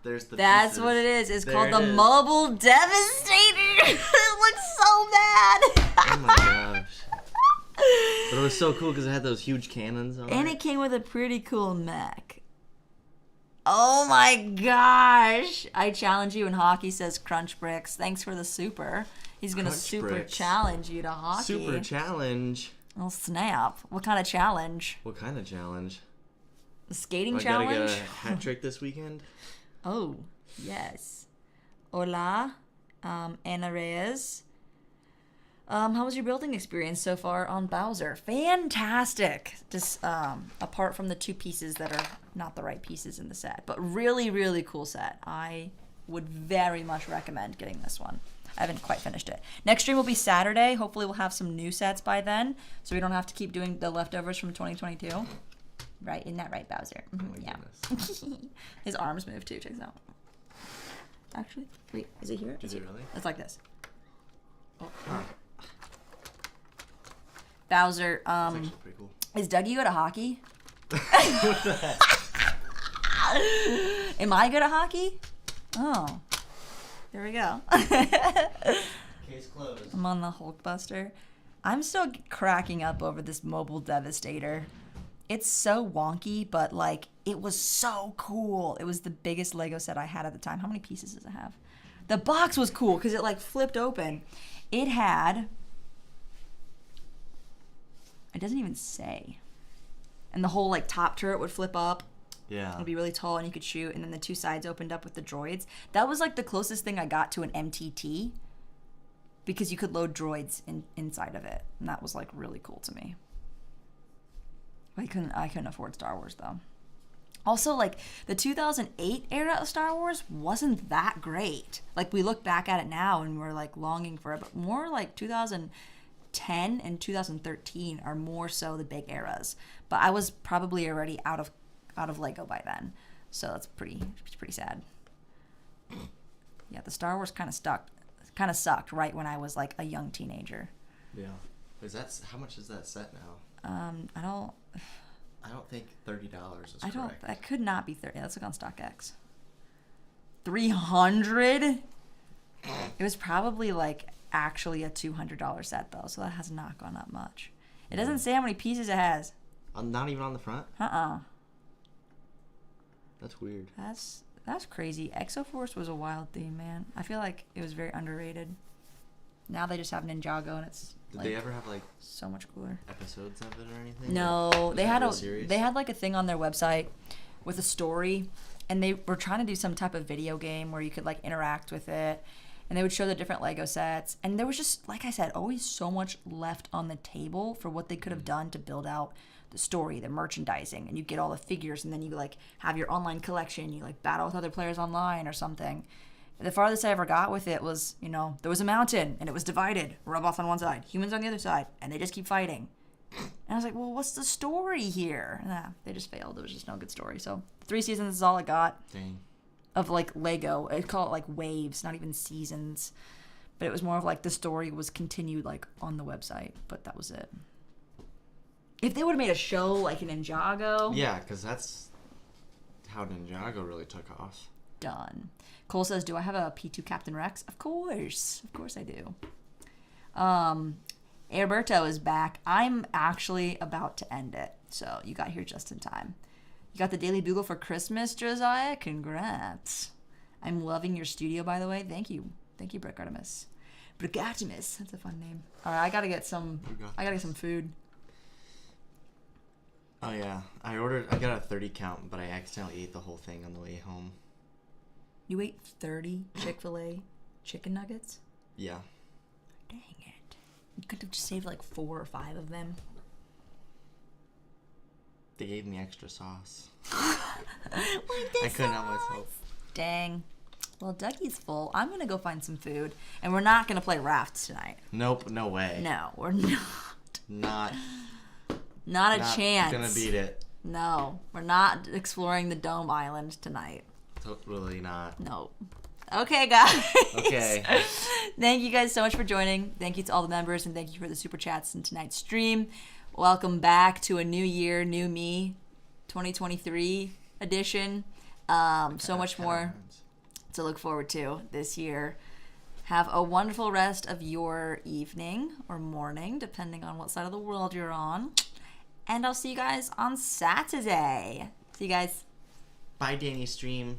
There's the. That's pieces. What it is. It's there called the is. Mobile Devastator. It looks so bad. Oh my gosh. But it was so cool because it had those huge cannons on it. And it came with a pretty cool mech. Oh my gosh. I challenge you in hockey, says Crunch Bricks. Thanks for the super. He's going to super Bricks. challenge you to hockey. Super challenge. Oh, snap. What kind of challenge? What kind of challenge? A skating I challenge? gotta get a hat trick this weekend. Oh, yes. Hola, Ana Reyes. How was your building experience so far on Bowser? Fantastic. Just apart from the 2 pieces that are not the right pieces in the set, but really, really cool set. I would very much recommend getting this one. I haven't quite finished it. Next stream will be Saturday. Hopefully we'll have some new sets by then, so we don't have to keep doing the leftovers from 2022. Right? Isn't that right, Bowser? Mm-hmm, yeah. His arms move too. Check this out. Actually, wait, is it here? Is it really? It's like this. Oh. Bowser, That's actually pretty cool. is Dougie good at hockey? Am I good at hockey? Oh. There we go. Case closed. I'm on the Hulkbuster. I'm still cracking up over this Mobile Devastator. It's so wonky, but like it was so cool. It was the biggest Lego set I had at the time. How many pieces does it have? The box was cool because it like flipped open. It had, it doesn't even say. And the whole like top turret would flip up. Yeah. It would be really tall and you could shoot, and then the two sides opened up with the droids. That was like the closest thing I got to an MTT because you could load droids inside of it. And that was like really cool to me. I couldn't afford Star Wars though. Also, like the 2008 era of Star Wars wasn't that great. Like we look back at it now and we're like longing for it, but more like 2010 and 2013 are more so the big eras. But I was probably already out of Lego by then, so that's pretty sad. Yeah, the Star Wars kind of sucked right when I was like a young teenager. Yeah. How much is that set now? I don't think $30 is correct. That could not be 30. Let's look on StockX. 300. It was probably like actually a $200 set though, so that has not gone up much. It doesn't say how many pieces it has. Not even on the front? That's weird. That's crazy. Exoforce was a wild theme, man. I feel like it was very underrated. Now they just have Ninjago, and it's Did they ever have like so much cooler episodes of it or anything? No, they had series? They had like a thing on their website with a story, and they were trying to do some type of video game where you could like interact with it, and they would show the different Lego sets, and there was just, like I said, always so much left on the table for what they could have done to build out the story, the merchandising, and you get all the figures, and then you like have your online collection, you like battle with other players online or something. The farthest I ever got with it was, there was a mountain and it was divided, Robots on one side, humans on the other side, and they just keep fighting. And I was like, well, what's the story here? Nah, they just failed. There was just no good story. So 3 seasons is all I got. Dang. Of like Lego. I'd call it like waves, not even seasons. But it was more of like the story was continued like on the website, but that was it. If they would have made a show like in Ninjago. Yeah, because that's how Ninjago really took off. Done. Cole says, do I have a P2 Captain Rex? Of course I do. Alberto is back. I'm actually about to end it, so you got here just in time. You got the Daily Bugle for Christmas, Josiah? Congrats. I'm loving your studio, by the way. Thank you, Brick Artemis. Brick Artemis, that's a fun name. All right, I gotta get some food. Oh yeah, I got a 30 count, but I accidentally ate the whole thing on the way home. You ate 30 Chick-fil-A chicken nuggets? Yeah. Dang it. You could have just saved like 4 or 5 of them. They gave me extra sauce. I couldn't help myself. Dang. Well, Dougie's full. I'm going to go find some food. And we're not going to play rafts tonight. Nope, no way. No, we're not. Not a chance. Gonna beat it. No, we're not exploring the Dome Island tonight. Totally not. No. Okay, guys. Okay. Thank you guys so much for joining. Thank you to all the members, and thank you for the super chats in tonight's stream. Welcome back to a new year, new me, 2023 edition. So much more to look forward to this year. Have a wonderful rest of your evening or morning, depending on what side of the world you're on. And I'll see you guys on Saturday. See you guys. Bye, Danny Stream.